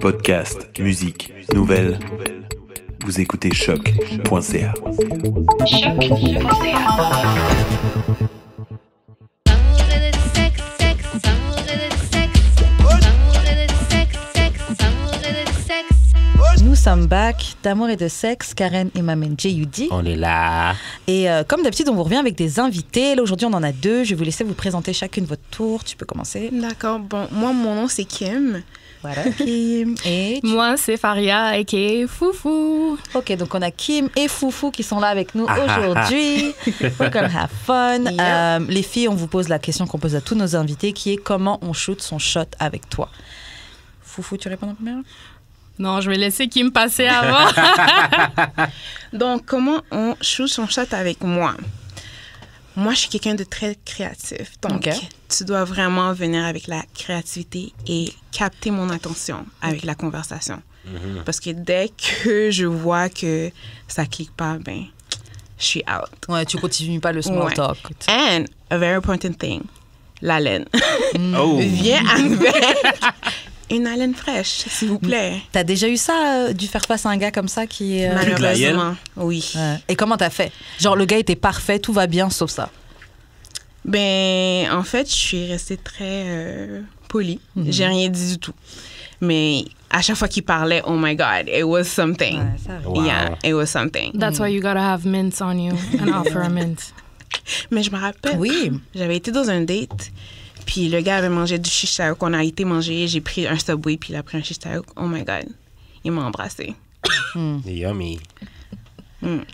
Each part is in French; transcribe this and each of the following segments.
Podcast, musique, nouvelles. Vous écoutez choc.ca. Nous sommes back d'amour et de sexe, Karen et Mamen J.U.D. On est là. Et comme d'habitude, on vous revient avec des invités. Là, aujourd'hui, on en a deux. Je vais vous laisser vous présenter chacune votre tour. Tu peux commencer. D'accord. Bon, moi, mon nom, c'est Kim. Voilà, Kim. Et Moi, c'est Faria, a.k.a. Foufou. OK, donc on a Kim et Foufou qui sont là avec nous aujourd'hui. We're gonna have fun. Yeah. Les filles, on vous pose la question qu'on pose à tous nos invités, qui est comment on shoot son shot avec toi. Foufou, tu réponds en première? Non, je vais laisser Kim passer avant. Donc, comment on shoot son shot avec moi? Moi, je suis quelqu'un de très créatif. Donc, OK. tu dois vraiment venir avec la créativité et capter mon attention avec la conversation. Parce que dès que je vois que ça clique pas, ben, je suis out. Ouais, tu continues pas le small Ouais. talk. And a very important thing, l'haleine. Oh. Viens avec une haleine fraîche, s'il vous plaît. T'as déjà eu ça, dû faire face à un gars comme ça qui est... Malheureusement, oui. Ouais. Et comment t'as fait? Genre, le gars était parfait, tout va bien, sauf ça. Ben, en fait, je suis restée très polie. J'ai rien dit du tout. Mais à chaque fois qu'il parlait, oh my God, it was something. Ouais, ça arrive. Wow. Yeah, it was something. That's why you gotta have mints on you and offer a mint. Mais je me rappelle, Oui. j'avais été dans un date, puis le gars avait mangé du shish taouk. On a été manger, j'ai pris un Subway, puis il a pris un shish taouk. Oh my God, il m'a embrassée. Yummy.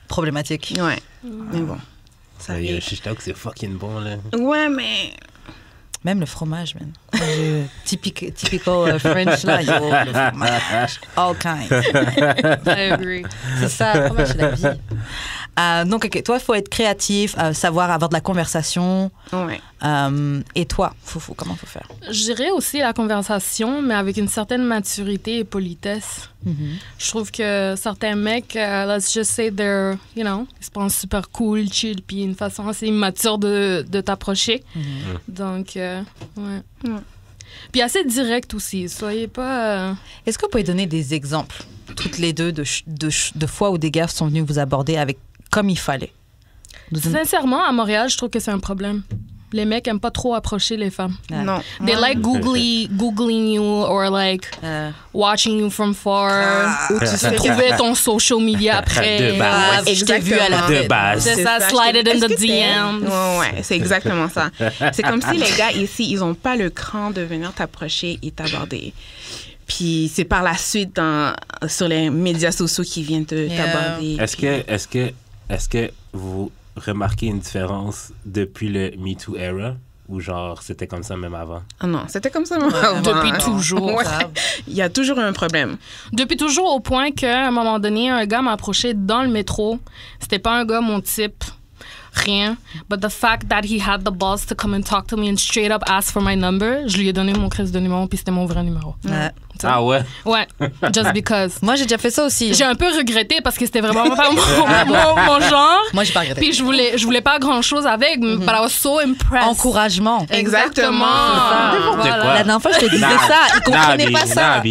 Problématique. Ouais, mais bon, ça Le arrive. shish taouk, c'est fucking bon, là. Ouais, mais... Même le fromage, man. Typical French, là. Yo, le fromage. All kinds. I agree. C'est ça, le fromage, c'est la vie. Donc, OK, toi, il faut être créatif, savoir avoir de la conversation. Ouais. Et toi, Foufou, comment faut faire? Je dirais aussi la conversation, mais avec une certaine maturité et politesse. Je trouve que certains mecs, let's just say they're, you know, ils se pensent super cool, chill, puis une façon assez immature de t'approcher. Donc, ouais. Puis assez direct aussi. Soyez pas... Est-ce que vous pouvez donner des exemples, toutes les deux, de fois où des gars sont venus vous aborder avec comme il fallait? Sincèrement, à Montréal, je trouve que c'est un problème. Les mecs aiment pas trop approcher les femmes. Non. They like googling you or like watching you from far. Ou tu sais trouver ton social media après. De base. Je t'ai vu à la De base. C'est ça, slide it in Est-ce the que t'es- DMs. Ouais, c'est exactement ça. C'est comme si les gars ici, ils ont pas le cran de venir t'approcher et t'aborder. Puis c'est par la suite sur les médias sociaux qu'ils viennent t'aborder. Est-ce que vous remarquez une différence depuis le Me Too era? Ou genre, c'était comme ça même avant? Ah non, c'était comme ça avant. Depuis toujours. Ouais. Il y a toujours un problème. Depuis toujours au point qu'à un moment donné, un gars m'a approché dans le métro. C'était pas un gars mon type. Rien. But the fact that he had the balls to come and talk to me and straight up ask for my number, je lui ai donné mon crise de numéro puis c'était mon vrai numéro. Ah ouais? Ouais, just because. Moi, j'ai déjà fait ça aussi. J'ai un peu regretté parce que c'était vraiment pas mon genre. Moi, j'ai pas regretté. Puis je voulais pas grand chose avec, but I was so impressed. Encouragement. Exactement. Voilà. La dernière fois, je te disais ça. Ils comprenaient pas ça.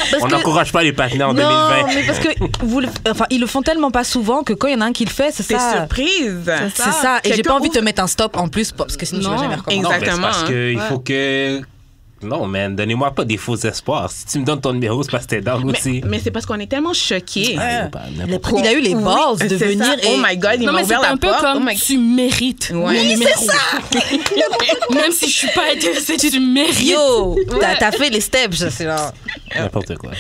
Parce On que- n'encourage pas les partenaires en Non, 2020. mais parce que ils le font tellement pas souvent que quand il y en a un qui le fait, c'est C'est ça. surprise. C'est ça. Et j'ai Quelqu'un pas envie de te ouvre- mettre un stop en plus parce que sinon tu vas Non. jamais recommencer. Non, mais c'est Exactement, parce hein. qu'il faut que... Non, man, donnez-moi pas des faux espoirs. Si tu me donnes ton numéro, c'est parce que t'es down aussi. Mais c'est parce qu'on est tellement choqués. Il a eu les balls de c'est venir ça. et... Oh my God, il Non, m'a mais c'est ouvert la un peu porte. comme Oh my- tu mérites mon Ouais. numéro. Même si je suis pas intéressée, tu mérites. Yo, t'as fait les steps, je sais là. N'importe quoi.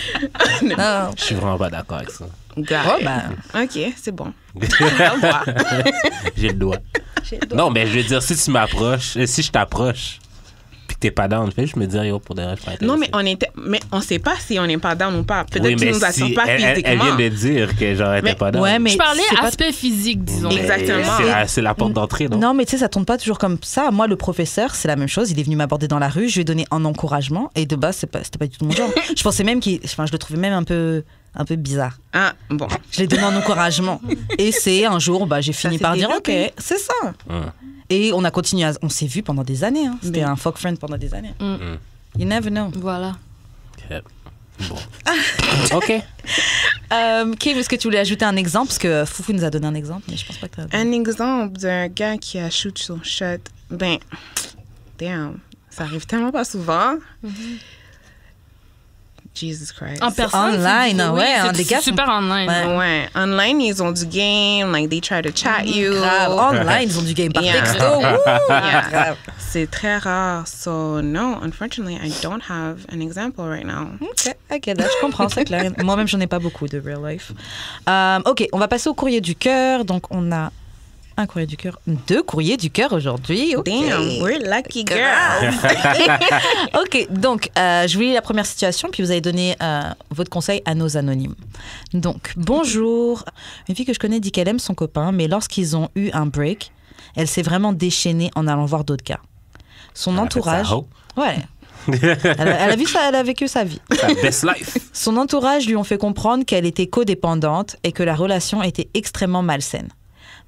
Non. Je suis vraiment pas d'accord avec ça. God. Oh, ben. OK, c'est bon. Au revoir. J'ai le doigt. Non, mais je veux dire, si tu m'approches, si je t'approche, puis que t'es pas down, je me dis, yo, pour des raisons, je suis pas Non, intéressé. mais on sait pas si on n'est pas down ou pas. Peut-être Oui, qu'il mais nous attend si pas elle physiquement. vient de dire que genre, elle était pas down. Ouais, mais Je parlais c'est pas- aspect physique, disons. Mais Exactement. c'est la porte d'entrée, non? Non, mais tu sais, ça tourne pas toujours comme ça. Moi, le professeur, c'est la même chose. Il est venu m'aborder dans la rue, je lui ai donné un encouragement et de base, c'était pas du tout mon genre. Je pensais même je le trouvais même un peu bizarre. Ah, bon. Je l'ai donné un encouragement. Et c'est un jour, j'ai fini s'est par dire, OK, développé. c'est ça. Et on a continué, on s'est vus pendant des années. Hein. C'était un fuck friend pendant des années. You never know. Voilà. Ok. Bon. OK. Kim, est-ce que tu voulais ajouter un exemple? Parce que Foufou nous a donné un exemple, mais je pense pas que tu as... Un exemple d'un gars qui a shoot son shot. Ben, damn, ça arrive tellement pas souvent. Jesus Christ. En personne. Online, oui, ouais, c'est les gars super sont- online. Ouais. Ouais, online, ils ont du game, like they try to chat you. Grave. Online, ils ont du game par Yeah. texto. Wouh! Yeah. Grave. C'est très rare. So, no, unfortunately, I don't have an example right now. Ok, là, je comprends, c'est clair. Moi-même, j'en ai pas beaucoup de real life. Ok, on va passer au courrier du cœur. Donc, on a un courrier du cœur, 2 courriers du cœur aujourd'hui. Ok. Damn, we're lucky girls. Ok, donc, je vous lis la première situation, puis vous allez donner votre conseil à nos anonymes. Donc, bonjour. Une fille que je connais dit qu'elle aime son copain, mais lorsqu'ils ont eu un break, elle s'est vraiment déchaînée en allant voir d'autres gars. Son Elle a fait entourage... sa hoe. Ouais. Elle a vécu sa vie. Sa best life. Son entourage lui ont fait comprendre qu'elle était codépendante et que la relation était extrêmement malsaine.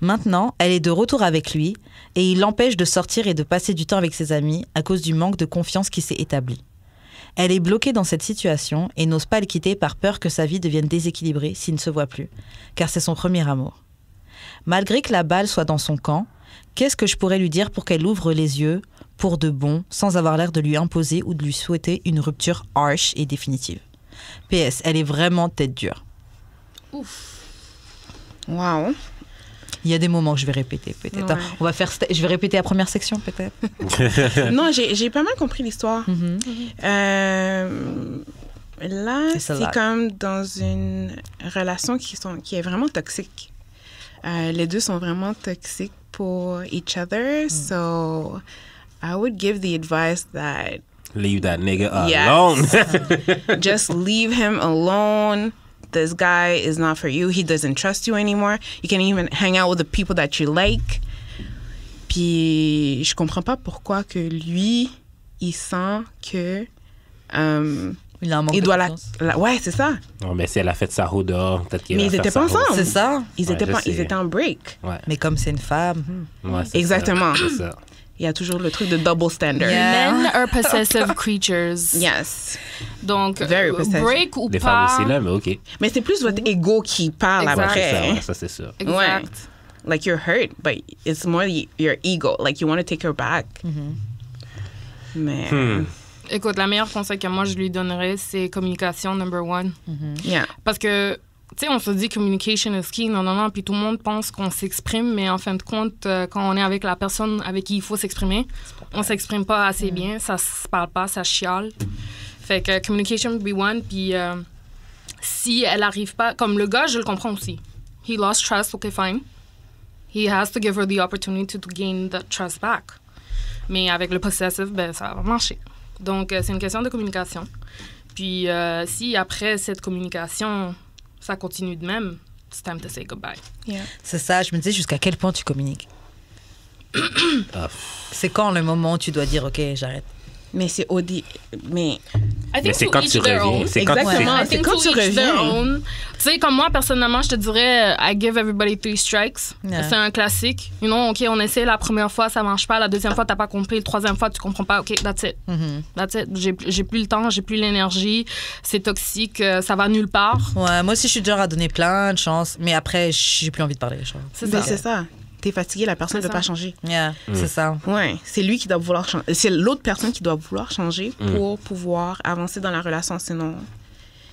Maintenant, elle est de retour avec lui et il l'empêche de sortir et de passer du temps avec ses amis à cause du manque de confiance qui s'est établi. Elle est bloquée dans cette situation et n'ose pas le quitter par peur que sa vie devienne déséquilibrée s'ils ne se voient plus, car c'est son premier amour. Malgré que la balle soit dans son camp, qu'est-ce que je pourrais lui dire pour qu'elle ouvre les yeux pour de bon, sans avoir l'air de lui imposer ou de lui souhaiter une rupture harsh et définitive? PS, elle est vraiment tête dure. Wow. Il y a des moments que je vais répéter, peut-être. Ouais. On va faire... Je vais répéter la première section, peut-être. Non, j'ai pas mal compris l'histoire. Là, C'est ça, c'est là. comme dans une relation qui est vraiment toxique. Les deux sont vraiment toxiques pour each other. So, I would give the advice that Leave that nigga Yes. alone. just leave him alone. This guy is not for you. He doesn't trust you anymore. You can't even hang out with the people that you like. Puis, je comprends pas pourquoi que lui, il sent que... Il a un manque il de doit confiance. ouais, c'est ça. Non, mais si elle a fait sa roue dehors, peut-être qu'elle Mais va ils faire étaient sa pas roue. ensemble. C'est ça. Ils Ouais, étaient je pas, sais. ils étaient en break. Ouais. Mais comme c'est une femme... Ouais, c'est Exactement. ça, c'est ça. Il y a toujours le truc de double standard. Yeah. Men are possessive creatures. Yes. Donc, Very possessive. break ou Des femmes pas. aussi, là, mais OK. Mais c'est plus votre ego qui parle Exact. Ouais, après. ça, c'est sûr. Exact. Like you're hurt, but it's more your ego. Like you want to take her back. Mais Écoute, la meilleure conseil que moi je lui donnerais, c'est communication number 1. yeah. Parce que, tu sais, on se dit communication is key, non, puis tout le monde pense qu'on s'exprime, mais en fin de compte, quand on est avec la personne avec qui il faut s'exprimer, on s'exprime pas assez bien, ça se parle pas, ça chiale. Fait que communication would be one, puis si elle arrive pas, comme le gars, je le comprends aussi. He lost trust, okay, fine. He has to give her the opportunity to gain that trust back. Mais avec le possessive, ben, ça va marcher. Donc, c'est une question de communication. Puis, si après cette communication, ça continue de même, it's time to say goodbye. Yeah. C'est ça, je me disais jusqu'à quel point tu communiques. Ah, C'est quand le moment où tu dois dire, OK, j'arrête. Mais c'est I Mais think c'est to quand each tu their reviens. own. C'est quand Exactement. I C'est think quand to tu each their reviens. own. Tu sais, comme moi, personnellement, je te dirais, I give everybody 3 strikes. Yeah. C'est un classique. You know, OK, on essaie la première fois, ça marche pas. La deuxième fois, t'as pas compris. La troisième fois, tu comprends pas. OK, that's it. That's it. J'ai plus le temps, j'ai plus l'énergie. C'est toxique, ça va nulle part. Ouais, moi aussi, je suis dur à donner plein de chances, mais après, j'ai plus envie de parler. Je crois. C'est Mais ça. c'est ça. T'es fatigué, la personne ne C'est veut ça. pas changer. Yeah, c'est ça. Ouais, c'est lui qui doit vouloir changer. C'est l'autre personne qui doit vouloir changer pour pouvoir avancer dans la relation. Sinon,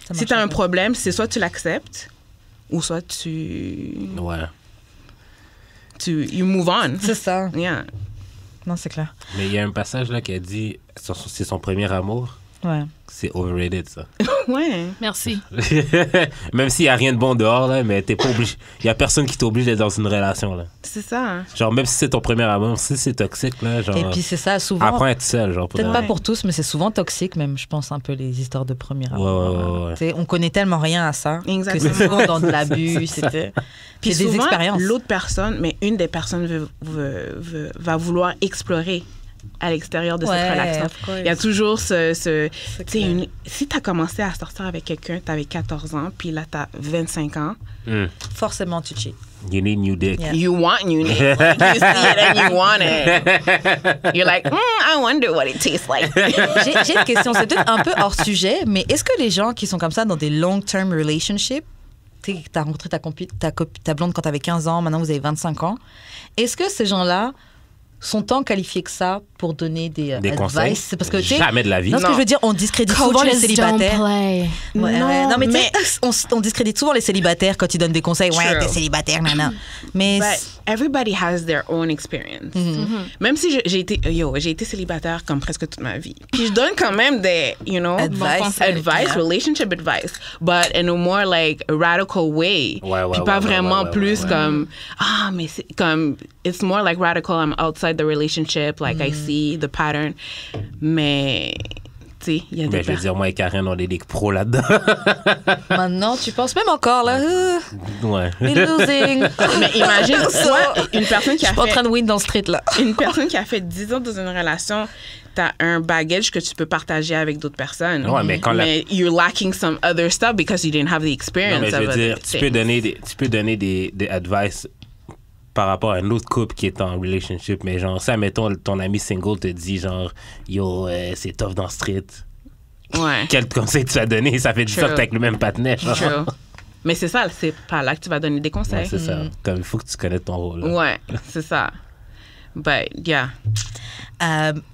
Ça si marche t'as un pas. problème, c'est soit tu l'acceptes ou soit tu Ouais. you move on. C'est ça. Yeah. Non, c'est clair. Mais il y a un passage là qui a dit c'est son premier amour. Ouais. C'est overrated, ça. Ouais. Merci. Même s'il n'y a rien de bon dehors, là, mais t'es pas obligé. Il n'y a personne qui t'oblige d'être dans une relation, là. C'est ça. Genre, même si c'est ton premier amour, si c'est toxique, là, genre. Et puis, c'est ça, souvent. Apprends à être seul, genre. Peut-être de pas vrai. pour tous, mais c'est souvent toxique, même, je pense, un peu les histoires de premier amour. Ouais. Tu sais, on connaît tellement rien à ça Exactement. que c'est souvent dans de l'abus. C'était... Puis C'est des souvent, expériences. l'autre personne, mais une des personnes va vouloir explorer à l'extérieur de Ouais, cette relation. of course. Il y a toujours ce tu sais, clair. si tu as commencé à sortir avec quelqu'un, tu avais 14 ans, puis là, tu as 25 ans, Hmm. Forcément, tu cheats. You need new dick. Yeah. You want new dick. Like, you see it and you want it. You're like, I wonder what it tastes like. J'ai une question, c'est peut-être un peu hors sujet, mais est-ce que les gens qui sont comme ça dans des long-term relationships, tu sais, t'as rencontré ta blonde quand t'avais 15 ans, maintenant vous avez 25 ans, est-ce que ces gens-là sont tant qualifiés que ça pour donner des conseils? advice? C'est parce que, tu sais, Jamais de la vie. non, ce que je veux dire, on discrédite souvent les célibataires. play. Non, mais tu sais, on discrédite souvent les célibataires quand ils donnent des conseils. Ouais, True. t'es célibataire, nana. Mais But everybody has their own experience. Même si j'ai été célibataire comme presque toute ma vie. Puis je donne quand même des, Advice. advice, relationship advice, but in a more like radical way. Ouais, Puis pas ouais, vraiment ouais, plus ouais. comme, mais c'est comme, it's more like radical, I'm outside the relationship, like I see the pattern. Mais, tu sais, il y a des Ben, je veux dire, moi et Karen, on est des pros là-dedans. maintenant, tu penses même encore, là, Ouais. we're losing. Mais imagine, toi, une personne qui Je a suis pas en fait... train de win dans le street, là. Une personne qui a fait 10 ans dans une relation, t'as un bagage que tu peux partager avec d'autres personnes. Ouais, mais quand you're lacking some other stuff because you didn't have the Non, experience mais je of veux other dire, tu peux things. donner des advice par rapport à un autre couple qui est en relationship, mais genre, ça, mettons, ton ami single te dit, genre, yo, c'est tough dans le street. Ouais. Quel conseil tu vas donner? Ça fait 10 ans que t'es avec le même partenaire. genre. True. Mais c'est ça, c'est pas là que tu vas donner des Ouais, conseils. c'est ça. Comme il faut que tu connaisses ton rôle. là. Ouais, c'est ça. But, yeah.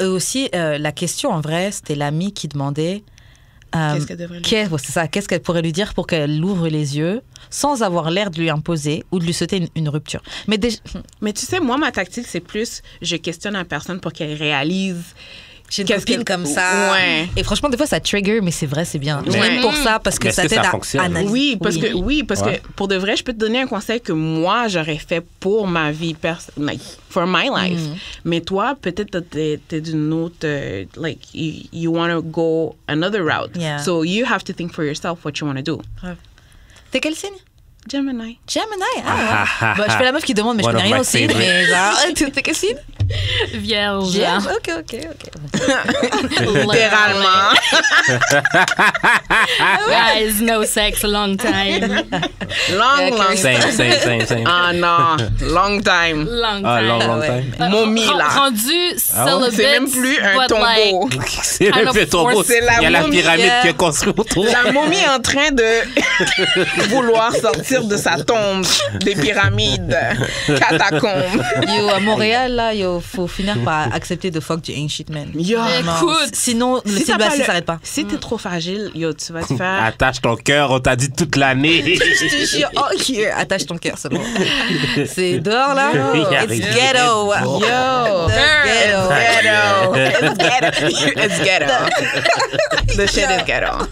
Eux aussi, la question, en vrai, c'était l'amie qui demandait... Qu'est-ce qu'elle devrait lui dire? C'est ça. Qu'est-ce qu'elle pourrait lui dire pour qu'elle ouvre les yeux sans avoir l'air de lui imposer ou de lui souhaiter une rupture. Mais déjà, Mais tu sais, moi, ma tactique, c'est plus, je questionne la personne pour qu'elle réalise. j'ai une Qu'est-ce copine que- comme ça. Ouais. Et franchement, des fois, ça trigger, mais c'est vrai, c'est bien. Ouais. J'aime pour ça parce que Mais est-ce ça que t'aide ça à fonctionne? analyser. Oui, parce Ouais. que pour de vrai, je peux te donner un conseil que moi, j'aurais fait pour ma vie, like, for my life. Mais toi, peut-être t'es d'une autre, like, you want to go another route. Yeah. So you have to think for yourself what you want to do. T'es quel signe? Gemini. Gemini. Ah, ouais. Bah, je fais la meuf qui demande, mais je One connais of rien my aussi. favorites. Mais genre, t'es quel signe? Vierge. Vierge. Ok. Littéralement. Guys, no sex, long time. Long Same. Ah non, long time. Long time. Ah, long ouais. time. Momie, là. Rendu celibate. C'est même plus un but tombeau. like, C'est Kind le of fait tombeau. force. C'est la Il y a la momie, pyramide qui est construite autour. La momie est en train de vouloir sortir de sa tombe des pyramides, catacombes. Yo, à Montréal, là, yo, faut finir par accepter de fuck du ain't shit, man. Yo, Écoute, Sinon, le si t'as pas célibat le- s'arrête pas. Si t'es trop fragile, yo, tu vas te faire. Attache ton cœur, on t'a dit toute l'année. Je te jure, ok, attache ton cœur, c'est bon. C'est dehors, là. Yeah. It's ghetto. Yo, Ghetto. it's ghetto. It's ghetto. The shit is ghetto.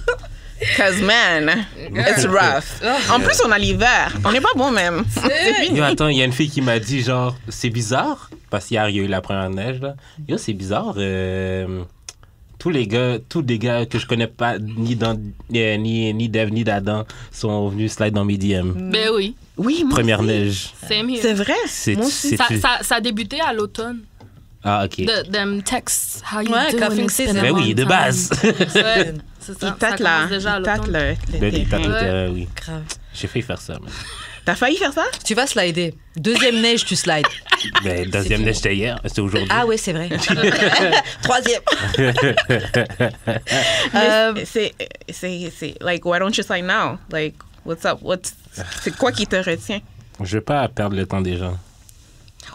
Cause man, it's rough. En plus, on a l'hiver. On n'est pas bon même. C'est fini. Yo, attends, il y a une fille qui m'a dit, genre, c'est bizarre, parce qu'hier, il y a eu la première neige, là. Yo, c'est bizarre. Tous les gars que je connais pas, ni Dev, ni d'Adam, sont venus slide dans mes DM. ben oui, Oui, moi Première aussi. neige. same here. C'est vrai. C'est- Moi aussi. c'est- Ça a débuté à l'automne. Ah, ok. Them texts, how you Ouais, doing? cuffing It's been a season. Ben long oui, de time. base. Ouais, c'est ça. Il tâte ça là. commence déjà à Il tâte l'automne. le Ben, il tape le terrain. terrain, oui. Grave. J'ai failli faire ça, mais... T'as failli faire ça? Tu vas slider. Deuxième neige, tu slides. Ben, deuxième neige, c'était hier, c'était aujourd'hui. Ah ouais, c'est vrai. Troisième. C'est like, why don't you sign now? Like, what's up? C'est quoi qui te retient? Je veux pas perdre le temps des gens.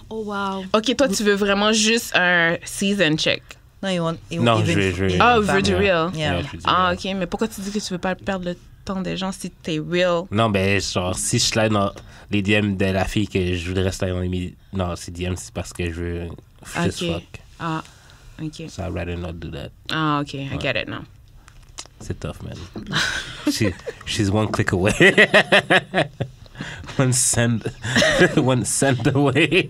Oh wow. Ok, toi, tu veux vraiment juste un season check. Non, Non, je veux- Ah, veux du real. Yeah. Ouais, je veux dire, Ah, ok, mais pourquoi tu dis que tu veux pas perdre le temps des gens si t'es real? Non, ben, genre, si je slide dans les DM de la fille que je voudrais slide dans les... Non, c'est DM, c'est parce que je veux just Ok. fuck. Ah, ok. So I'd rather not do that. Ah, ok, I get it now. C'est tough, man. She's one click away. one send away.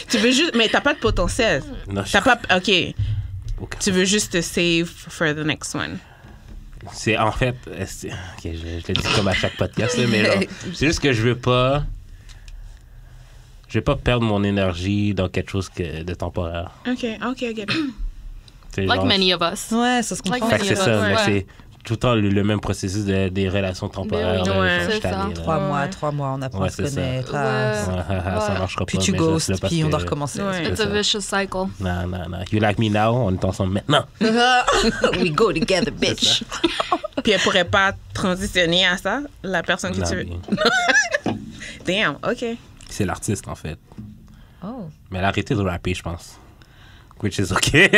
Tu veux juste, mais t'as pas de potentiel. Non, T'as pas, ok. aucun- Tu veux juste te save for the next one. C'est en fait, ok, je le dis comme à chaque podcast, là, mais genre, c'est juste que je veux pas perdre mon énergie dans quelque chose de temporaire. Ok, I get it. C'est Like genre- many of us. Ouais, ça se comprend. Like Fait que c'est many of ça, us, mais ouais. c'est tout le temps le même processus des relations temporaires. Ben là, oui, genre, c'est je suis ça. allé, là. 3 mois, on apprend Ouais, à se c'est ça. connaître. Ça marchera Puis pas. tu mais je reste ghostes, là parce puis on doit que- recommencer. Ouais. It's a vicious cycle. Non. You like me now, on est ensemble maintenant. We go together, bitch. Puis elle pourrait pas transitionner à ça, la personne que Non, tu veux. mais Damn, OK. c'est l'artiste, en fait. Oh. Mais elle a arrêté de rapper, je pense. Which is okay.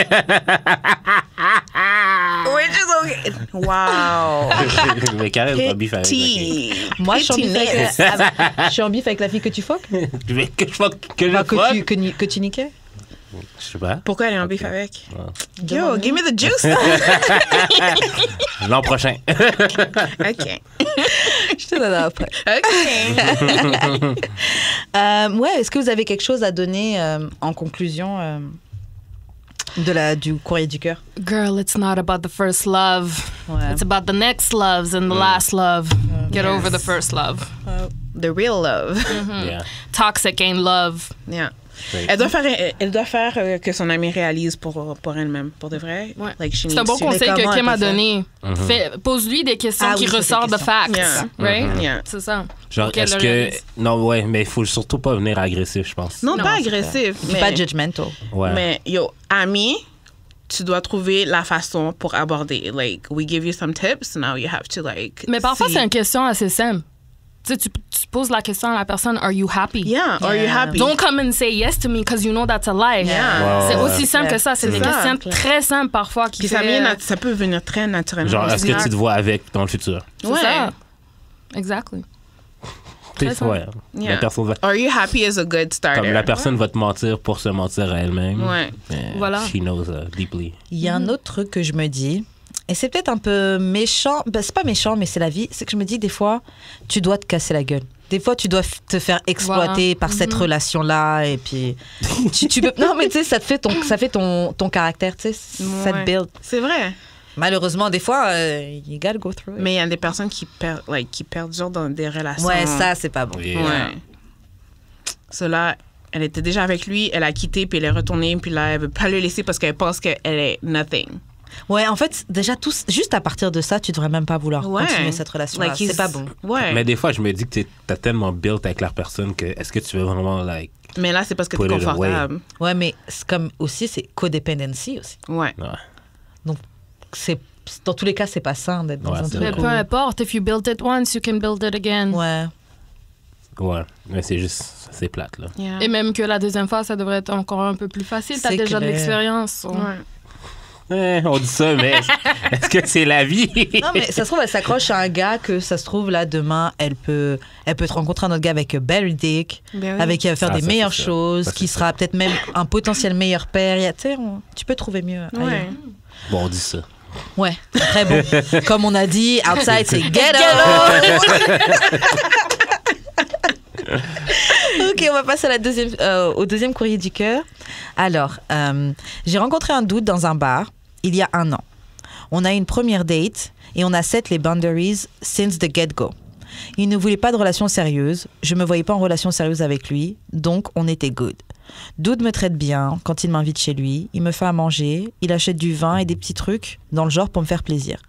Which is OK. Wow. Mais Karen, pas bif avec. ok. Petit. Moi, je suis en bif Pettiness. je suis en bif avec la fille que tu fuck. Tu veux que je fuck, que je Enfin, fuck? que tu niquais. Je sais pas. Pourquoi elle est en bif avec? Ouais. Yo, give me the juice. L'an prochain. OK. Je te donne après. OK. Ouais, est-ce que vous avez quelque chose à donner en conclusion du courrier du cœur? Girl, it's not about the first love. Ouais. It's about the next loves and the last love. Get over the first love. The real love. Yeah. Toxic ain't love. Yeah. Straight. Elle doit faire que son amie réalise pour elle-même, pour de vrai. Ouais. Like, she C'est un needs bon to. conseil comment que elle Kim peut a faire? donné. Pose-lui des questions Ah qui oui, ça, c'est ressortent de question. facts. Yeah. Right? Yeah. C'est ça. Genre, Pour qu'elle est-ce le que. réalise. Non, ouais, mais il faut surtout pas venir agressif, je pense. Non, Non, pas c'est agressif. Mais, Pas judgmental. Ouais. mais yo, amie, tu dois trouver la façon pour aborder. Like, we give you some tips, now you have to, like. Mais parfois, see. c'est une question assez simple. Tu sais, tu poses la question à la personne, are you happy? Yeah, are you Yeah. happy? Don't come and say yes to me because you know that's a lie. Yeah. C'est Ouais, aussi ouais. simple que ça. C'est des ça. questions très simples parfois qui Puis ça, fait... ça peut venir très naturellement. Genre, est-ce que Exact. tu te vois avec dans le futur? C'est Ouais. ça. Exactly. Très simple. Ouais. Yeah. La personne va. Are you happy is a good starter. Comme la personne va te mentir pour se mentir à elle-même. Ouais. Mais Voilà. She knows deeply. Il y a un autre truc que je me dis, et c'est peut-être un peu méchant, ben, c'est pas méchant, mais c'est la vie, c'est que je me dis des fois, tu dois te casser la gueule. Des fois, tu dois te faire exploiter par cette relation-là, et puis tu peux. Non, mais tu sais, ça fait ton caractère, tu sais, ça te Ouais. build. C'est vrai. Malheureusement, des fois, you gotta go through it. Mais il y a des personnes qui perdurent dans des relations. Ouais, ça, c'est pas bon. Yeah. Ouais. Cela, elle était déjà avec lui, elle a quitté, puis elle est retournée, puis là, elle veut pas le laisser parce qu'elle pense qu'elle est nothing. Ouais, en fait, déjà, juste à partir de ça, tu devrais même pas vouloir Ouais. continuer cette relation-là. Like, C'est he's- pas bon. Ouais. Mais des fois, je me dis que t'as tellement built avec la personne que est-ce que tu veux vraiment, like. Mais là, c'est parce que Put t'es it away. confortable. Ouais, mais c'est comme aussi, c'est codependency aussi. Ouais. Ouais. Dans tous les cas, c'est pas sain d'être dans Ouais, un c'est truc. Mais vrai. peu importe, if you built it once, you can build it again. Ouais. Ouais. Mais c'est juste. C'est plate, là. Yeah. Et même que la deuxième fois, ça devrait être encore un peu plus facile. T'as C'est déjà de clair. l'expérience. so- Ouais. On dit ça, mais est-ce que c'est la vie? Non, mais ça se trouve, elle s'accroche à un gars que ça se trouve, là, demain, elle peut te rencontrer un autre gars avec a better dick, Ben oui. avec qui va faire Ah, des ça, meilleures c'est ça. choses, Ça, qui c'est sera peut-être même un potentiel meilleur père. Tu sais, tu peux trouver mieux. Ouais. ailleurs. Bon, on dit ça. Ouais, très bon. Comme on a dit, outside, c'est ghetto. Ok, on va passer à au deuxième courrier du cœur. Alors, j'ai rencontré un dude dans un bar il y a 1 an. On a eu une première date et on a set les boundaries since the get-go. Il ne voulait pas de relation sérieuse. Je me voyais pas en relation sérieuse avec lui, donc on était good. Dude me traite bien quand il m'invite chez lui. Il me fait à manger. Il achète du vin et des petits trucs dans le genre pour me faire plaisir.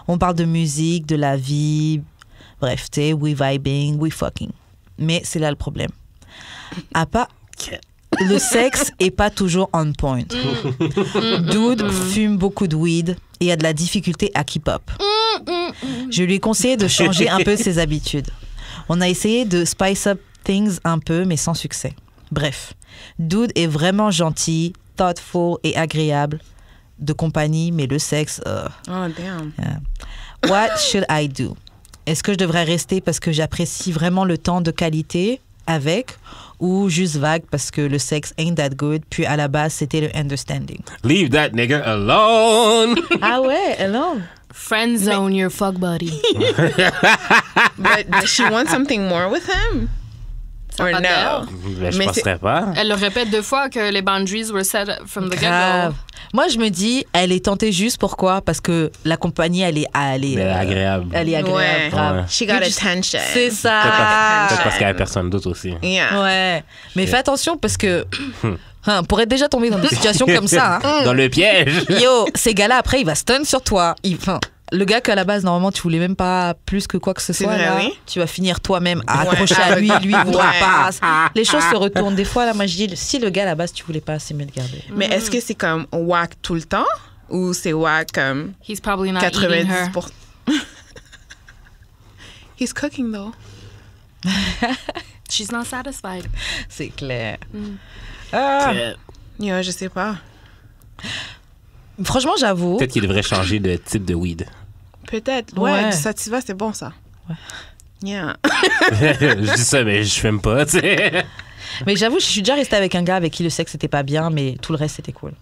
On parle de musique, de la vie. Bref, tu sais, we vibing, we fucking. Mais c'est là le problème. Le sexe est pas toujours on point. Dude fume beaucoup de weed et a de la difficulté à keep up. Je lui ai conseillé de changer un peu ses habitudes. On a essayé de spice up things un peu, mais sans succès. Bref, Dude est vraiment gentil, thoughtful et agréable de compagnie, mais le sexe... Oh, damn. What should I do? Est-ce que je devrais rester parce que j'apprécie vraiment le temps de qualité avec, ou juste vague parce que le sexe ain't that good, puis à la base c'était le understanding? Leave that nigga alone! Ah ouais, alors? Friend zone your fuck buddy. But does she want something more with him? Or pas no? d'elle. Ben, je Mais penserais pas. Elle le répète 2 fois que les boundaries were set from the Grave. get-go. Moi je me dis, elle est tentée juste pourquoi? Parce que la compagnie elle est Agréable. Elle est agréable, Ouais. grave. Ouais. She got attention. C'est ça. Peut-être parce qu'il y a personne d'autre aussi. Yeah. Ouais. Mais fais attention parce que on pourrait déjà tomber dans des situations comme ça. Hein. Dans le piège! Yo, ces gars-là après, il va stun sur toi. Le gars qu'à la base, normalement, tu voulais même pas plus que quoi que ce C'est soit, vrai, là, oui. tu vas finir toi-même à Ouais. accrocher à lui, lui, il voudra Ouais. pas. Les choses se retournent. Des fois, là, moi, je dis, si le gars, à la base, tu voulais pas, c'est mieux de garder. Mais est-ce que c'est comme whack tout le temps ou c'est whack comme He's probably not eating her. 90%? He's cooking though. She's not satisfied. C'est clair. Ah. Yo, je sais pas. Franchement, j'avoue. Peut-être qu'il devrait changer de type de weed. Peut-être. Ouais, Ouais. du sativa, c'est bon ça. Ouais. Yeah. Je dis ça, mais je fume pas, tu sais. Mais j'avoue, je suis déjà restée avec un gars avec qui le sexe était pas bien, mais tout le reste, c'était cool.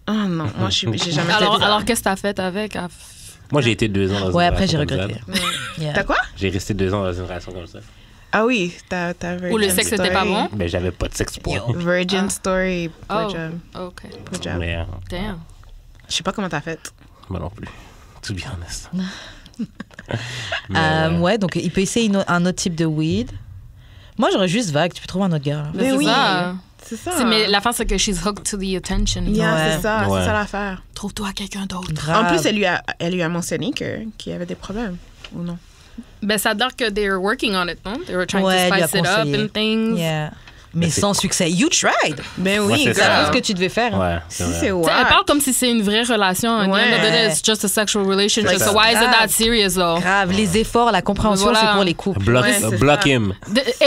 Oh non, moi j'ai jamais fait ça. Alors qu'est-ce que t'as fait avec? Moi, j'ai été 2 ans dans une Ouais, après, j'ai relation comme regretté. ça. Yeah. T'as quoi? J'ai resté 2 ans dans une relation comme ça. Ah oui, t'as Ou le sexe n'était pas bon? Mais j'avais pas de sexe point. Virgin story. Oh, Good job. OK. Good job. Mais Damn. Je sais pas comment t'as fait. moi non plus. To be honest. Mais, Ouais, donc il peut essayer un autre type de weed. Moi, j'aurais juste vague. Tu peux trouver un autre gars. Là. Mais C'est oui. ça. C'est ça. Mais la fin, c'est que she's hooked to the attention. Yeah, Ouais. c'est ça. Ouais. C'est ça l'affaire. Trouve-toi quelqu'un d'autre. Grave. En plus, elle lui a mentionné qu'il y avait des problèmes. Ou non? Ben, ça a l'air que they were working on it, non? They were trying Ouais, to elle lui a spice it up conseillé. and things. Yeah. Mais c'est- sans succès. You tried. Ben Ouais, oui, c'est C'est ça. ce que tu devais faire. ouais, c'est Si vrai. c'est Tu sais, wack. elle parle comme si c'est une vraie relation. And Ouais. the end of the day, it's just a sexual relationship. C'est So ça. why is it Grave. that serious, though? Grave. Les efforts, la compréhension, Voilà. c'est pour les couples. Block, Ouais, c'est block ça. him.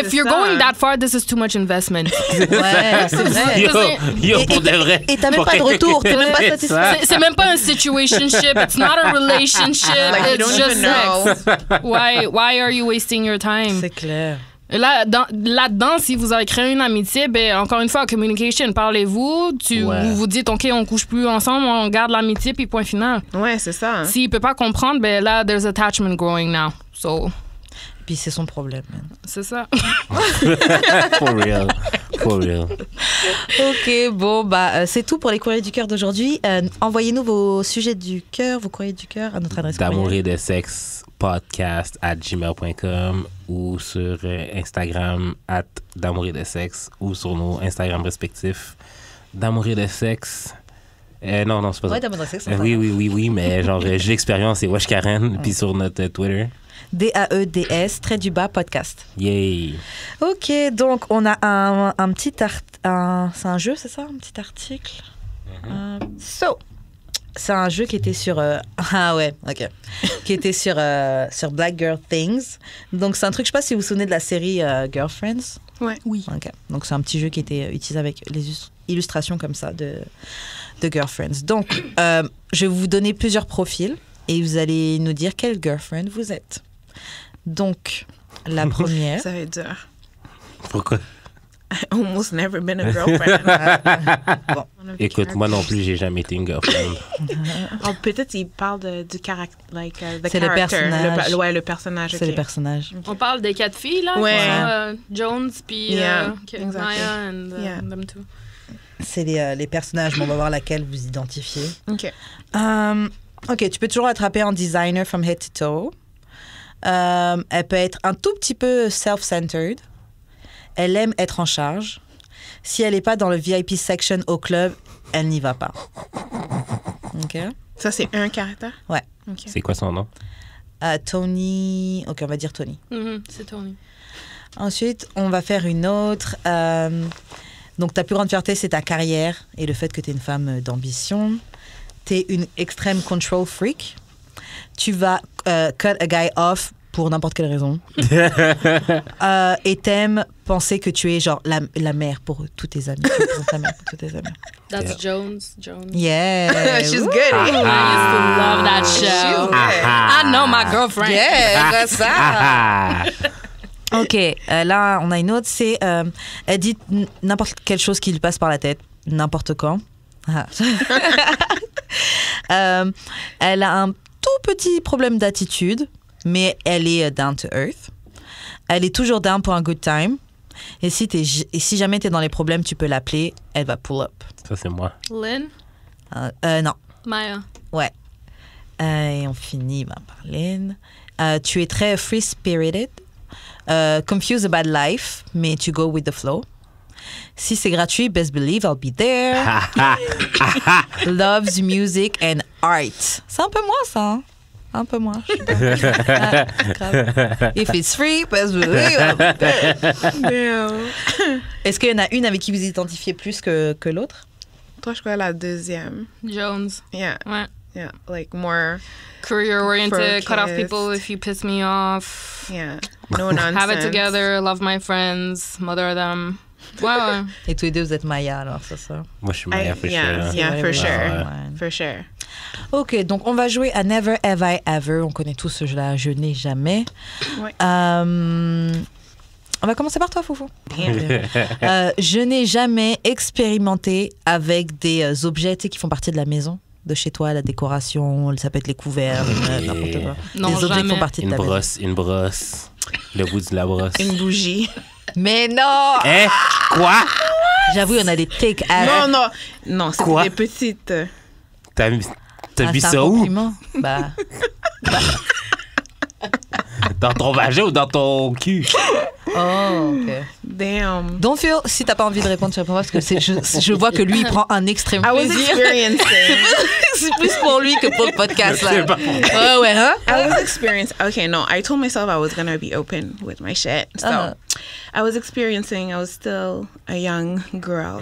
If you're ça. going that far, this is too much investment. Ouais, c'est vrai. Yo, pour de vrai. Et t'as même pas de retour. T'es même pas C'est satisfait. ça. C'est même pas un situationship. It's not a relationship. Like, you It's don't just even sex. know. Why are you wasting your time? C'est clair. Et là-dedans, si vous avez créé une amitié, ben, encore une fois, communication, parlez-vous, Ouais. vous vous dites, OK, on couche plus ensemble, on garde l'amitié, puis point final. Ouais, c'est ça. Hein. S'il peut pas comprendre, ben là, there's attachment growing now. So, Puis c'est son problème. man. c'est ça. For real. For real. Ok, bon, bah, c'est tout pour les courriers du cœur d'aujourd'hui. Envoyez-nous vos sujets du cœur, vos courriers du cœur à notre adresse D'amour courriel. et de sexe podcast@gmail.com ou sur Instagram @d'amour et de sexe ou sur nos Instagram respectifs d'amour et de sexe. Non, c'est pas Ouais, ça. d'amour et de sexe. Oui, mais genre, j'ai l'expérience, c'est Wesh Karen, puis sur notre Twitter. DAEDS, podcast. Yay! Ok, donc on a un petit c'est un jeu, c'est ça? Un petit article. C'est un jeu qui était sur ah ouais, ok, qui était sur Black Girl Things. Donc c'est un truc, je sais pas si vous vous souvenez de la série Girlfriends. Ouais. Oui. Ok, donc c'est un petit jeu qui était utilisé avec les illustrations comme ça de Girlfriends. Donc je vais vous donner plusieurs profils et vous allez nous dire quelle girlfriend vous êtes. Donc la première. Ça va être dur. Pourquoi? Almost never been a girlfriend. Écoute, moi non plus, j'ai jamais été une girlfriend. Oh, peut-être il parle du caractère, like, the C'est le character. personnage. Ouais, le personnage. C'est ok. les personnages. On parle des 4 filles, là? Ouais. Jones, puis Yeah, Maya exactly. and Yeah. them two. C'est les personnages, mais on va voir laquelle vous identifiez. Ok. Ok, tu peux toujours attraper en designer from head to toe. Elle peut être un tout petit peu self-centered. Elle aime être en charge. Si elle n'est pas dans le VIP section au club, elle n'y va pas. Ok. Ça, c'est un caractère? Ouais. Ok. C'est quoi son nom? Tony. Ok, on va dire Tony. C'est Tony. Ensuite, on va faire une autre. Donc, ta plus grande fierté, c'est ta carrière et le fait que tu es une femme d'ambition. Tu es une extrême control freak. Tu vas cut a guy off pour n'importe quelle raison. Et t'aimes penser que tu es genre la mère pour tous tes amis. Tu représentes la mère pour tous tes amis. That's Yeah. Jones. Yeah. She's good. I used to love that show. I know my girlfriend. Yeah, ça. Ah! Ok, là, on a une autre. C'est, elle dit n'importe quelle chose qui lui passe par la tête, n'importe quand. Ah. Elle a un tout petit problème d'attitude, mais elle est down to earth. Elle est toujours down pour un good time. Et si jamais tu es dans les problèmes, tu peux l'appeler. Elle va pull up. Ça, c'est moi. Lynn? Non. Maya. Ouais. Et on finit par Lynn. Tu es très free-spirited. Confused about life, mais tu go with the flow. Si c'est gratuit, best believe I'll be there. Loves music and art. C'est un peu moi, ça. Hein? un peu moins. Je suis down. Grave. If it's free, parce que... Damn. Est-ce qu'il y en a une avec qui vous identifiez plus que l'autre? Toi, je crois la deuxième. Jones. Yeah. Ouais. Yeah. Like more. Career-oriented, cut off Focused. people if you piss me off. Yeah. No nonsense. Have it together, love my friends, mother them. Ouais. Et tous les deux, vous êtes Maya, alors, c'est ça? Moi, je suis Maya for yeah, sure. yeah, for Ouais, sure. ouais. For sure. Ok, donc on va jouer à Never Have I Ever. On connaît tous ce jeu-là, je n'ai jamais. Ouais. On va commencer par toi, Foufou. Je n'ai jamais expérimenté avec des objets tu sais, qui font partie de la maison, de chez toi, la décoration, ça peut être les couverts, n'importe quoi. Non, des objets qui jamais. font partie de ta maison. Une brosse. Le bout de la brosse. Une bougie. Mais non! Hein? Quoi? J'avoue, on a des take-ass. Non, c'était Quoi? des petites. T'as vu c'est un ça où? compliment. Bah, Dans ton vagin ou dans ton cul? oh, ok. Damn. Don't feel, si t'as pas envie de répondre, tu réponds pas parce que je vois que lui, il prend un extrême I was plaisir. experiencing. C'est plus pour lui que pour le podcast, là. C'est pas pour Ouais, hein? I was experiencing. Okay, no, I told myself I was gonna be open with my shit. So I was experiencing. I was still a young girl.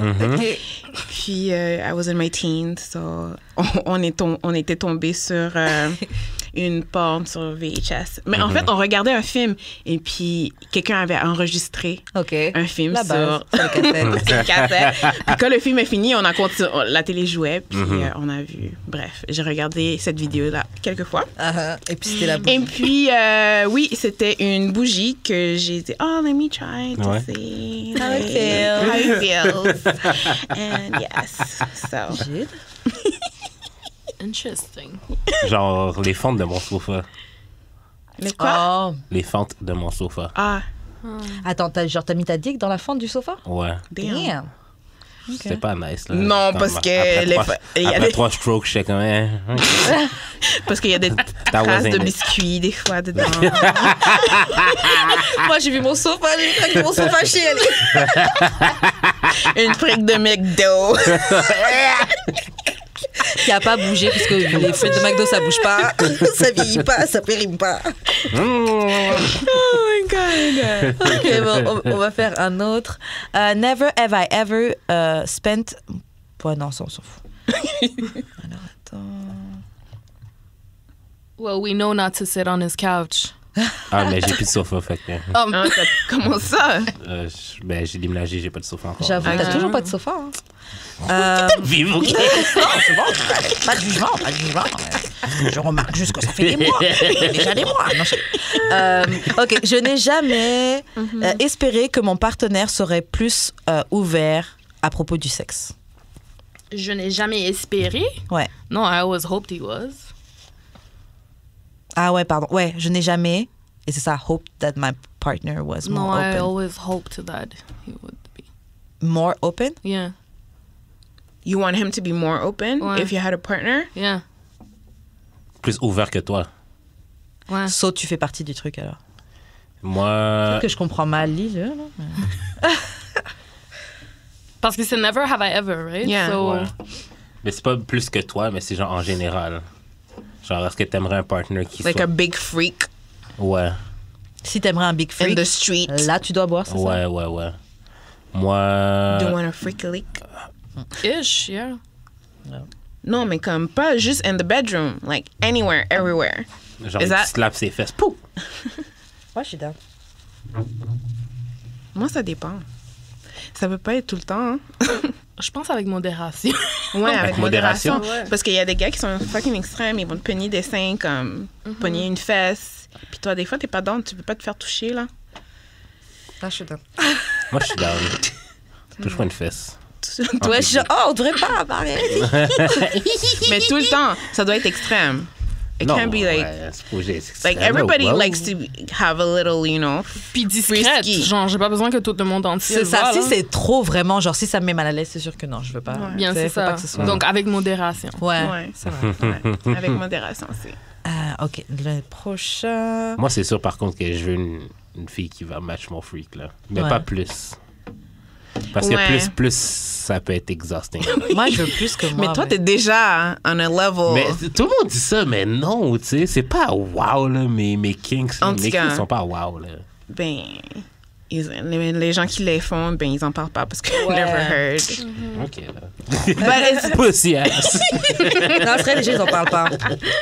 Puis I was in my teens, so on était tombé sur une porn sur VHS. Mais en fait, on regardait un film et puis quelqu'un avait enregistré Ok. un film La base, sur sur les cassettes. une cassette. Puis quand le film est fini, on a continué, la télé jouait, puis on a vu. Bref, j'ai regardé cette vidéo-là quelques fois. Et puis c'était la Et puis, oui, c'était une bougie que j'ai dit, oh, let me try to Ouais. see How it feels. And yes, so. Jude? Interesting. Genre les fentes de mon sofa. Mais quoi? Oh. Les fentes de mon sofa. Ah, Attends, t'as mis ta dick dans la fente du sofa? Ouais. damn. C'était pas nice, là. Non, parce que il y a Après des- 3 strokes, j'étais comme... hein, Parce qu'il y a des traces wasn't de it. biscuits des fois dedans. Moi, j'ai vu mon sofa, j'ai vu mon sofa chier. Une fric de McDo. Qui a pas bougé, puisque les frites de McDo, ça bouge pas. Ça vieillit pas, ça périme pas. Oh my God. Ok, bon, on va faire un autre. Never have I ever spent... Ouais, non, ça, on s'en fout. Alors, attends... Well, we know not to sit on his couch. Ah, mais j'ai plus de sofa, fait que... Ah, comment ça? Ben, j'ai déménagé, j'ai pas de sofa encore. J'avoue, t'as Ah. toujours pas de sofa. Hein. Vive, ok. C'est bon, pas de jugement, pas de jugement. Je remarque juste que ça fait des mois. Déjà des mois. Non, ok, je n'ai jamais espéré que mon partenaire serait plus ouvert à propos du sexe. Je n'ai jamais espéré. Ouais. No, I always hoped he was. Ah ouais, pardon. Ouais, je n'ai jamais, et c'est ça, hope that my partner was No, more I open. always hoped that he would be. More open? Yeah, You want him to be more open Ouais. if you had a partner? yeah. Plus ouvert que toi. Ouais. So, tu fais partie du truc alors. Moi... Peut-être que je comprends mal Lille, là. mais- Parce que c'est never have I ever, right? Yeah. So, Ouais. Mais c'est pas plus que toi, mais c'est genre en général. Genre, est-ce que t'aimerais un partner qui Like soit... a big freak Ouais. Si t'aimerais un big in freak, the street. là, tu dois boire, c'est ça? Ouais, ouais, ouais. Moi... Do you want a freak leak? ish, yeah. Non, mais comme pas juste in the bedroom. Like anywhere, everywhere. Genre, Is il that- slap ses fesses. Pouf! Ouais, je suis down. Moi, ça dépend. Ça peut pas être tout le temps. Hein? Je pense avec modération. Ouais, avec modération. modération. Parce qu'il y a des gars qui sont fucking extrêmes. Ils vont te pogner des seins comme pogner une fesse. Puis toi, des fois, t'es pas down. Tu peux pas te faire toucher, là. Là, je suis down. Moi, je suis down. Touche-moi une fesse. Ouais, je suis oh, on devrait pas, arrête. Mais tout le temps, ça doit être extrême. It can't be like... ouais, c'est pas obligé, c'est Like, extrême, everybody wow. likes to have a little, you know... Puis discrète. Risky. Genre, j'ai pas besoin que tout le monde entier C'est le ça, voit, si là. c'est trop vraiment, genre si ça me met mal à l'aise, c'est sûr que non, je veux pas. Bien, Tu sais, c'est faut ça. pas que ce soit- Donc, avec modération. Ouais, Ouais. c'est vrai. Ouais, avec modération, c'est... Ok, le prochain. Moi, c'est sûr, par contre, que je veux une fille qui va match mon freak, là. Mais Ouais. pas plus. Parce que Ouais. plus, ça peut être exhausting. Moi, je veux plus que moi. Mais toi, t'es déjà on a level. Mais tout le monde dit ça, mais non, tu sais, c'est pas wow, là, mes kinks. En Là. tout Mes cas. kinks sont pas wow, là. Ben, les gens qui les font, ben, ils en parlent pas parce que Ouais. never heard. OK, là. But it's- Pussy ass. Non, c'est vrai, les gens, ils en parlent pas.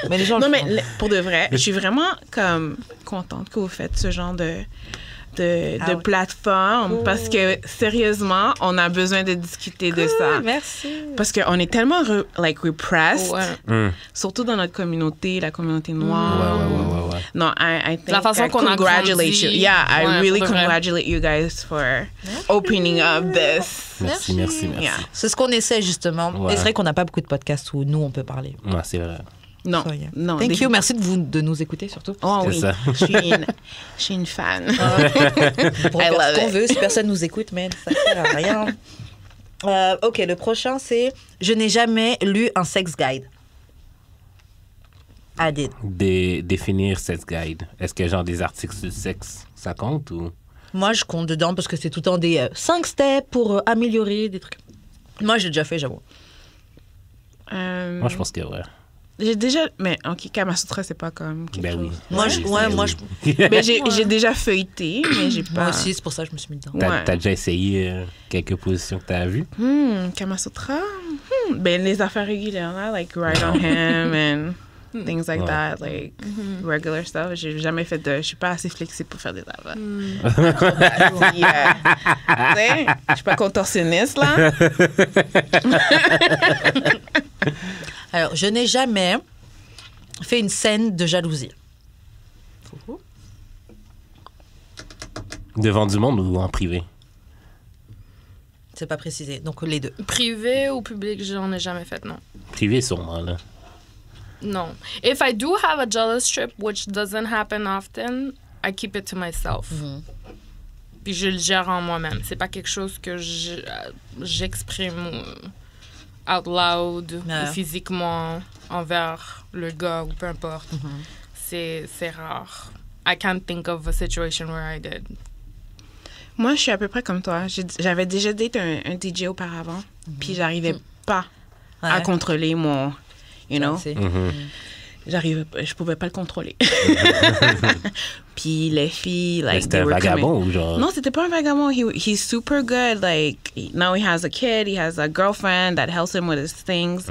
Mais les gens non, le mais font. pour de vrai, je suis vraiment comme contente que vous faites ce genre de Ah oui. plateforme parce que sérieusement, on a besoin de discuter de ça. Merci. Parce qu'on est tellement repressed, Ouais. surtout dans notre communauté, la communauté Ouais, noire. ouais. No, I think La façon qu'on a congratulate grandi. you. Yeah, I Ouais, really pour de vrai. congratulate you guys for opening up this. Merci. Yeah. C'est ce qu'on essaie, justement. Ouais. Et c'est vrai qu'on n'a pas beaucoup de podcasts où nous, on peut parler. Ouais, c'est vrai. Non, So, yeah. non. Thank you. Merci de nous écouter, surtout. Oh C'est oui, ça. je suis une fan. Pour I faire love ce qu'on it. veut, si personne nous écoute, mais ça sert à rien. Ok, le prochain, c'est « Je n'ai jamais lu un sex guide ». I did. Définir sex guide. Est-ce que genre des articles sur le sexe, ça compte ou... Moi, je compte dedans parce que c'est tout le temps des 5 steps pour améliorer des trucs. Moi, j'ai déjà fait, j'avoue. Moi, je pense que ouais. J'ai déjà... Mais OK, Kamasutra, c'est pas comme quelque Ben oui. chose. Moi, Mais j'ai déjà feuilleté, mais j'ai pas... moi aussi, c'est pour ça que je me suis mis dedans. Ouais. T'as déjà essayé quelques positions que t'as vues? Kamasutra? Ben, les affaires régulières, là, like Ride on Him and things like Ouais. that, like regular stuff. J'ai jamais fait de... Je suis pas assez flexible pour faire des affaires. Puis, tu sais, je suis pas contorsionniste, là. Alors, je n'ai jamais fait une scène de jalousie. Devant du monde ou en privé? C'est pas précisé, donc les deux. Privé ou public, j'en ai jamais fait, non. Privé, sûrement, là. Non. If I do have a jealous trip, which doesn't happen often, I keep it to myself. Puis je le gère en moi-même. C'est pas quelque chose que j'exprime out loud Ouais. ou physiquement envers le gars ou peu importe. C'est rare. I can't think of a situation where I did. Moi, je suis à peu près comme toi. J'avais déjà daté un DJ auparavant, puis j'arrivais pas à Ouais. contrôler mon... You know? C'est- Je pouvais pas le contrôler. Puis les filles, Mais like, c'était they un were coming. vagabond ou genre... Non, c'était pas un vagabond. He's super good. Like, now he has a kid. He has a girlfriend that helps him with his things.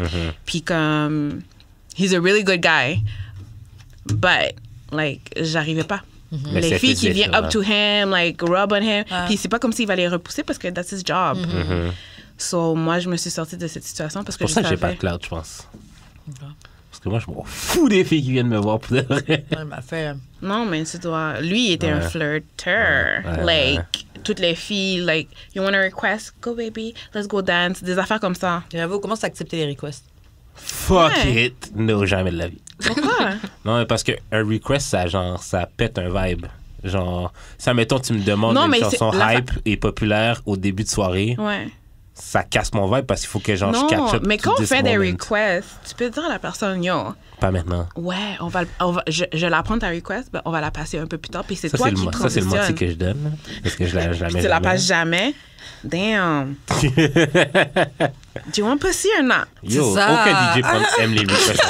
Puis comme... He's a really good guy. But, like, j'arrivais pas. Mais Les c'est filles plus qui viennent différent. up to him, like, rub on him. Ah. Puis c'est pas comme s'il va les repousser parce que that's his job. So, moi, je me suis sortie de cette situation parce C'est que pour je ça que j'ai pas savais... de cloud, je pense. Parce que moi, je m'en fous des filles qui viennent me voir pour de vrai. Elle m'a fait... Non, mais tu dois... Lui, il était un Ouais. flirteur. Ouais, Like, toutes les filles, like, you want a request? Go, baby. Let's go dance. Des affaires comme ça. J'avoue, comment à accepter les requests? Fuck Ouais. it! No, jamais de la vie. Pourquoi? Non, mais parce que un request, ça, genre, ça pète un vibe. Genre, ça, mettons, tu me demandes Non, une mais chanson c'est la hype et populaire au début de soirée, Ouais. ça casse mon vibe parce qu'il faut que, genre, je Non, catch up mais to quand on this fait des moment. requests, tu peux dire à la personne, yo, Pas maintenant. ouais, je la prends ta request, ben, on va la passer un peu plus tard, puis c'est Ça, toi c'est qui le moitié transitionne. que je donne. là, Parce que je la jamais. Puis tu la passes jamais. Damn. Do you want pussy or not? Yo, C'est ça. aucun DJ aime les requests.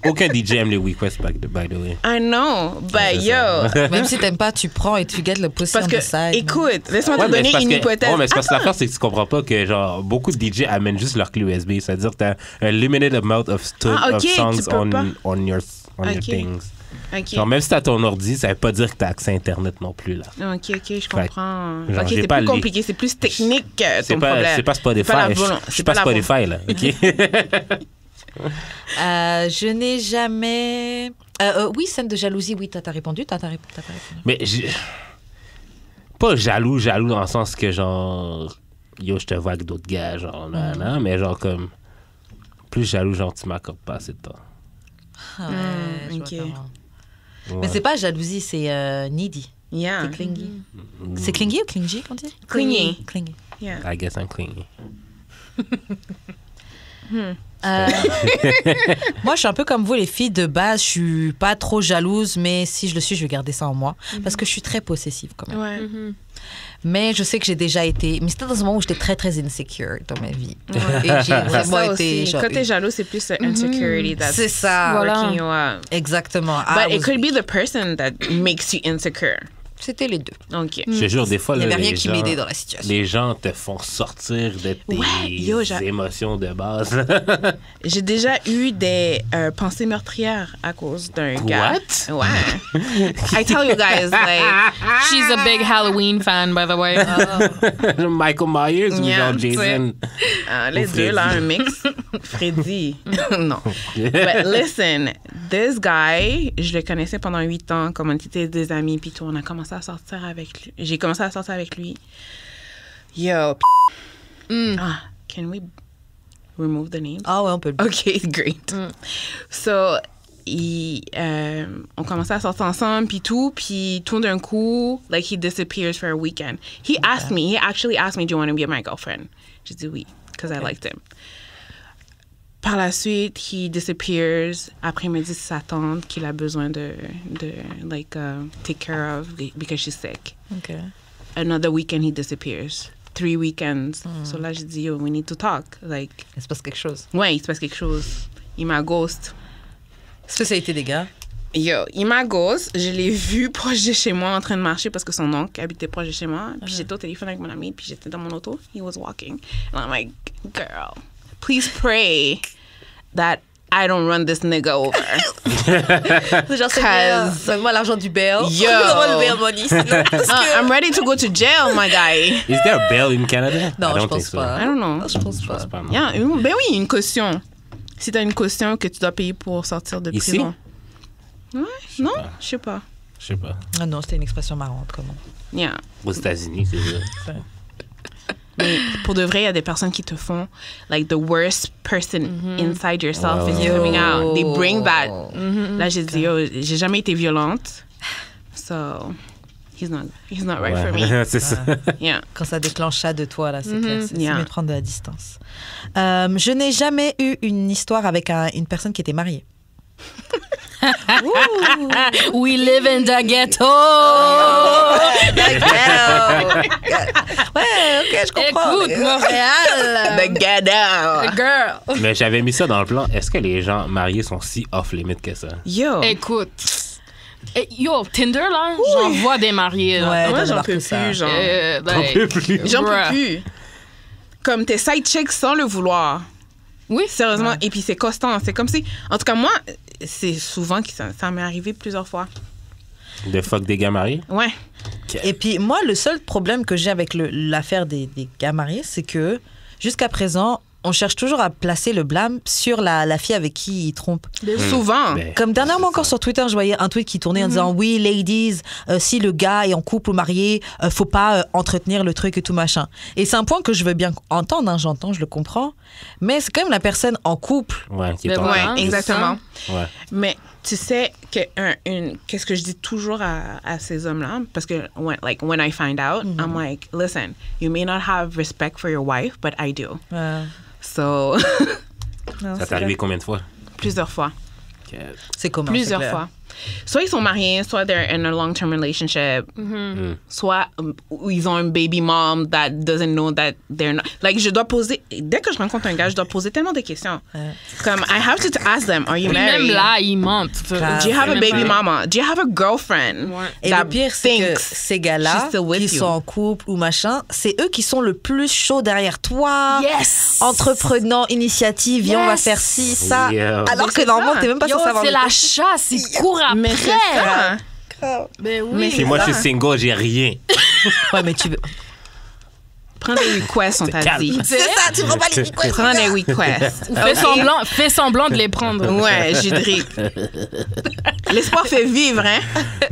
aucun DJ aime les requests, by the way. I know, but C'est yo. ça. Même si t'aimes pas, tu prends et tu get le pussy Parce on que, the side. écoute, laisse-moi Ouais, te mais donner c'est parce une que- hypothèse. ouais, mais c'est parce que l'affaire, c'est que tu comprends pas que, genre, beaucoup de DJ amènent juste leur clé USB. C'est-à-dire que t'as un limited amount of, Ah, ok, of songs tu peux pas. on your Ok. things. Ok, Genre, même si t'as ton ordi, ça veut pas dire que t'as accès à Internet non plus, là. ok, je comprends. genre, Ok, j'ai c'est pas plus les- compliqué, c'est plus technique C'est ton pas, problème. c'est pas Spotify. C'est pas la Je volonté- je suis c'est pas pas la Spotify, là. OK? Je n'ai jamais... oui, scène de jalousie, oui, t'as répondu, t'as pas répondu. Mais pas jaloux dans le sens que genre yo je te vois avec d'autres gars genre nan, mais genre comme plus jaloux genre tu m'accordes pas assez de temps. Ah, ouais, je vois ok. comment. Ouais. Mais c'est pas jalousie, c'est needy. Yeah. C'est clingy. C'est clingy ou clingy qu'on dit? Clingy. Clingy. Yeah. I guess I'm clingy. Moi, je suis un peu comme vous, les filles. De base, je suis pas trop jalouse, mais si je le suis, je vais garder ça en moi. Parce que je suis très possessive quand même. Ouais. Mais je sais que j'ai déjà été... Mais c'était dans un moment où j'étais très, très insecure dans ma vie. Et j'ai C'est vraiment ça été... aussi. genre, Quand t'es jaloux, c'est plus insecurity that's c'est ça. Voilà. working you up. Exactement. But it could be the person that makes you insecure. C'était les deux. OK. Je te jure, des fois, Il n'y là, avait rien les qui gens- m'aidait dans la situation. Les gens te font sortir de tes Ouais, yo, émotions de base. J'ai déjà eu des pensées meurtrières à cause d'un gars. What? Ouais. I tell you guys, like... She's a big Halloween fan, by the way. Michael Myers ou Yeah, genre Jason? les Ou deux, là, Freddy. un mix. Freddy. Non. But listen, this guy, je le connaissais pendant 8 ans, comme on était des amis, puis tout, on a commencé à sortir avec lui. J'ai commencé à sortir avec lui. Yo, can we remove the names? Ah ouais, on peut le... Okay, great. So, on commençait à sortir ensemble, puis tout d'un coup, like, he disappears for a weekend. He actually asked me, do you want to be my girlfriend? J'ai dit oui, because I liked him. Par la suite, he disappears. Après, il me dit sa tante qu'il a besoin de like, take care of because she's sick. OK. Another weekend, he disappears. 3 weekends. So là, j'ai dit, yo, we need to talk. Like, Il se passe quelque chose. ouais, il se passe quelque chose. Il m'a ghost. Spécialité des gars. Yo, il m'a ghost. Je l'ai vu proche de chez moi en train de marcher parce que son oncle habitait proche de chez moi. Puis j'étais au téléphone avec mon ami, puis j'étais dans mon auto. He was walking. And I'm like, girl, please pray that I don't run this nigga over. C'est genre, Cause- donne-moi l'argent du bail. Yo. Donne-moi le bail money, sinon. I'm ready to go to jail, my guy. Is there a bail in Canada? Non, I je don't pense think so. pas. I don't know. Je pense Je pas. pense pas, non. Yeah, ben oui, une caution. Si t'as une caution que tu dois payer pour sortir de Ici? prison. Ouais, non? pas. Je sais pas. Je sais pas. Ah non, c'était une expression marrante, comment. Yeah. Aux États-Unis, c'est ça. Mais pour de vrai, il y a des personnes qui te font, like, the worst person inside yourself is Yo. coming out. They bring that. Là, j'ai dit, yo, j'ai jamais été violente. So, he's not right for me. Ouais, c'est ça. Yeah. Quand ça déclenche ça de toi, là, c'est clair. C'est Yeah. mieux de prendre de la distance. Je n'ai jamais eu une histoire avec une personne qui était mariée. We live in the ghetto. Ouais, ok, je comprends. Écoute, Montréal. The ghetto. Girl. Mais j'avais mis ça dans le plan. Est-ce que les gens mariés sont si off-limit que ça? Yo. Écoute. Yo, Tinder, là, j'en vois des mariés. Là. Ouais, Moi, t'en j'en as peux que ça. plus, genre. Like, peux plus. J'en peux bruh. plus. Comme tes side chicks sans le vouloir. Oui. Sérieusement. Et puis, c'est constant. C'est comme si... En tout cas, moi, c'est souvent que ça m'est arrivé plusieurs fois. De fuck des gars mariés? Ouais. Et puis, moi, le seul problème que j'ai avec l'affaire des gars mariés, c'est que jusqu'à présent, on cherche toujours à placer le blâme sur la fille avec qui il trompe. Souvent. Ben, Comme dernièrement encore sur Twitter, je voyais un tweet qui tournait en disant oui, ladies, si le gars est en couple ou marié, faut pas entretenir le truc et tout machin. Et c'est un point que je veux bien entendre, hein, j'entends, je le comprends, mais c'est quand même la personne en couple. ouais, qui est Ben ton- voilà. Ouais, exactement. Ouais. Mais tu sais que qu'est-ce que je dis toujours à ces hommes-là, parce que when I find out, I'm like, listen, you may not have respect for your wife, but I do. So, Non, Ça c'est t'est arrivé clair. combien de fois? plusieurs fois. C'est commun. Plusieurs c'est clair. fois. Soit ils sont mariés, soit they're in a long-term relationship, soit ils ont un baby mom that doesn't know that they're not. Like, je dois poser, dès que je rencontre un gars, je dois poser tellement de questions. Comme, I have to ask them, are you Puis married? même là, ils mentent. Grave. Do you have a Même baby pas. mama? Do you have a girlfriend? Ouais. Et that le pire, c'est que thinks ces gars-là, she's still with qui you? sont en couple ou machin, c'est eux qui sont le plus chauds derrière toi. Yes! Entreprenant, initiative, viens, on va Yes. faire ci, ça. Yeah. Alors Mais que c'est normalement, ça. t'es même pas Yo, censé avoir c'est le la temps. chasse, ils courent après. Mais c'est ça. Ben oui. Mais Puis moi, je suis single, j'ai rien. Ouais, mais tu veux. Prends des requests, on t'a calme. dit. C'est ça, tu prends pas les requests. Prends des requests. Fais semblant de les prendre. Ouais, j'ai drip. L'espoir fait vivre, hein?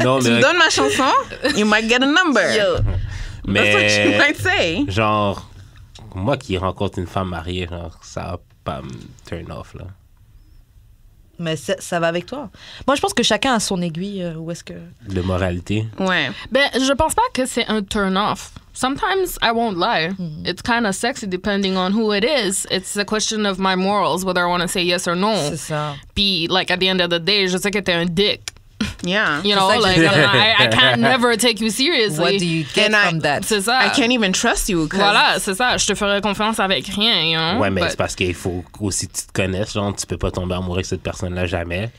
Non, Tu me mais, donnes ma chanson, you might get a number. That's what you mais might say. genre, moi qui rencontre une femme mariée, genre, ça va pas me turn off, là. Mais ça va avec toi. Moi, je pense que chacun a son aiguille. Où est-ce que. De moralité. Ouais. Ben, je pense pas que c'est un turn-off. Sometimes I won't lie. It's kind of sexy depending on who it is. It's a question of my morals, whether I want to say yes or no. C'est ça. Puis, like, at the end of the day, je sais que t'es un dick. Yeah. You know, ça que like, je- I can't never take you seriously. What do you get And from that? C'est ça. I can't even trust you. 'Cause Voilà, c'est ça. Je te ferai confiance avec rien, you know? Ouais, mais But- c'est parce qu'il faut aussi que tu te connaisses. Genre, tu peux pas tomber amoureux avec cette personne-là jamais.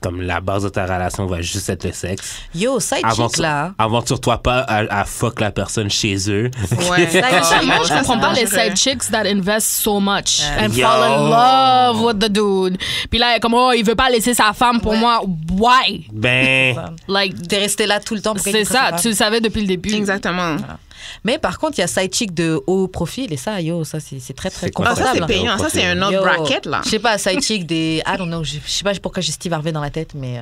Comme la base de ta relation va juste être le sexe. Yo, side chick là. Aventure-toi pas à fuck la personne chez eux. Ouais. Side chick. Moi, je Ça, comprends c'est pas les dangereux. side chicks that invest so much and Yo. fall in love with the dude. Puis là, comme, oh, il veut pas laisser sa femme pour moi. Why? Ben, Like, T'es resté là tout le temps. pourquoi c'est tu te ça. sépares? Tu le savais depuis le début. Exactement. Mais par contre, il y a side chick de haut profil et ça, yo, ça c'est très très C'est quoi Ah, ça, confortable. c'est payant. Ça, c'est un autre Yo, bracket, là. Je sais pas, side chick des. I don't know, je sais pas pourquoi j'ai Steve Harvey dans la tête, mais.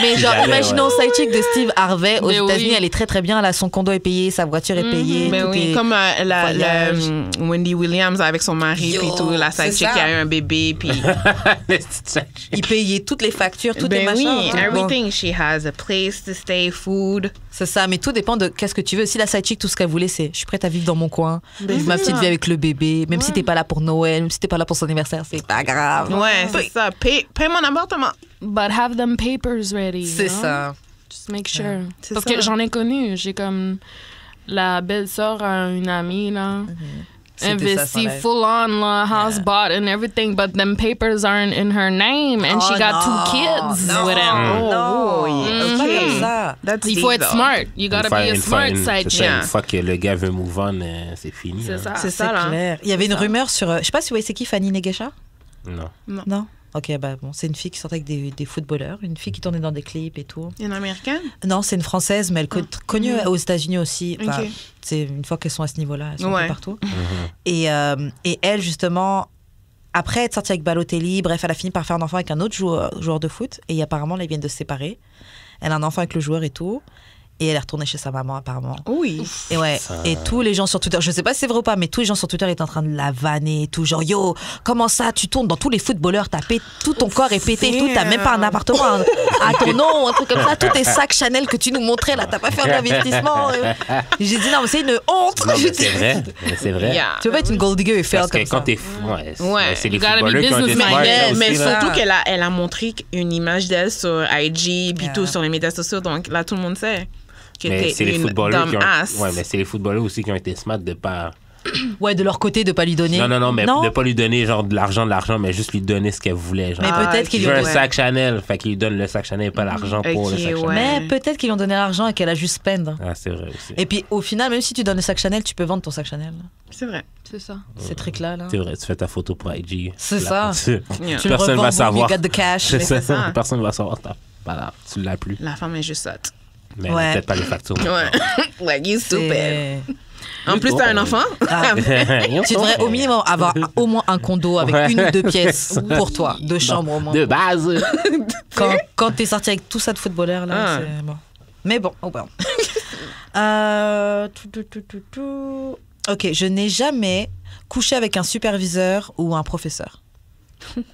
Mais genre, jamais, imaginons side chick de Steve Harvey aux Mais oui. États-Unis, elle est très très bien, là, son condo est payé, sa voiture est payée. Ben tout oui, est- comme voyage. Wendy Williams avec son mari, Yo, puis tout, la c'est side chick ça. qui a eu un bébé, puis... Il payait toutes les factures, tous les ben machins. oui, tout. Bon, everything. She has a place to stay, food. c'est ça, mais tout dépend de qu'est-ce que tu veux. Si la side chick, tout ce qu'elle voulait, c'est je suis prête à vivre dans mon coin, Ben, ma c'est petite ça. vie avec le bébé, même si t'es pas là pour Noël, même si t'es pas là pour son anniversaire, c'est pas grave. Ouais, c'est ça. Paye mon appartement. But have them papers ready. C'est you know? ça. Just make sure. C'est Parce ça. que j'en ai connu. J'ai comme la belle-sœur à une amie, là. C'était ça, son Investi life. full on, la house bought and everything, but them papers aren't in her name and she Oh, got non, 2 kids non, with him. Non, Oh, c'est pas comme ça. That's Il deep, faut être though. smart. You gotta be a smart side chick. Une fois que le gars veut move on, c'est fini. C'est hein. ça. C'est ça, là. Clair. Il y avait une rumeur sur. Je sais pas si vous voyez c'est qui Fanny Negesha. Non. Non. Ok, bah bon, c'est une fille qui sortait avec des footballeurs, une fille qui tournait dans des clips et tout. Une américaine? Non, c'est une française, mais elle est connue aux États-Unis aussi. Enfin, Ok. c'est une fois qu'elles sont à ce niveau-là, elles sont un Ouais. peu partout. Et elle, justement, après être sortie avec Balotelli, bref, elle a fini par faire un enfant avec un autre joueur de foot. Et apparemment, là, ils viennent de se séparer. Elle a un enfant avec le joueur et tout. Et elle est retournée chez sa maman, apparemment. Oui. Et ouais, et tous les gens sur Twitter, je sais pas si c'est vrai ou pas, mais tous les gens sur Twitter étaient en train de la vanner et tout, genre yo, comment ça, tu tournes dans tous les footballeurs, tout ton corps est pété et tout, t'as même pas un appartement à ton nom, un truc comme ça, tous tes sacs Chanel que tu nous montrais là, t'as pas fait d'investissement. J'ai dit non, mais c'est une honte. Non, mais c'est vrai. Mais c'est vrai. Yeah. Tu veux pas être une gold digger et faire Parce comme que quand ça. t'es fou, Ouais. c'est les You gotta be footballeurs qui ont été businessman. smart, là, Mais aussi, là. surtout qu'elle a montré une image d'elle sur IG, puis Yeah. tout sur les médias sociaux, donc là, tout le monde sait que Mais t'es c'est les une footballeurs qui ont. dumbass. Ouais, mais c'est les footballeurs aussi qui ont été smart de pas. Ouais, de leur côté, de pas lui donner. Non, mais de pas lui donner genre de l'argent, mais juste lui donner ce qu'elle voulait. Genre. Mais Ah, peut-être ok. qu'ils Je lui veux ont un sac Chanel, fait qu'il lui donne le sac Chanel et pas l'argent pour le Ok, sac ouais. Chanel. Mais peut-être qu'ils lui ont donné l'argent et qu'elle a juste spend. Ah, c'est vrai aussi. Et puis au final, même si tu donnes le sac Chanel, tu peux vendre ton sac Chanel. C'est vrai. C'est ça. Ces trucs-là, là. C'est vrai, tu fais ta photo pour IG. C'est Là, ça. Yeah. Tu le Personne revends, va boum, savoir. you got the cash. C'est ça. ça. Personne va savoir. Voilà, tu l'as plus. La femme est juste sotte. Mais Ouais. peut-être pas les factures. Ouais. Like, you stupid. C'est- En plus, t'as un enfant? Ah, tu devrais au minimum avoir au moins un condo avec Ouais. une ou deux pièces pour toi, deux chambres au moins. De base. Quand t'es sorti avec tout ça de footballeur, là, Ah. c'est bon. Mais bon, oh bon. Tout. Ok, je n'ai jamais couché avec un superviseur ou un professeur.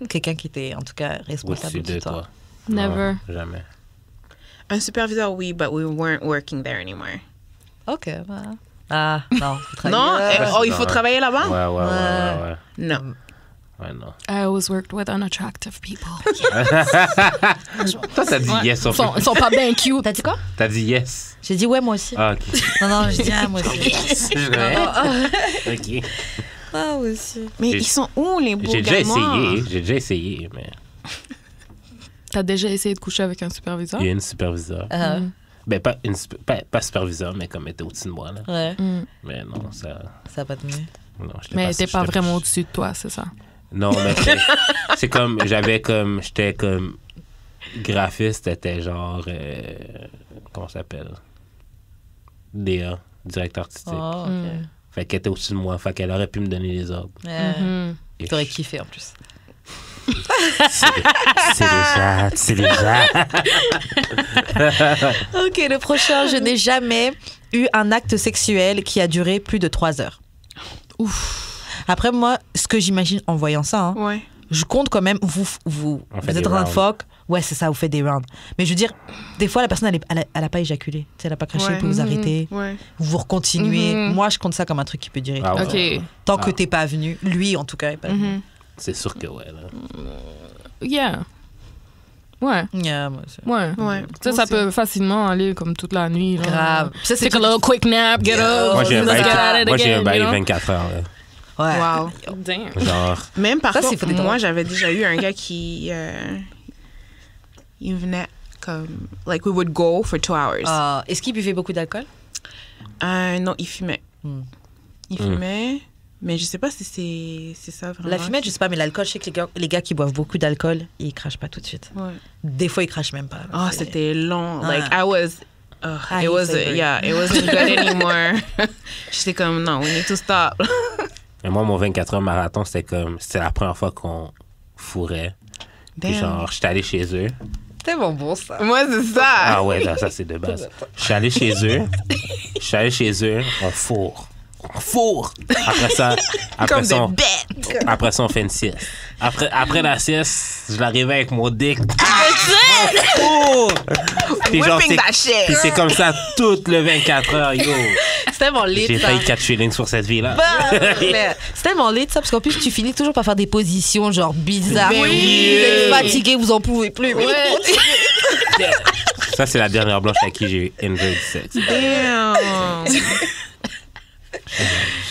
Quelqu'un qui était en tout cas responsable Au-dessus de de toi. toi. Never. Non, jamais. Un superviseur, oui, but we weren't working there anymore. Ok, voilà. Ah, non. faut travailler Non? là. Oh, il faut travailler là-bas? Ouais. Non. Ouais, non. I always worked with unattractive people. Toi, t'as dit yes, Ils sont pas bien cute. T'as dit quoi? T'as dit yes. J'ai dit ouais, moi aussi. Ah, ok. Non, j'ai dit ah, moi aussi. C'est vrai. Ok. Ah, moi aussi. Mais J'ai- ils sont où, les beaux J'ai déjà gars noirs? essayé, mais T'as déjà essayé de coucher avec un superviseur? il y a une superviseure. Ah, Ben, pas superviseur, mais comme elle était au-dessus de moi, là. ouais, Mais non, ça. ça a pas tenu. Non, j'étais Mais t'es pas j'étais vraiment au-dessus de toi, c'est ça? Non, mais c'est comme. J'étais comme. Graphiste, était genre. Comment ça s'appelle? DA, directeur artistique. Oh, ok. Fait qu'elle était au-dessus de moi, fait qu'elle aurait pu me donner les ordres. Ouais. Et T'aurais kiffé en plus. C'est déjà. Ok, le prochain. Je n'ai jamais eu un acte sexuel qui a duré plus de 3 heures. Ouf. Après, moi, ce que j'imagine en voyant ça, hein, Ouais. je compte quand même, vous On fait êtes des en train de rounds. fuck, Ouais, c'est ça, vous faites des rounds. Mais je veux dire, des fois, la personne, elle a pas éjaculé. Tu sais, elle a pas craché, vous vous arrêtez. Ouais. Vous recontinuez. Moi, je compte ça comme un truc qui peut durer. Ah ouais. OK. Tant que t'es pas venu. Lui, en tout cas, est pas venu. C'est sûr que ouais. Là. Yeah. Ouais. Yeah, moi, c'est... Ouais. Ouais. Ça, ça peut facilement aller comme toute la nuit. Là. Grave. Puis ça, c'est Take a little quick nap, get up. Moi, j'ai un let's bail, get at it moi, j'ai un again, bail you know? 24 heures. Là. Ouais. Wow. Damn. Genre, Même par Ça, c'est contre, faut des moi, drogues. j'avais déjà eu un gars qui... il venait comme... Like, we would go for 2 hours. Est-ce qu'il buvait beaucoup d'alcool? Non, il fumait. Hmm. Il fumait, mais je sais pas si c'est ça vraiment. La fumette, je sais pas, mais l'alcool, je sais que les gars qui boivent beaucoup d'alcool, ils crachent pas tout de suite. Ouais. Des fois, ils crachent même pas. Oh, C'est- c'était long. Like, Ah. I was... I it was, savory. yeah, it wasn't good anymore. J'étais comme, non, we need to stop. et moi, mon 24 heures marathon, c'était la première fois qu'on fourrait. Puis Damn. genre, j'étais allé chez eux. C'est bon, ça. Moi, c'est ça. Ah ouais, là, ça c'est de base. Je suis allé chez eux. On fourre. Comme des on, bêtes. après ça, on fait une sieste. Après la sieste, je l'arrivais avec mon dick. Puis genre, Whipping that shit. puis c'est comme ça tout le 24 heures, yo. C'est tellement lit, J'ai ça. failli 4 shillings sur cette vie-là. Mais c'est tellement lit, ça, parce qu'en plus, tu finis toujours par faire des positions, genre, bizarres. Ben Vous oui. êtes fatigué, vous en pouvez plus. Ça, c'est la dernière blanche à qui j'ai eu invade sex. Damn.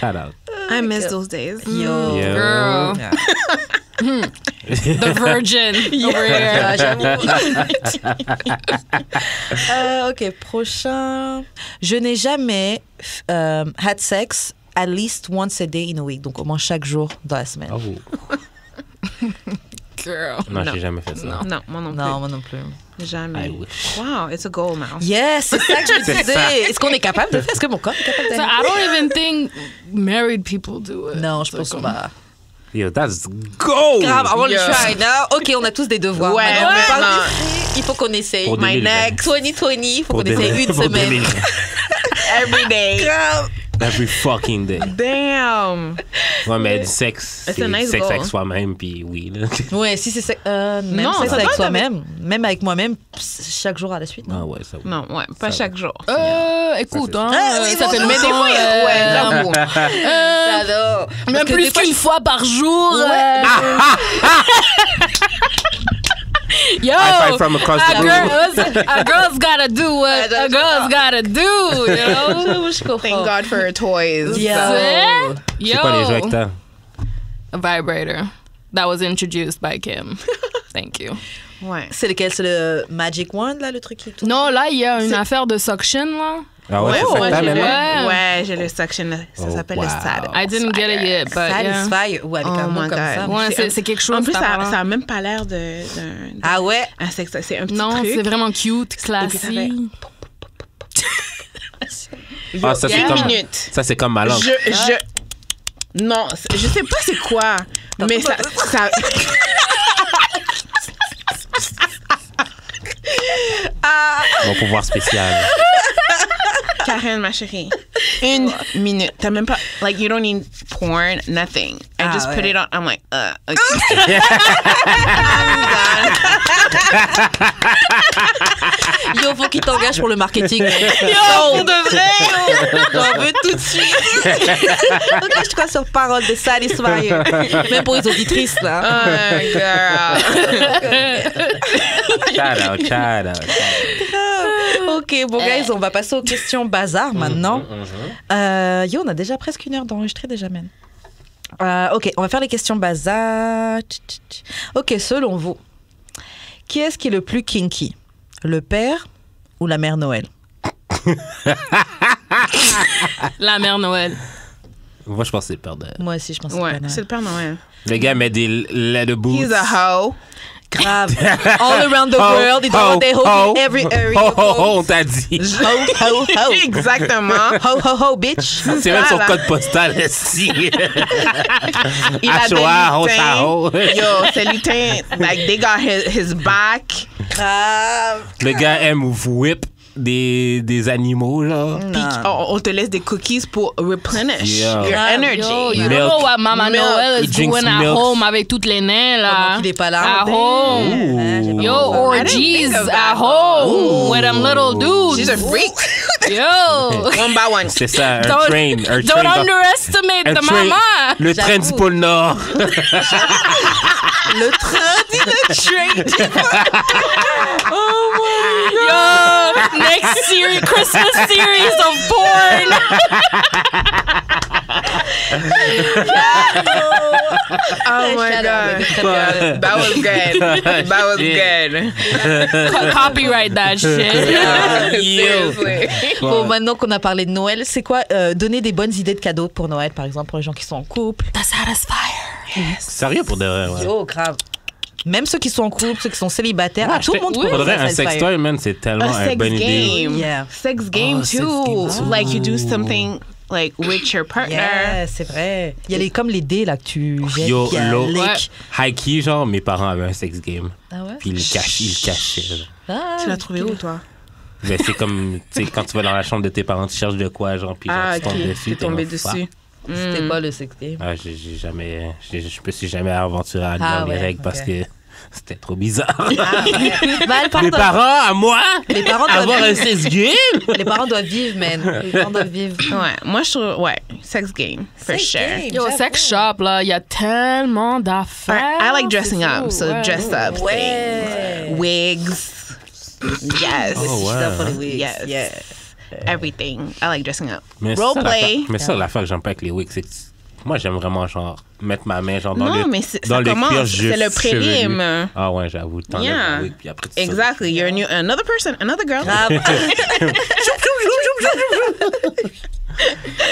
Shout out. I miss those days. Yo. Yo. Girl. The virgin over here. Ah, j'avoue. Ok, prochain. Je n'ai jamais had sex at least once a day in a week. Donc, au moins chaque jour dans la semaine. Oh. Girl. Non, Non. j'ai jamais fait ça. Non, moi non plus. Non, moi non plus. Jamais. I wish. Wow, it's a goal now. Yes, c'est ça que je me C'est disais. ça. Est-ce qu'on est capable de faire? Est-ce que mon corps est capable de So faire? I don't even think married people do it. Non, je pense pas. Yo, that's gold! Grave, I want to Yeah. try now. Ok, on a tous des devoirs. Ouais, Maintenant, on parle maintenant. d'ici, il faut qu'on essaye. Pour My 2020. next 2020, il faut qu'on essaye une pour semaine. 2020. Every day. Grave. Every fucking day. Damn. Ouais, mais du sexe, It's c'est a nice sexe goal. avec soi-même, puis oui. Là. Ouais, si c'est même Non, sexe ça avec doit soi-même, même avec moi-même, chaque jour à la suite. Ah Non? ouais, ça oui. Non, ouais, pas Ça chaque jour. Écoute, Ça, hein, Ah, oui, ça bon, fait mais Mais des longtemps. fois, ouais, j'avoue. J'adore. Même Parce que plus des fois, qu'une fois par jour. Yo, High five from across the room. a girl's gotta do what a girl's gotta do, you know? je comprends. Thank God for her toys. Yeah. Yo, C'est quoi les jeux que t'as? a vibrator that was introduced by Kim. Thank you. Ouais. C'est lequel? C'est le Magic Wand, là, le truc qui tourne? Non, là, il y a une affaire de suction, là. Ah ouais, Ouais, c'est ça que ouais, t'as j'ai maintenant? Ouais. j'ai le section, ça Oh, s'appelle wow. le SAD. I didn't get it yet, but yeah. Satisfy, ou avec Oh un mot my comme God. ça. Ouais, c'est quelque chose. En plus, ça apparemment. a même pas l'air d'un Ah ouais? sexe. C'est un petit Non, truc. c'est vraiment cute, puis ça fait- classique. Ah, ça, c'est Une comme, minute. ça, c'est comme ma langue. Non, je sais pas c'est quoi, mais ça Mon pouvoir spécial. Karen, ma chérie. Une minute. T'as même pas, like, you don't need porn, nothing. I just put ouais. it on, I'm like, okay. Yo, faut qu'il t'engage pour le marketing. Yo, pour de vrai. J'en veux tout de suite. Ok, je crois sur parole de Satisfyer. Même pour les auditrices, là. Oh, girl. Shout out. Ok, bon, guys, on va passer aux questions bazar maintenant. Yo, on a déjà presque 1 heure d'enregistrer déjà, man. Ok, on va faire les questions bazar. Ok, selon vous, qui est-ce qui est le plus kinky? Le père ou la mère Noël? La mère Noël. Moi, je pense que c'est peur de... Moi aussi, je pense que Ouais, c'est pas c'est le Père Noël. Le gars met des leather boots. He's a hoe. grave. All around the world, ils ont des ho in every area. On t'a dit. Ho, ho, ho. Exactement. Ho, ho, ho, bitch. C'est même son Voilà. code postal ici. Il a des Ashoa, lutins. Ho. Yo, c'est lutin. Like, they got his back. Grave. Le gars aime whip. des animaux, genre. Puis on te laisse des cookies pour replenish Yeah. your energy. Yo, you Milk. don't know what Mama Milk. Noel is He drinks doing at milk. home avec toutes les nains, là. Pendant qu'il est pas là. At home. Ooh. Yo, I orgies didn't think of at that. home with them little dudes. She's a freak. Yo. One by one. C'est ça, un Don't- train. Un Don't train underestimate un the train- mama. Le train du pôle Nord. Le train dit le train. Yo, next series, Christmas series of porn. Oh my god. That was good. That was good. Copyright that shit. Seriously. Bon, maintenant qu'on a parlé de Noël, c'est quoi donner des bonnes idées de cadeaux pour Noël, par exemple, pour les gens qui sont en couple? The Satisfier. Sérieux pour de vrai, ouais. Yo, grave. Même ceux qui sont en couple, ceux qui sont célibataires, tout le monde oui. pourrait Pour de vrai, faire un Satisfier. sextoy, man, c'est tellement A une sex bonne idée. game. Yeah. Sex game Oh, sex too. game too. Like you do something like with your partner. Yeah, c'est vrai. Il y a comme les dés là que tu jettes. Yo, puis il y a l'eau. lick. High-key, genre, mes parents avaient un sex game. Ah ouais? Puis ils le cachaient. genre. Ah, Tu l'as trouvé où, toi? Mais c'est comme, tu sais, quand tu vas dans la chambre de tes parents, tu cherches de quoi, genre, puis genre, Ah, tu ok. tombes dessus. T'es tombé comme, fuck. dessus. C'était pas le sex game. Ah, je me suis jamais aventuré à aller Ah, dans les ouais, règles parce ok. que c'était trop bizarre. Bah, les Mes parents, à moi, les parents avoir un doivent, sex game? les parents doivent vivre, man. Les parents doivent vivre. Ouais, moi je trouve, ouais, sex game, for Sex sure. game, Yo, j'avoue. sex shop, là, il y a tellement d'affaires. I like dressing c'est up, fou, so ouais. dressed up Ouais. things. Wigs. Yes. Oh, wow. Stuff for the wigs. Yes. Yeah. Everything. I like dressing up. Mais Role ça, play. l'affaire- Mais ça, l'affaire que j'aime pas avec les wigs, c'est que moi, j'aime vraiment, genre, mettre ma main, genre, dans Non, le mais dans ça le commence, cuir c'est le juste chevelu. prélim. Ah ouais, j'avoue. T'enlèves Yeah. la wig, puis après, tu Exactly. You're another person, another girl. Grave.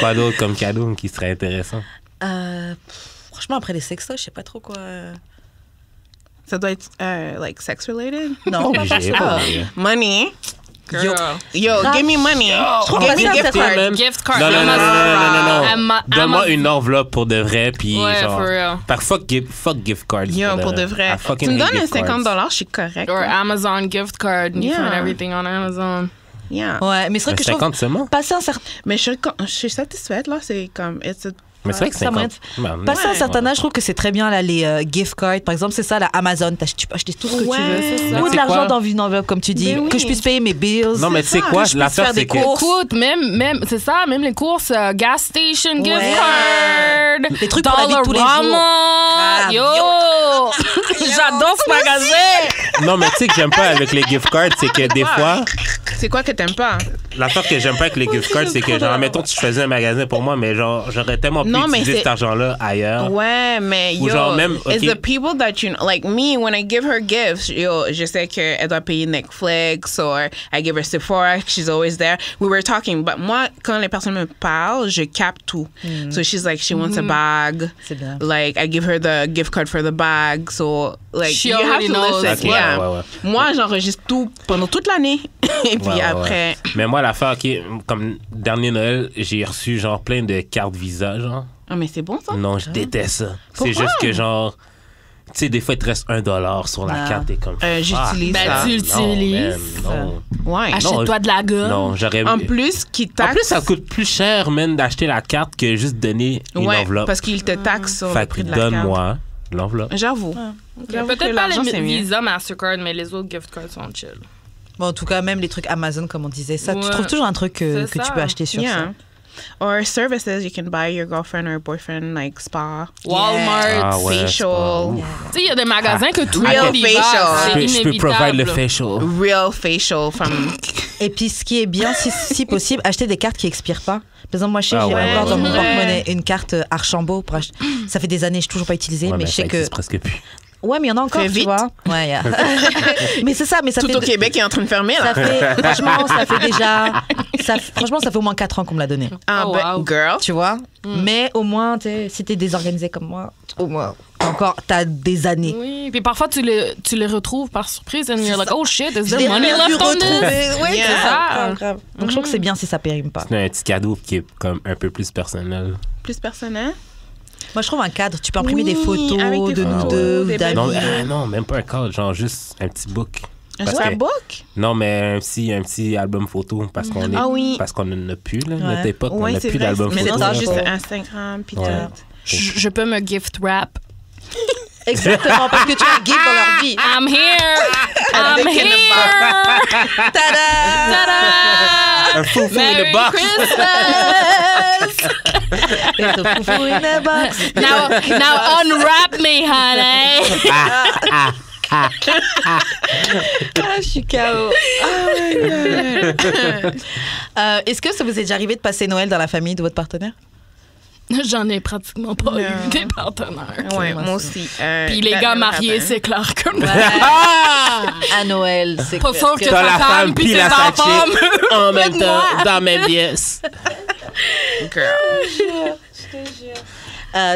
Quoi d'autre comme cadeau qui serait intéressant? Franchement, après les sextoys, je sais pas trop quoi. Ça doit être like sex related. Non, pas Obligé, forcément. pas obligé. Money. Yo. Yo, give me money. trouve Give pas me ça, gift c'est card. man. Gift card. Non, non, non, non, non, non, Ama- Donne-moi Ama- une enveloppe pour de vrai, puis Ouais, genre... for real. Fuck gift cards. Yo, pour de vrai. I fucking Tu me hate donnes un gift cards. $50, je suis correct. Or Amazon gift card. You Yeah. find everything on Amazon. Yeah. Ouais, mais c'est vrai que je trouve 50 seulement? passer un certain Mais je suis satisfaite, là. C'est comme, it's a Mais c'est vrai que ça 50... Man, Passer un ouais. certain âge, je trouve que c'est très bien là, les gift cards. Par exemple, c'est ça, la Amazon. Tu peux acheter tout ce que Ouais, tu veux. c'est ça. Ou Mais de tu sais l'argent quoi? dans une enveloppe, comme tu dis. Ben oui. Que je puisse payer mes bills. Non, mais tu sais ça, quoi? que je puisse L'affaire, faire c'est des que... courses. Écoute, même c'est ça, même les courses, gas station, gift Ouais. card. Les trucs pour la vie de tous les jours. Dollarama. Ah, Yo! J'adore ce magasin! Non, mais tu sais que j'aime pas avec les gift cards, c'est que des fois... C'est quoi que t'aimes pas? L'affaire que j'aime pas avec les gift cards, c'est que, genre, mettons, tu choisis un magasin pour moi, mais genre, j'aurais tellement pu Non, mais utiliser c'est- cet argent-là ailleurs. Ouais, mais Ou yo, genre même, it's ok. the people that you know. Like me, when I give her gifts, yo, je sais qu'elle doit payer Netflix, or I give her Sephora, she's always there. We were talking, but moi, quand les personnes me parlent, je capte tout. So she's like, she wants a bag. C'est bien. Like, I give her the gift card for the bag. So, like, She you have already to knows. listen. Ok, Yeah. ouais. Moi, j'enregistre tout pendant toute l'année. Et puis Ouais, ouais, après... ouais. Mais moi, l'affaire, OK, comme dernier Noël, j'ai reçu genre plein de cartes Visa, genre. Ah, mais c'est bon, ça? Non, je déteste ça. C'est Pourquoi? juste que genre, tu sais, des fois, il te reste $1 sur la Ah. carte et comme... J'utilise Ben, ça. tu l'utilises. Non, Ouais. Achète-toi de la gomme. non, j'aurais... En plus, qui En taxe... plus, ça coûte plus cher, man, d'acheter la carte que juste donner une Ouais, enveloppe. parce qu'il te taxe sur le Fait prix que de la carte. donne-moi l'enveloppe. J'avoue. J'avoue que Peut-être pas l'argent, les c'est mieux. Visa, Mastercard, mais les autres gift cards sont chill. Bon, en tout cas, même les trucs Amazon, comme on disait, ça, tu Ouais. trouves toujours un truc que C'est tu ça. peux acheter sur ça. Yeah. Or services you can buy your girlfriend or boyfriend, like spa, Walmart. Ah ouais, c'est facial, pas ouf. Tu sais, il y a des magasins que tout le Real monde y facial. va. C'est Je peux inévitable. provide le facial. real facial from. Et puis, ce qui est bien, si possible, acheter des cartes qui expirent pas. Par exemple, moi, je sais, Ah j'ai ouais, encore dans mon ouais. porte-monnaie une carte Archambault. Pour acheter. Ça fait des années, je n'ai toujours pas utilisé, Ouais, mais mais je ça sais que. existe presque plus. Ouais, mais il y en a encore, Fais tu vite. vois. Ouais, yeah. Mais c'est ça, mais ça Tout fait. au Québec est en train de fermer, là. Ça fait, franchement, ça fait déjà. Franchement, ça fait au moins 4 ans qu'on me l'a donné. Ah, Oh, but wow. girl. Tu vois? Mais au moins, si t'es désorganisé comme moi, au moins, t'as des années. Oui, puis parfois tu les retrouves par surprise and you're like, oh shit, is Je there l'ai money perdu, left on this? retrouvé. Ouais, Yeah. c'est ça. Ah. Grave, grave. Donc, je trouve que c'est bien si ça périme pas. C'est un petit cadeau qui est comme un peu plus personnel. Plus personnel. Moi, je trouve un cadre. Tu peux imprimer des Oui, photos avec des de nous photos, deux, des d'amis. Non, non, même pas un cadre, genre juste un petit book. Un Parce que- scrapbook? Non, mais un petit album photo parce qu'on est, Ah oui. parce qu'on n'en a plus, là. Ouais. Notre époque, on Oui, n'a c'est plus vrai. d'album Mais photo. non, ça, c'est je juste sais. Instagram, puis Ouais. tout. Je peux me gift wrap. Exactement, parce que tu as un guide dans leur vie. I'm here! I'm Dick in the here! Tada! Un foufou in Merry the box. Christmas! It's a fufu in a box. Now unwrap me, honey! Ah, je suis KO. Est-ce que ça vous est déjà arrivé de passer Noël dans la famille de votre partenaire? J'en ai pratiquement pas eu des partenaires. Ouais, moi moi aussi. Puis les gars mariés, c'est clair que non. À Noël, c'est Pas clair sûr que T'as ta la femme femme puis puis tes la enfants sachet en même de temps moi. dans la même pièce.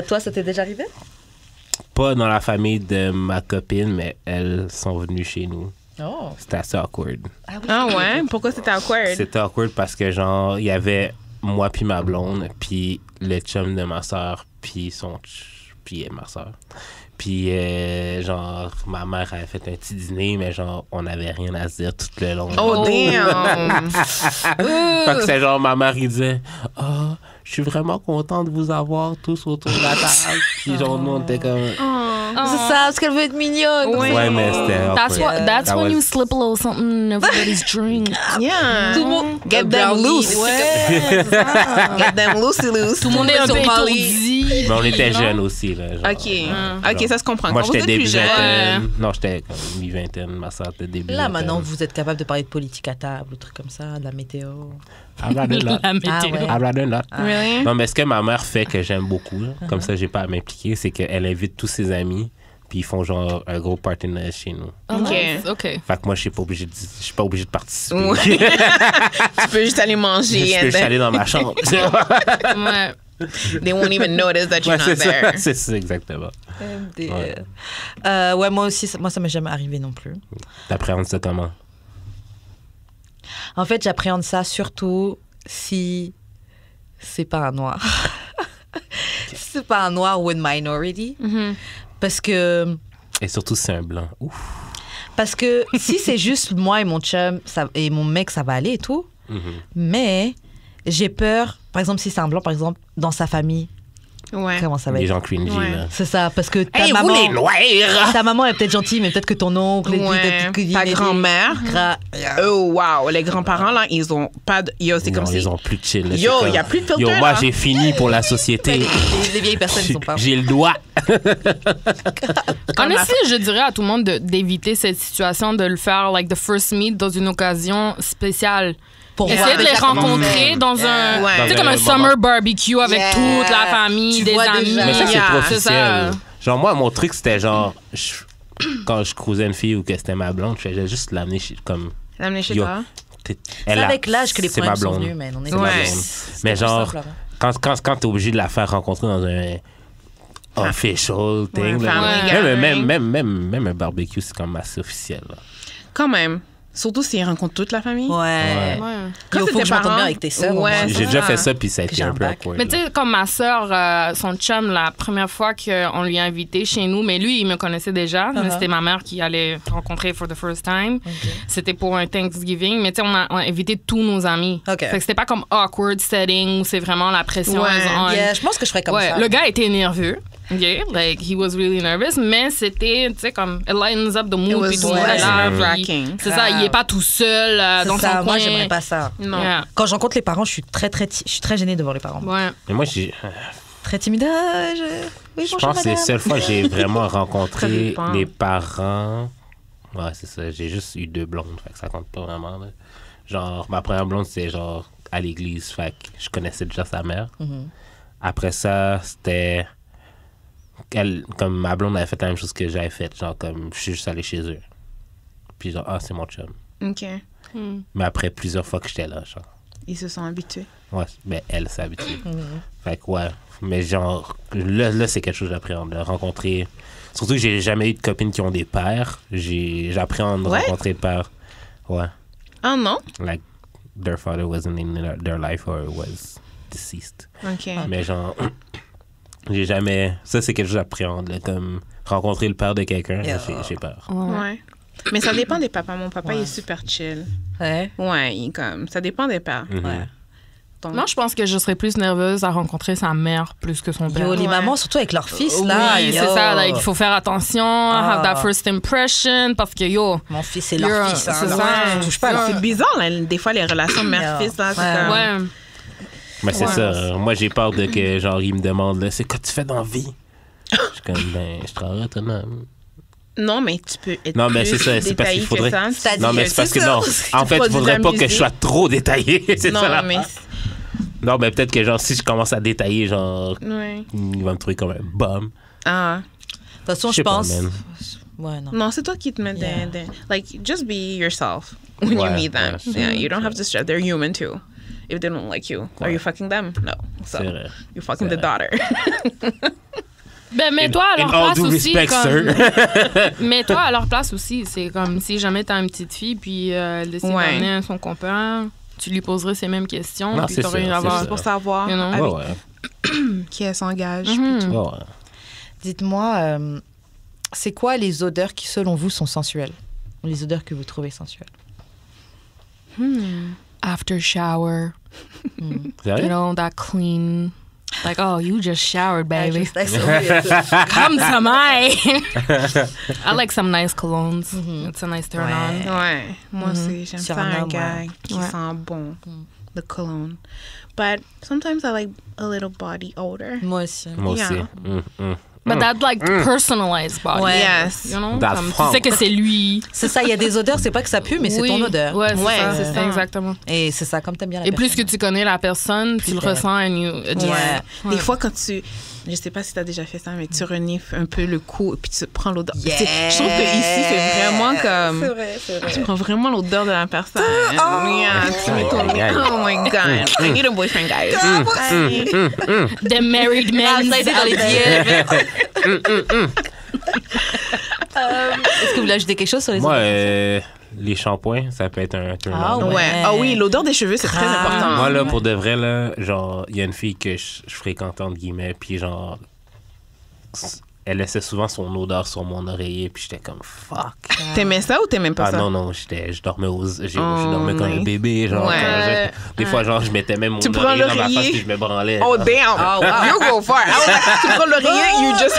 Toi, ça t'est déjà arrivé? Pas dans la famille de ma copine, mais elles sont venues chez nous. Oh. C'était assez awkward. Ah ouais? Pourquoi c'était awkward? C'était awkward parce que, genre, il y avait moi puis ma blonde, puis le chum de ma soeur, puis puis ma soeur. Puis, genre, ma mère avait fait un petit dîner, mais genre, on n'avait rien à se dire tout le long. Oh, damn! Fait que c'est genre, ma mère, il disait « Ah, je suis vraiment content de vous avoir tous autour de la table. » Puis genre, nous, on était comme... C'est ça, parce qu'elle veut être mignonne. Ouais. Ouais, mais c'était awkward. That's That when was- you slip a little something in everybody's drink. Yeah. Tout le monde. Get them loose. Ouais, c'est ça. Get them loosey-loose. Tout le monde est un peu Sur Molly. étourdi. Mais on était non? jeunes aussi, là. genre. OK. OK, ça se comprend. Moi, Quand vous j'étais êtes début plus jeune, vingtaine. Non, j'étais comme mi-vingtaine. Ma soeur était début Là, vingtaine. maintenant, vous êtes capable de parler de politique à table, ou trucs comme ça, de la météo. I'd rather not. La météo. Ah ouais. I'd rather not. Really? Non, mais ce que ma mère fait que j'aime beaucoup, là, comme ça, j'ai pas à m'impliquer, c'est qu'elle invite tous ses amis, puis ils font genre un gros party de Noël chez nous. Oh, OK. nice. OK. Fait que moi, je suis pas obligé de participer. Ouais. Tu peux juste aller manger. Je peux and juste then aller dans ma chambre. tu vois. Ouais. They won't even notice that you're Ouais, not c'est there. ça, c'est ça, exactement. Ouais, moi aussi, moi, ça m'est jamais arrivé non plus. T'appréhendes ça comment? En fait, j'appréhende ça surtout si c'est pas un noir. Si c'est pas un noir ou une minority. Parce que Et surtout, si c'est un blanc. Ouf. si c'est juste moi et mon chum et mon mec, ça va aller et tout. Mais j'ai peur, par exemple, si c'est un blanc, par exemple, dans sa famille, Ouais. comment ça va Les être? gens cringy, Ouais. là. C'est ça, parce que ta Hey, maman... vous les noirs! Ta maman est peut-être gentille, mais peut-être que ton oncle... Ouais. Ta grand-mère. Oh, wow. Les grands-parents, là, ils ont pas de... Yo, c'est Non, comme si... ils ont plus de chill. là. Yo, C'est y a comme, plus de filter, Yo, moi, là. j'ai fini pour la société. Les vieilles personnes, ils sont pas... J'ai le doigt. Honnêtement, je dirais à tout le monde d'éviter cette situation, de le faire, like, the first meet dans une occasion spéciale. Pour Essayer voir de les déjà comment rencontrer c'est. dans un... Ouais. Tu sais, Dans comme un un summer barbecue avec Yeah. toute la famille, Tu des vois amis. déjà. Mais ça, c'est Yeah. trop C'est ça. officiel. Genre, moi, mon truc, c'était genre... quand je cruisais une fille ou que c'était ma blonde, je faisais juste l'amener comme... L'amener chez Yo, toi. t'es- C'est elle a- avec l'âge que les c'est problèmes ma sont blonde. venus, mais on est C'est ma Ouais. blonde. Mais genre, quand t'es obligé de la faire rencontrer dans un official thing, là, family même un barbecue, c'est comme assez officiel. Là. Quand même. Surtout s'ils rencontrent toute la famille. Ouais. Ouais. Quand Il c'est faut que tes je m'entende parents, bien avec tes sœurs. au ouais, moins. J'ai c'est déjà ça. fait ça, puis ça a Que été j'ai un un peu bac. awkward. Mais tu là. sais, comme ma sœur, son chum, la première fois qu'on lui a invité chez nous, mais lui, il me connaissait déjà. Mais c'était ma mère qui allait rencontrer for the first time. C'était pour un Thanksgiving. Mais tu sais, on a invité tous nos amis. OK. Fait que c'était pas comme awkward setting où c'est vraiment la pression. Ouais. is on. Yeah, je pense que je ferais comme Ouais, ça. le gars était nerveux. OK, like, he was really nervous. Mais c'était, tu sais, comme, it lightens up the It mood. was Puis tout le monde less est là, puis nerve-wracking. C'est ça, il est pas tout seul C'est dans ça, son moi, coin. j'aimerais pas ça. Non. Yeah. Quand je rencontre les parents, je suis très gênée devant les parents. Ouais. Mais moi, j'ai... Très timide. Ah, oui, Je bonjour, pense que c'est la madame. seule fois que j'ai vraiment Ça rencontré dépend. les parents. Ouais, c'est ça. J'ai juste eu 2 blondes, fait que ça compte pas vraiment. Là. Genre, ma première blonde, c'était genre à l'église, fait que je connaissais déjà sa mère. Après ça, c'était... comme ma blonde avait fait la même chose que j'avais fait. Genre, comme, je suis juste allé chez eux. Puis genre, c'est mon chum. OK. Mais après plusieurs fois que j'étais là, genre. Ils se sont habitués. Ouais, mais elle s'est habituée. Fait que ouais. Mais genre, là c'est quelque chose que j'appréhende. De rencontrer. Surtout que j'ai jamais eu de copines qui ont des pères. J'appréhende de Ouais? rencontrer pères. Ouais. Ah non? Like, their father wasn't in their life or was deceased. OK. Mais genre, j'ai jamais. Ça, c'est quelque chose que j'appréhende. Là, comme rencontrer le père de quelqu'un, Yeah. j'ai peur. Ouais. Mais ça dépend des papas. Mon papa, il est super chill. Ouais. Ouais, ça dépend des pères. Ouais. Donc, Moi, je pense que je serais plus nerveuse à rencontrer sa mère plus que son père. Yo, les Ouais. mamans, surtout avec leur fils, là. Oui, c'est yo. ça. Like, il faut faire attention, have that first impression, parce que yo, Mon fils, c'est leur fils. Hein, c'est leur ça. fils, tu touches pas à leur c'est fils. bizarre, là, des fois, les relations mère-fils, là, c'est Ouais. comme... ouais. Mais c'est Ouais. ça. Moi, j'ai peur de que, genre, ils me demandent, là, c'est quoi tu fais dans la vie? Je suis comme, ben, je travaille autonome. Non, mais tu peux être Non, mais plus c'est ça, c'est parce détaillé qu'il faudrait- que ça. C'est-à-dire Non, mais c'est parce que non. En fait, il produis faudrait de pas la que je sois musique. trop détaillé. C'est Non, ça, la mais... Non, mais peut-être que, genre, si je commence à détailler, genre, Ouais. il va me trouver comme un bum. Ah. De toute façon, Je je sais pas, pense. man. Ouais, non. Non, c'est toi qui te mets Yeah. Like, just be yourself when you Ouais, meet them. ouais. Yeah, you don't have to stress. They're human too. If they don't like you, are Ouais. you fucking them? No. So, C'est vrai. you're fucking C'est the vrai. daughter. Ben, mets-toi à leur In all place due aussi. respect, sir. Mets-toi à leur place aussi. C'est comme si jamais t'as une petite fille, puis elle décide Ouais. d'amener son copain, tu lui poserais ces mêmes questions, Non, puis c'est t'aurais ça, une c'est avoir. ça. Pour savoir You know? avec Ouais, ouais. qui elle s'engage. Mhm. puis tout. Ouais, ouais. Dites-moi, c'est quoi les odeurs qui, selon vous, sont sensuelles? Les odeurs que vous trouvez sensuelles? After shower, you Sérieux? know, that clean. Like, oh, you just showered, baby. Just like so weird. Come to my. I like some nice colognes. It's a nice turn Ouais. on. Ouais, moi aussi, j'aime Sur ça un un homme, gars ouais. qui Ouais. sent bon, the cologne. But sometimes I like a little body odor. Moi aussi. Moi aussi. Yeah. But that like personalized body. Ouais. Yes. You know? That Comme, tu funk. sais que c'est lui. C'est ça, il y a des odeurs, c'est pas que ça pue, mais c'est Oui. ton odeur. Ouais, c'est Ouais, ça. c'est ça. Exactement. Et c'est ça, comme t'aimes bien la Et plus personne. que tu connais la personne, tu le t'aimes. ressens and you adjust. Ouais. Des fois, quand tu... Je sais pas si tu as déjà fait ça, mais tu renifles un peu le cou et puis tu prends l'odeur. Yeah. Je trouve que ici, c'est vraiment comme... c'est vrai. Tu prends vraiment l'odeur de la personne. Yeah, tu mets ton... Aïe, aïe. Oh my God. I need a boyfriend, guys. The married men. Ça a été dans les Est-ce que vous voulez ajouter quelque chose sur les Moi, odeurs? les shampoings, ça peut être un turn Ah on. Ouais. Ah oui, l'odeur des cheveux, c'est très Grave. important. Moi, là, pour de vrai, là, genre, il y a une fille que je fréquente, entre guillemets, puis genre, elle laissait souvent son odeur sur mon oreiller, puis j'étais comme, fuck. T'aimais ça ou t'aimais pas Ah ça? non, non, je dormais je dormais comme un nice. bébé, genre. Ouais. quand des fois, genre, je mettais même mon Tu prends oreiller dans ma face, l'oreiller? puis je me branlais. Oh genre. damn! Oh, wow. You go far! I was like, tu prends l'oreiller, you just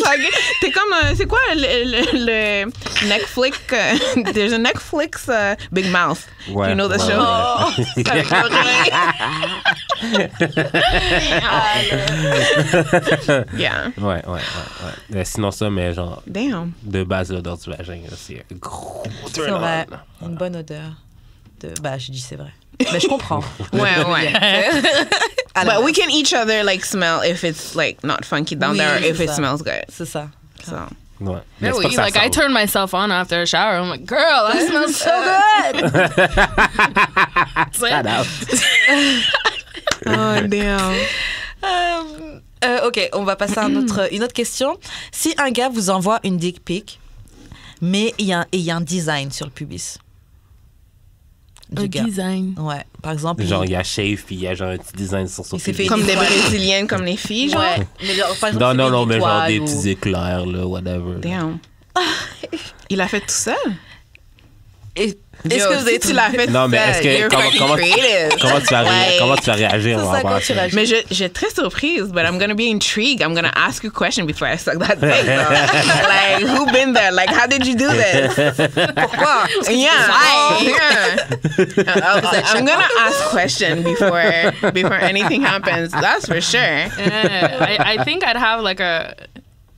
like it. T'es comme, c'est quoi le Netflix? There's a Netflix Big Mouth. Ouais, You know the ouais, show? ouais. Avec l'oreiller. Yeah. Ouais. Sinon, ça, mais genre, Damn. de base, l'odeur du vagin, là, c'est un gros C'est turn vrai. on. Une bonne odeur. Bah, je dis c'est vrai. Mais je comprends. Ouais. Alors, But we can each other like smell if it's like not funky down Oui, there, or if c'est it ça. smells good. c'est ça. So. Ouais. Mais Yeah, c'est pas que ça like I sent. turn myself on after a shower. I'm like, girl, that smells so good. Shout out. Oh damn. Ok, on va passer à une autre question. Si un gars vous envoie une dick pic, mais il y a un design sur le pubis du Un gars. design. Ouais, par exemple. Genre, il y a shave, puis il y a genre un petit design sur son Il s'est pubis. fait Comme des étoile. Brésiliennes, comme les filles, genre. Ouais, mais genre, par exemple, Non, c'est non, mais genre étoiles des ou- petits éclairs, là, whatever. Damn. Il a fait tout seul? Et- Est-ce Yo, que vous si avez tu l'as fait tout Non, mais seul, est-ce que- you're comment- fucking comment- creative. Comment tu vas, Ouais. comment tu vas réagir? C'est on ça, va comment voir tu ça. réagis? Mais j'ai très surprise, but I'm gonna be intrigued. I'm gonna ask you a question before I suck that dick. Like, who been there? Like, how did you do this? Pourquoi? Yeah, I'm gonna ask question before anything happens. That's for sure. I think I'd have like a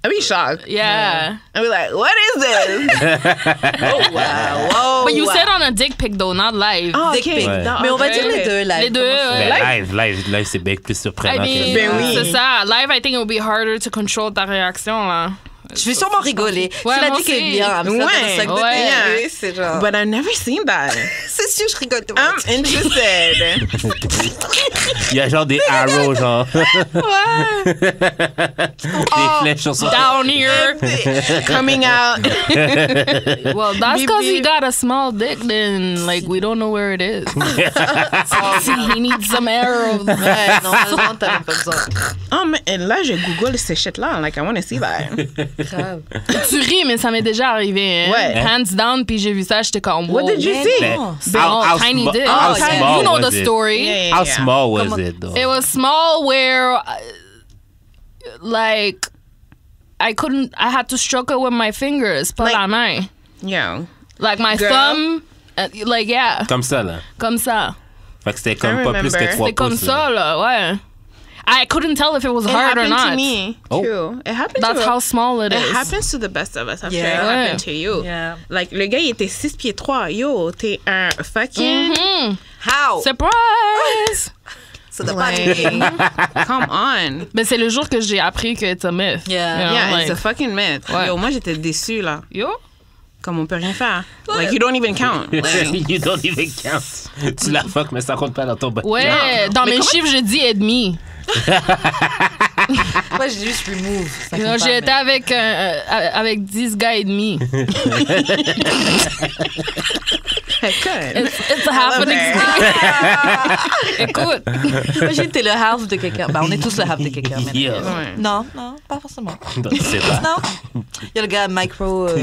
I'd be shocked. yeah. I'd be like, what is this? Wow. But you said on a dick pic though, not live. Oh, Dick pic. Ouais. Mais on va dire les deux, là. Les deux. Mais live, c'est bien plus I surprenant mean, que... Ben oui. c'est ça. Live, I think it would be harder to control ta réaction là. Je vais sûrement rigoler. Ouais, si la moi dick est aussi. bien, I'm Ouais. like, Ouais. c'est genre... But I've never seen that. C'est sûr que je rigole. I'm interested. Il y a genre des arrows, genre. Ouais. Des flèches sur son. Down here. Coming out. Well, that's Beep, because he beep. got a small dick. Then, like, we don't know where it is. So he needs some arrows. Ouais, normalement, t'as même pas besoin. Oh, mais là, je Google ces shit-là. Like, I want to see that. Grave. Tu ris, mais ça m'est déjà arrivé. Hein? Ouais. Hands down, puis j'ai vu ça, j'étais comme, What wow. did you Mais see? non. Oh, tiny sma- dick. how Tiny- small you know was the it? story. Yeah, How yeah. small was it, though? It was small where, like, I had to struggle with my fingers, pas Like- la main. Yeah. Like my Girl. thumb, like, yeah, Comme ça, là. comme ça. Fait que c'était comme I pas plus remember. que 3 C'est comme pouces. ça, là, ouais. I couldn't tell if it was It hard or happened not. to me, Oh. too. It happened That's to how small it It is. happens to the best of us. I'm sure Yeah. it Ouais. happened to you. Yeah. Like, le gars, il était 6 pieds 3. Yo, t'es un fucking... Mhm. How? Surprise! Ça doit pas Like, arriver. come on. Mais c'est le jour que j'ai appris que it's a myth. Yeah. You know, Yeah, like, it's a fucking myth. Ouais. Yo, moi, j'étais déçue, là. yo? Comme on peut rien faire. Like, you don't even count. Like, You don't even count. Tu la fuck, mais ça compte pas dans ton bas. Ouais, dans Mais mes comment chiffres, je dis et demi. Moi, j'ai juste remove. Ça compte Non, pas, j'ai été mais- avec 10 gars et demi. It's a half an experience. Écoute, Imagine, t'es le half de quelqu'un. Bah, on est tous le half de quelqu'un. mais- Yeah. Ouais. Non, non, pas forcément. C'est pas. Non. Il y a le gars micro son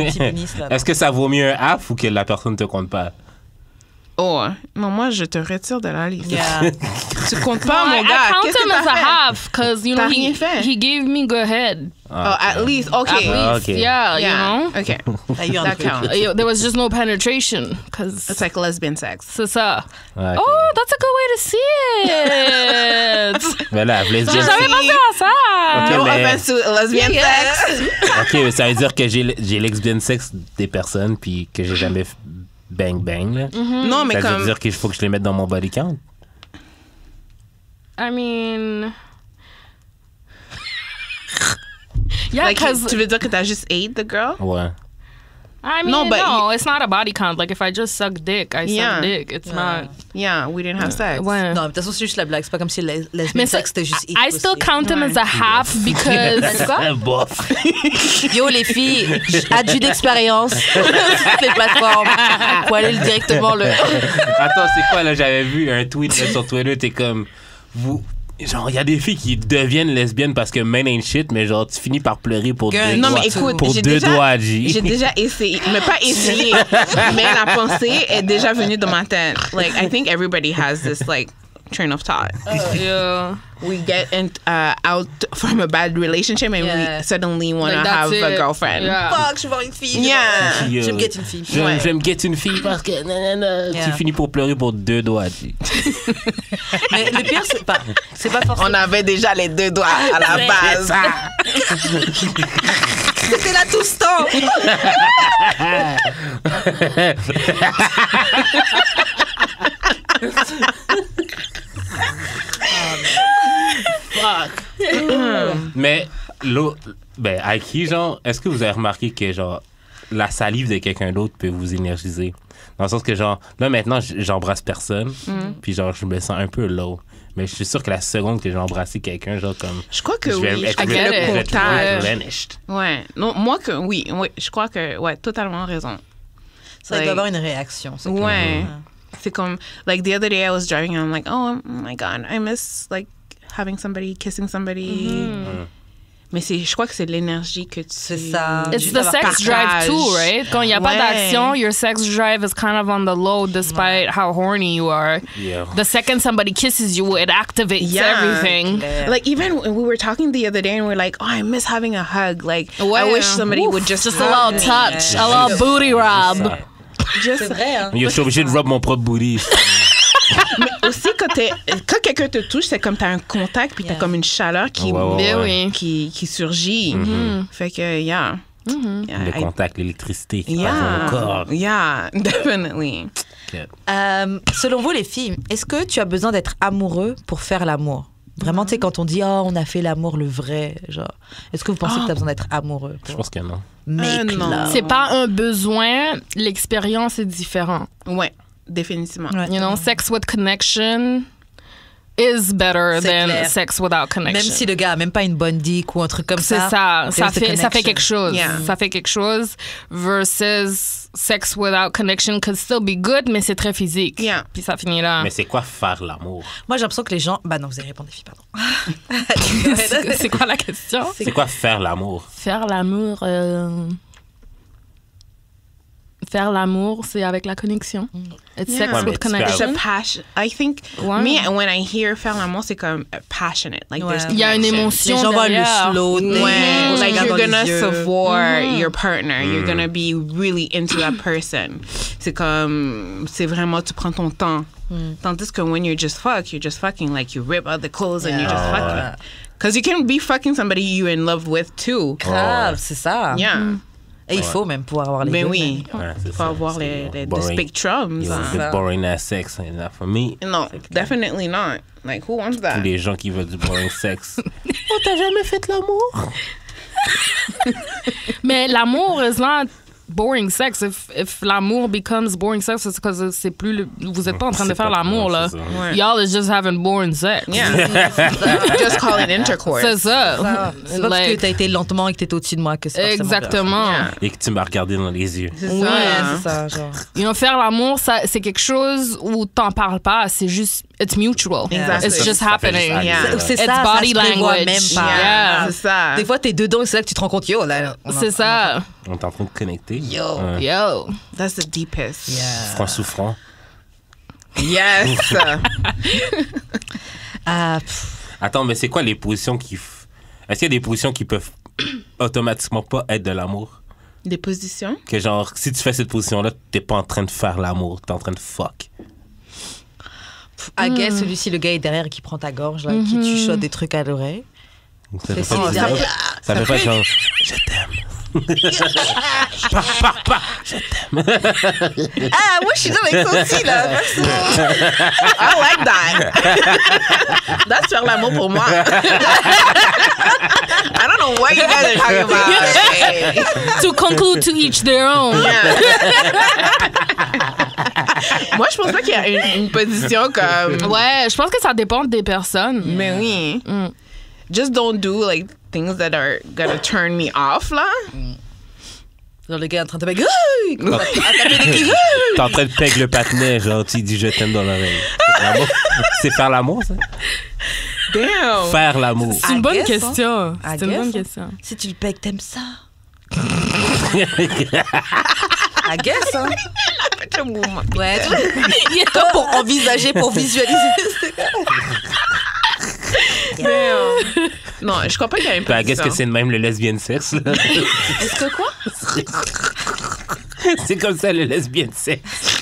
petit pénis là. Est-ce que ça vaut mieux un half ou que la personne te compte pas? Oh, non, moi, je te retire de la liste. Yeah. Tu comptes pas, I mon gars. count Qu'est-ce que him as t'as a fait? half because you know T'as rien fait. he gave me good head. Oh, at least. Okay. At least, Okay. yeah, you know. Okay. T'as eu un That truc. counts. There was just no penetration because It's like lesbian sex. c'est ça. Ok. Oh, that's a good way to see it. Mais là, J'ai lesbienne. jamais pensé à ça. Ok, No mais- offense to lesbian sex. Ok, mais ça veut dire que j'ai l'exbienne sexe des personnes puis que j'ai jamais bang bang. Là. Non, mais Ça veut comme... dire qu'il faut que je les mette dans mon body count. I mean, yeah, Like, because tu veux dire que t'as juste ate the girl? Ouais. I mean, No, no, but it's not a body count. Like if I just suck dick, I Yeah. suck dick. It's not. Yeah, we didn't have sex. Ouais. Non, mais de toute façon, c'est juste la blague. C'est pas comme si Mais lesbian ça- sex c'était juste I still count him as a half because Quoi? Bof. Yo, les filles, adieu d'expérience sur toutes les plateformes. Faut aller directement le. Attends, c'est quoi là? J'avais vu un tweet là, sur Twitter, t'es comme. Vous. Genre, il y a des filles qui deviennent lesbiennes parce que men ain't shit, mais genre, tu finis par pleurer pour Girl, deux Non, doigts. mais écoute, pour j'ai deux déjà- doigts, G. J'ai déjà essayé, mais pas essayé, mais la pensée est déjà venue dans ma tête. Like, I think everybody has this, like, train of thought. yeah. We get out from a bad relationship and Yeah. we suddenly want to Like, that's have a it. girlfriend. Yeah. Fuck, je vais voir une fille. Yeah. Je vais me get une fille. Je Ouais. vais me get une fille parce que nanana, Yeah. tu finis pour pleurer pour deux doigts, G. Mais le pire, c'est pas forcément. On avait déjà les deux doigts à la base. C'était là tout ce temps. Mais, ben, à qui, genre, est-ce que vous avez remarqué que, genre, la salive de quelqu'un d'autre peut vous énergiser? Dans le sens que, genre, là, maintenant, j'embrasse personne, puis, genre, je me sens un peu low. Mais je suis sûr que la seconde que j'ai embrassé quelqu'un, genre, comme. Je crois que je vais oui. être I get it. je vais être contact. replenished. Ouais. Non, moi que oui, je crois que ouais, totalement raison. Ça doit avoir une réaction. c'est Ouais. clair. C'est comme like the other day I was driving and I'm like, oh my god, I miss like having somebody, kissing somebody. Mais je crois que c'est l'énergie que tu. C'est ça. It's Juste the avoir sex drive too, right? Quand il n'y a pas Ouais. d'action, your sex drive is kind of on the low despite how horny you are. Yeah. The second somebody kisses you, it activates Yeah. everything. Like even when we were talking the other day and we're like, oh, I miss having a hug. Like I Ouais. wish somebody Ouf, would just Just a hug little me. touch, a little booty rub. C'est vrai, hein. Yo, je suis obligé de rub mon propre booty. Aussi quand quelqu'un te touche, c'est comme t'as un contact puis t'as Yeah. comme une chaleur qui Ben oui. qui surgit. Fait que yeah. Yeah, Le contact, l'électricité qui passe Yeah, dans le corps. yeah, definitely. Ok. Selon vous, les filles, est-ce que tu as besoin d'être amoureux pour faire l'amour? Vraiment, tu sais, quand on dit, oh, on a fait l'amour le vrai, genre, est-ce que vous pensez que t'as besoin d'être amoureux? Je pense que non. Make non. love. C'est pas un besoin, l'expérience est différente. Ouais, définitivement. Ouais. You know, sex with connection is better C'est than clair. sex without connection. Même si le gars a même pas une bonne dick ou un truc comme c'est ça. ça, ça there's the fait connection. quelque chose. Yeah. Ça fait quelque chose versus sex without connection could still be good, mais c'est très physique. Yeah. Puis ça finit là. Mais c'est quoi faire l'amour? Moi, j'ai l'impression que les gens. Bah non, vous avez répondu, filles, pardon. c'est quoi la question? C'est quoi faire l'amour? Faire l'amour. Faire l'amour, c'est avec la connexion. It's Yeah. sex Ouais, mais with tu peux It's connection. a passion. I think Ouais. me when I hear faire l'amour, c'est comme passionate. Like Ouais. there's Il y a une connection. émotion Les gens voient le derrière. slow. When like you're gonna support. support your partner, you're gonna be really into that person. C'est comme c'est vraiment tu prends ton temps. Tandis que when you're just fucking like you rip out the clothes and you just fucking. Because you can be fucking somebody you're in love with too. Grave, c'est ça. Yeah. Et il faut même pouvoir avoir les Ben deux. oui. Ouais, c'est Faut ça. avoir C'est les boring. spectrums. You know, hein. the boring ass sex, and not for me. No, definitely not. Like who wants Tous that? les gens qui veulent du boring sex. Oh, t'as jamais fait l'amour? Mais l'amour is not boring sex. If l'amour becomes boring sex, it's because c'est plus vous êtes pas en train de C'est faire pas- l'amour ouais, là. c'est ça. Ouais. Y'all is just having boring sex. Yeah. Just call it intercourse. C'est ça. C'est pas parce que Like, t'as été lentement et que t'étais au-dessus de moi que c'est forcément grave. exactement. Yeah. Et que tu m'as regardé dans les yeux. C'est Ouais, ça. c'est ça, genre. You know, faire l'amour, ça, c'est quelque chose où t'en parles pas. C'est juste, it's mutual. Exactly. It's just Ça fait happening. juste Yeah. aller, C'est It's ça, body ça se prévoit language. même pas. Yeah. C'est ça. Des fois, t'es dedans et c'est là que tu te rends compte, yo, là. C'est ça. On est en train de connecter. Yo. Ouais. Yo. That's the deepest. Franc souffrant. Yes. Ah, pff, Attends, mais c'est quoi les positions qui... Est-ce qu'il y a des positions qui peuvent automatiquement pas être de l'amour? Des positions. Que genre, si tu fais cette position-là, t'es pas en train de faire l'amour, t'es en train de fuck. I guess celui-ci, le gars est derrière qui prend ta gorge, là, qui te chuchote des trucs à l'oreille. Ça fait C'est pas, ça. ça fait pas genre, je t'aime. Ah, moi, je suis dans avec ça aussi, là. I like that. That's faire l'amour pour moi. I don't know what you guys are talking about. To conclude, to each their own. Yeah. Moi, je pense pas qu'il y a une position comme. Ouais, je pense que ça dépend des personnes. Mais oui. Just don't do like things that are gonna turn me off là. Genre, le gars est en train de taper. T'es en train de peg le patinet, genre, tu dis je t'aime dans l'oreille. C'est l'amour. C'est faire l'amour, ça? Damn. Faire l'amour. C'est une I bonne guess, question. I C'est une bonne guess, question. Si tu le pèques, t'aimes ça. I guess, hein. Ouais, toi, pour envisager, pour visualiser. Damn. Non, je crois pas qu'il y a une Puis, I position. guess que c'est de même le lesbian sexe, là. Est-ce que quoi? C'est comme ça, le lesbian sexe.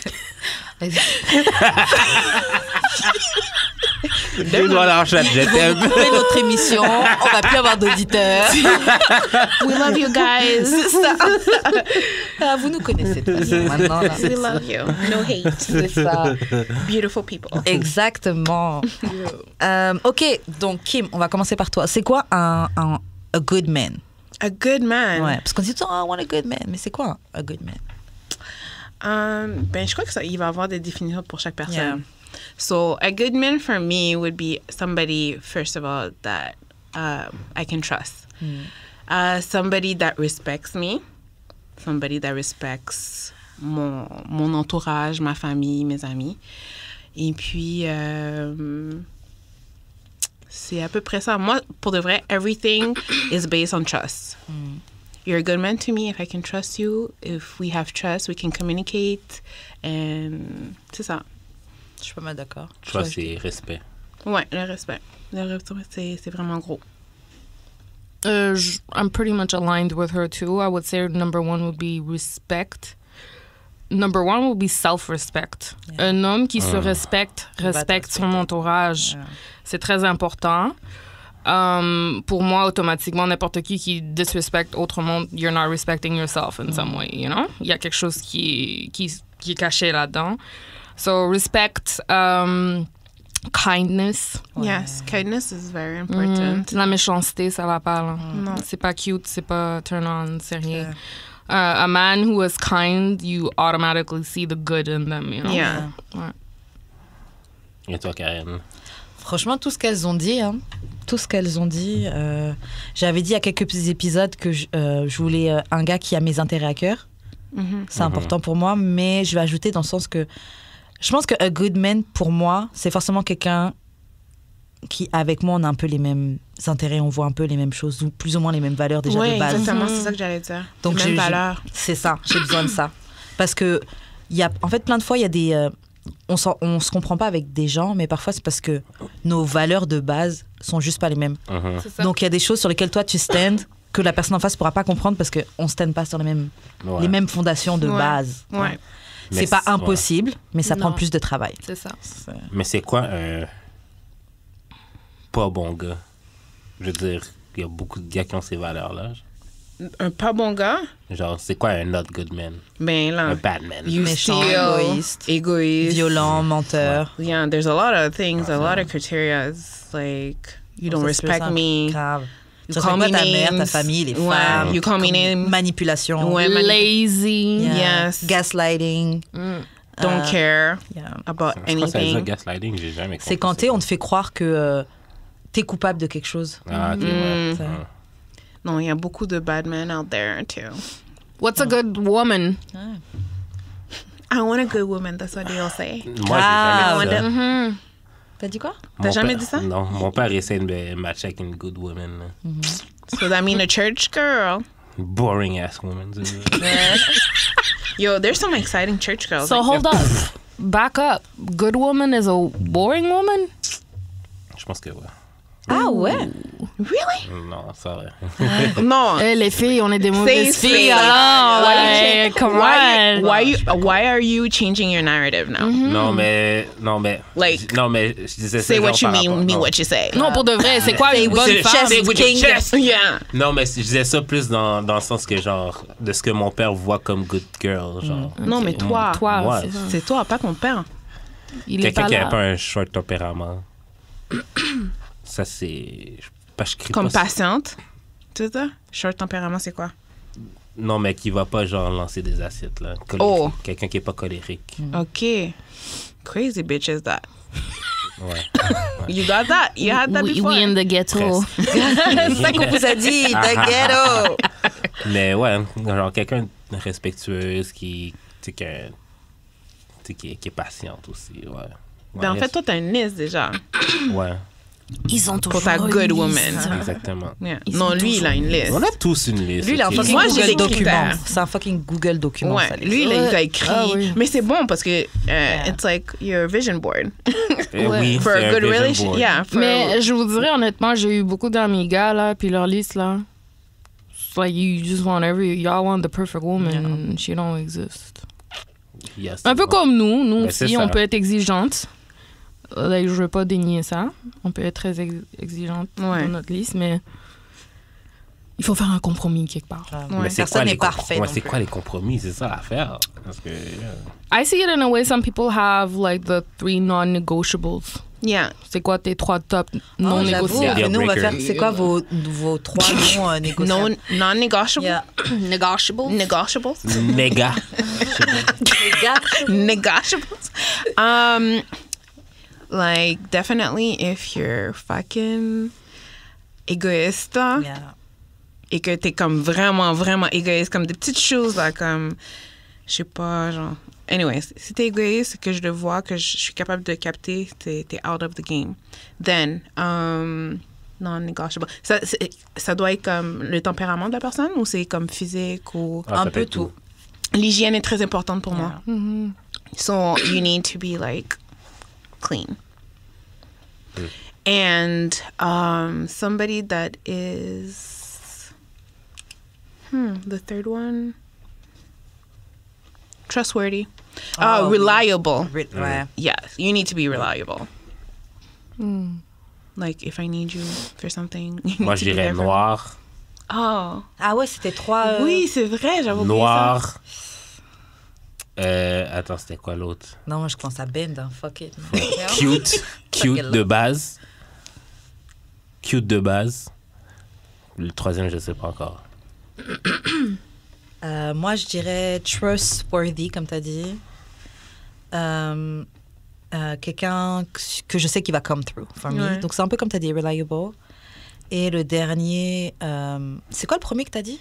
Deux doigts dans le chat, je t'aime. Couper notre émission, on va plus avoir d'auditeurs. We love you guys. C'est ça. Ah, vous nous connaissez de toute façon, maintenant. Là. We love you. No hate. C'est ça. Beautiful people. Exactement. Ok, donc Kim, on va commencer par toi. C'est quoi a good man? A good man. Ouais, parce qu'on dit tout, I want a good man. Mais c'est quoi a good man? Ben, je crois que ça, il va y avoir des définitions pour chaque personne. Yeah. So, a good man for me would be somebody, first of all, that I can trust. Somebody that respects me. Somebody that respects mon entourage, ma famille, mes amis. Et puis, c'est à peu près ça. Moi, pour de vrai, everything is based on trust. You're a good man to me if I can trust you. If we have trust, we can communicate. And c'est ça. Je suis pas mal d'accord. Je crois que c'est respect. Ouais, le respect. Le respect, c'est vraiment gros. I'm pretty much aligned with her too. I would say number one would be respect. Number one would be self-respect. Yeah. Un homme qui se respecte, respecte son entourage. Yeah. C'est très important. Pour moi, automatiquement, n'importe qui disrespecte autre monde, you're not respecting yourself in some way, you know? Il y a quelque chose qui est caché là-dedans. So, respect, kindness. Yes, kindness is very important. La méchanceté, ça va pas. Là. Non. C'est pas cute, c'est pas turn on, c'est rien. A man who is kind, you automatically see the good in them, you know? Yeah. Et toi, Karen? Franchement, tout ce qu'elles ont dit, hein, tout ce qu'elles ont dit, j'avais dit à quelques épisodes que je voulais un gars qui a mes intérêts à cœur. C'est important pour moi, mais je vais ajouter dans le sens que je pense que a good man, pour moi, c'est forcément quelqu'un qui, avec moi, on a un peu les mêmes intérêts, on voit un peu les mêmes choses, ou plus ou moins les mêmes valeurs déjà Oui, de base. exactement, c'est ça que j'allais dire. Donc, les mêmes valeurs. C'est ça, j'ai besoin de ça. Parce que, en fait, plein de fois, il y a des... on se comprend pas avec des gens, mais parfois, c'est parce que nos valeurs de base sont juste pas les mêmes. C'est ça. Donc, il y a des choses sur lesquelles toi, tu stands, que la personne en face pourra pas comprendre parce qu'on ne stand pas sur les mêmes fondations de base. Ouais. C'est pas impossible, mais ça prend Non. plus de travail. C'est ça. Mais c'est quoi un pas bon gars? Je veux dire, il y a beaucoup de gars qui ont ces valeurs-là. Un pas bon gars, Genre, c'est quoi un not good man? ben là, Un bad man? you Méchant, steal, égoïste. Violent, menteur. Yeah, there's a lot of things, a lot of criteria. Like, you don't Ça, c'est respect simple. me. Grave. You Tu call respectes me pas ta mère, ta names. famille, les Ouais, femmes. you call me names. Manipulation. Ouais, Lazy. Yeah. Yes. Gaslighting. Don't care Yeah. about Je crois que ça veut dire anything. gaslighting, j'ai jamais compris. C'est quand ça. on te fait croire que t'es coupable de quelque chose. Ah, ok, ouais. Ça. Non, il y a beaucoup de bad men out there too. What's a good woman? I want a good woman, that's what they all say. Moi, j'ai jamais dit ça. Mm-hmm. T'as dit quoi? Mon jamais père- dit ça? Non, mon père essaie de me matcher avec une good woman. là. So that mean a church girl. Boring ass woman. tu sais. Yo, there's some exciting church girls. So hold up. Back up. Good woman is a boring woman? Je pense que ouais. Ah ouais? Really? Non, ça va. No. Eh, les filles, on est des mauvaises Say, filles, say. alors. Why Like, come on. why are you changing your narrative now? Non, mais. Like, non, mais je disais ça. Say genre what you par mean, rapport- mean non. what you say. Non, pour de vrai, c'est quoi une bonne with your femme? chest, with your chest. Yeah. Non, mais je disais ça plus dans le sens que, genre, de ce que mon père voit comme good girl. Genre. Non, mais toi. Toi, Moi, c'est ça. C'est toi, pas ton père. Il est Quelqu'un pas qui là. n'a pas un short tempérament. Ça, c'est. Je crie Comme pas. patiente. Tu sais ça? Short tempérament, c'est quoi? Non, mais qui va pas, genre, lancer des assiettes, là. Colérique. Oh. Quelqu'un qui est pas colérique. OK. Crazy bitch is that. Ouais. You got that? You had that We, before? we in the ghetto. C'est ça qu'on vous a dit, the ghetto. Mais ouais, genre, quelqu'un de respectueuse qui. Tu sais, qui est patiente aussi, ouais. Ben, en fait, toi, t'as une liste déjà. Ouais, Ils ont toujours Pour ta good une woman. liste. exactement. Yeah. Ils Non, sont lui, il a une liste. On a tous une liste. Lui, il a un ok? fucking Moi, j'ai Google des document. critères. C'est un fucking Google document, Ouais, ça. lui, là, il a écrit. Ah oui. Mais c'est bon parce que it's like your vision board. Oui, For c'est a un good vision relationship. board. Yeah. For Mais je vous dirais honnêtement, j'ai eu beaucoup d'amis gars là, puis leur liste là, it's like you just want y'all want the perfect woman, she don't exist. Yes, Un peu bon. comme nous Ben, c'est aussi, ça. on peut être exigeante. Like, je veux pas dénier ça. On peut être très exigeante Ouais. dans notre liste, mais il faut faire un compromis quelque part. Mais c'est Personne quoi n'est les parfait. Ouais, non c'est plus. quoi les compromis? C'est ça l'affaire. Parce que. I see it in a way some people have like the 3 non-negotiables. Yeah. C'est quoi tes 3 top non Oh, j'avoue, négociables? nous, on va Deal faire, breaker. c'est quoi vos 3 noms négociables? Non-negotiable. Yeah. Negotiables? Negotiables. Méga. Les gars, Negotiables. Like, definitely if you're fucking égoïste yeah. et que t'es comme vraiment, vraiment égoïste, comme des petites choses, là, comme, je sais pas, genre... Anyway, si t'es égoïste, que je le vois, que je suis capable de capter, t'es out of the game. Then, non-negotiable. Ça doit être comme le tempérament de la personne ou c'est comme physique ou... Ah, Un ça peu peut être tout. L'hygiène est très importante pour moi. Mm-hmm. So you need to be like clean. And somebody that is the third one, trustworthy. Oh, Reliable. Ouais. Yes, you need to be reliable. Like if I need you for something. you Moi, need je to be dirais there for- noir. Oh. Ah ouais, c'était 3... Oui, c'est vrai, j'avais oublié ça. Noir. Attends, c'était quoi l'autre? Non, moi, je pense à Ben dans Fuck It. Cute de base. Cute de base. Le troisième, je sais pas encore. Moi, je dirais trustworthy, comme tu as dit. Quelqu'un que je sais qui va come through for me. Ouais. Donc, c'est un peu comme tu as dit, reliable. Et le dernier, c'est quoi le premier que tu as dit?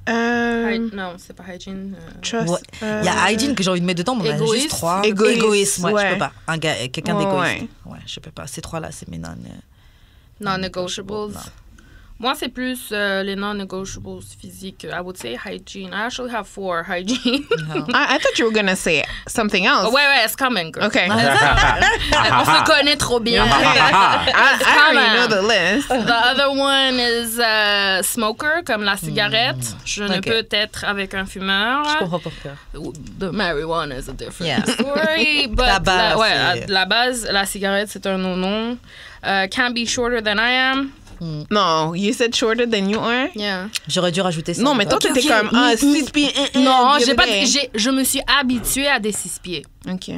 Non, c'est pas hygiene. Trust. Ouais. Il y a hygiene que j'ai envie de mettre dedans, mais on a Égoïste. juste 3. Égoïste, ouais, je ouais. peux pas. Quelqu'un Ouais, d'égoïste. Ouais, je peux pas. Ces 3-là, c'est mes Non-negotiables. Non. Moi, c'est plus les non-negotiables physiques. I would say hygiene. I actually have 4 hygiene. I thought you were gonna say something else. ouais, it's coming, girl. Okay. On se connaît trop bien. I already know the list. The other one is smoker, comme la cigarette. Je ne Ok. peux être avec un fumeur. Je comprends pourquoi. The marijuana is a different Yeah. story. But La base, c'est- la base, la cigarette, c'est un non-non. Can't be shorter than I am. No, you said shorter than you are. Yeah. J'aurais dû rajouter ça. Non, mais toi, t'étais comme 6 pieds. Non, the j'ai pas. other day. Je me suis habituée à des 6 pieds. Ok.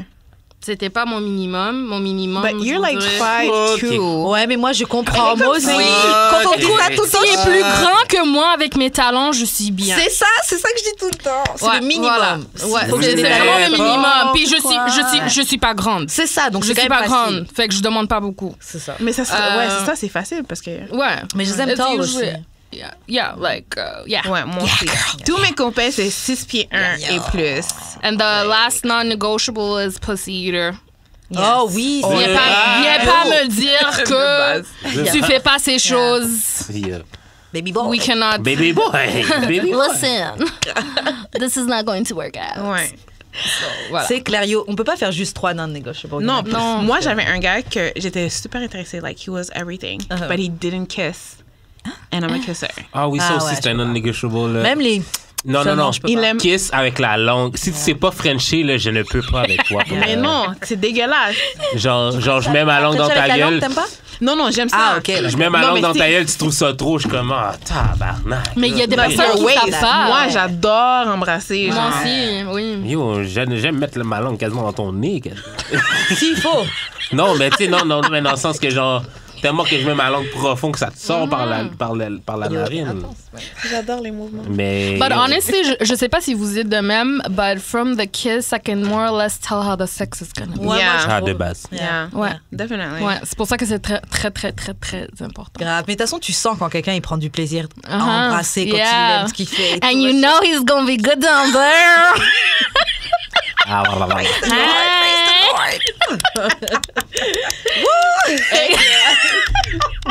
C'était pas mon minimum. Mon minimum. But you're je like dirais- 5'2". Ouais, mais moi, je comprends. Moi aussi. Oui. Quand on dit ça tout le temps, S'il est plus grand que moi avec mes talents, je suis bien. C'est ça que je dis tout le temps. C'est Ouais, le minimum. voilà. Ouais, Faut que c'est j'ai des vraiment talents. le minimum. Puis Pourquoi? je suis pas grande. C'est ça, donc Je c'est quand suis même pas facile. grande. Fait que je demande pas beaucoup. C'est ça. Mais ça, c'est ouais, c'est ça, c'est facile parce que. Ouais. Mais je les aime It's tall usually- aussi. Yeah, like, yeah. Ouais, moi aussi. Tous mes copains, c'est 6 pieds 1 et plus. And the last non-negotiable is pussy eater. Oh oui, c'est Viens pas me dire que tu fais pas ces choses. Yeah. Baby boy. We cannot. Baby boy. Baby boy. Listen, this is not going to work out. Ouais. Voilà. C'est clair, yo, on peut pas faire juste 3 non-negotiables. Non, Non. moi, j'avais un gars que j'étais super intéressée. Like, he was everything. Uh-huh. But he didn't kiss. And I'm a kisser. Ah oui, ça Ah aussi, ouais, c'est je un peux pas. non-negotiable. Même les... Non, ça, non, non, non. je peux Il pas. aime. Kiss avec la langue. Si tu sais pas Frencher, là, je ne peux pas avec toi. Mais non, c'est dégueulasse. Genre, je mets ma langue dans Frencher ta avec la langue, gueule. t'aimes pas? Non, non, j'aime ça. Ah, ok. Je mets ma Non, langue mais dans ta si- gueule, tu trouves ça trop. Je suis comme, ah, tabarnak. Mais il y a des Like personnes your qui waist. savent pas. Moi, j'adore embrasser. Moi genre. aussi, oui. Yo, j'aime mettre ma langue quasiment dans ton nez. S'il faut. Non, mais tu sais, non, mais dans le sens que genre, tellement que je mets ma langue profond que ça te sort par la narine. J'adore les mouvements. Mais. But honestly, je sais pas si vous êtes de même, but from the kiss, I can more or less tell how the sex is gonna be. Ouais, Yeah. moi, je Ah, trouve. de base. Yeah. Ouais. Definitely. Ouais, c'est pour ça que c'est très, très, très, très, très important. Grave. Mais de toute façon, tu sens quand quelqu'un il prend du plaisir à Uh-huh. embrasser, quand il Yeah. aime ce qu'il fait. et And tout, you machin. know he's gonna be good down there. Ah, ouais.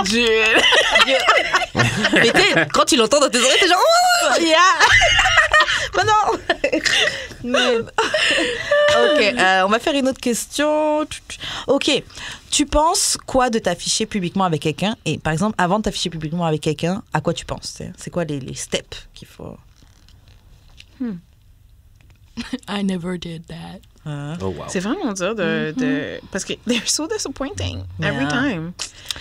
Jules. Mais quand tu l'entends dans tes oreilles, t'es genre... Oh, yeah. Mais non. Mais... Ok, on va faire une autre question. Ok, tu penses quoi de t'afficher publiquement avec quelqu'un? Et par exemple, avant de t'afficher publiquement avec quelqu'un, à quoi tu penses? C'est quoi les steps qu'il faut? I never did that. Oh, wow. C'est vraiment dur de... Parce que they're so disappointing every Yeah. time.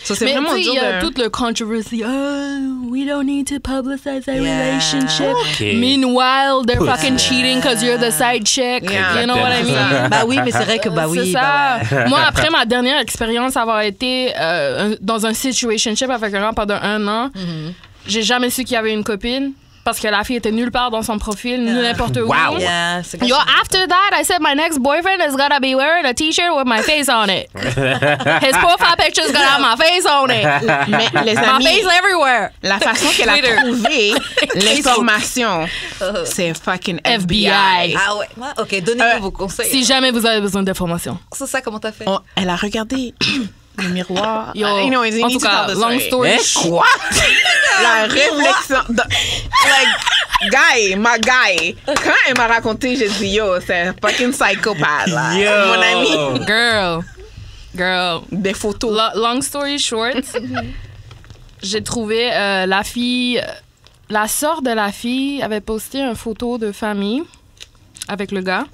So, c'est Mais vraiment tu sais, dur il y a de... toute le controversy. Oh, we don't need to publicize our relationship. Ok. Meanwhile, they're Pussy. fucking cheating because you're the side chick. Yeah. You know what I mean? Bah oui, mais c'est vrai que bah oui. C'est bah ça. ouais. Moi, après ma dernière expérience, avoir été dans un situationship avec un gars pendant 1 an, j'ai jamais su qu'il y avait une copine parce que la fille était nulle part dans son profil, ni n'importe où. Wow. Yeah, c'est Yo, after that, I said my next boyfriend is gonna be wearing a t-shirt with my face on it. His profile picture's gonna have my face on it. Mais les My amis, face everywhere. la façon qu'elle a Twitter. trouvé l'information, c'est fucking FBI. Ah ouais. Ok, donnez-nous vos conseils. Si jamais vous avez besoin d'informations. C'est ça, comment t'as fait? Oh, elle a regardé le miroir. Yo, Anyways, you en need tout to cas, tell the long story. story Quoi? La réflexion. Like, my guy. Quand elle m'a raconté, j'ai dit, yo, c'est un fucking psychopathe, là. Yo. Mon ami. Girl. Des photos. Long story short, j'ai trouvé la fille, la sœur de la fille avait posté une photo de famille avec le gars.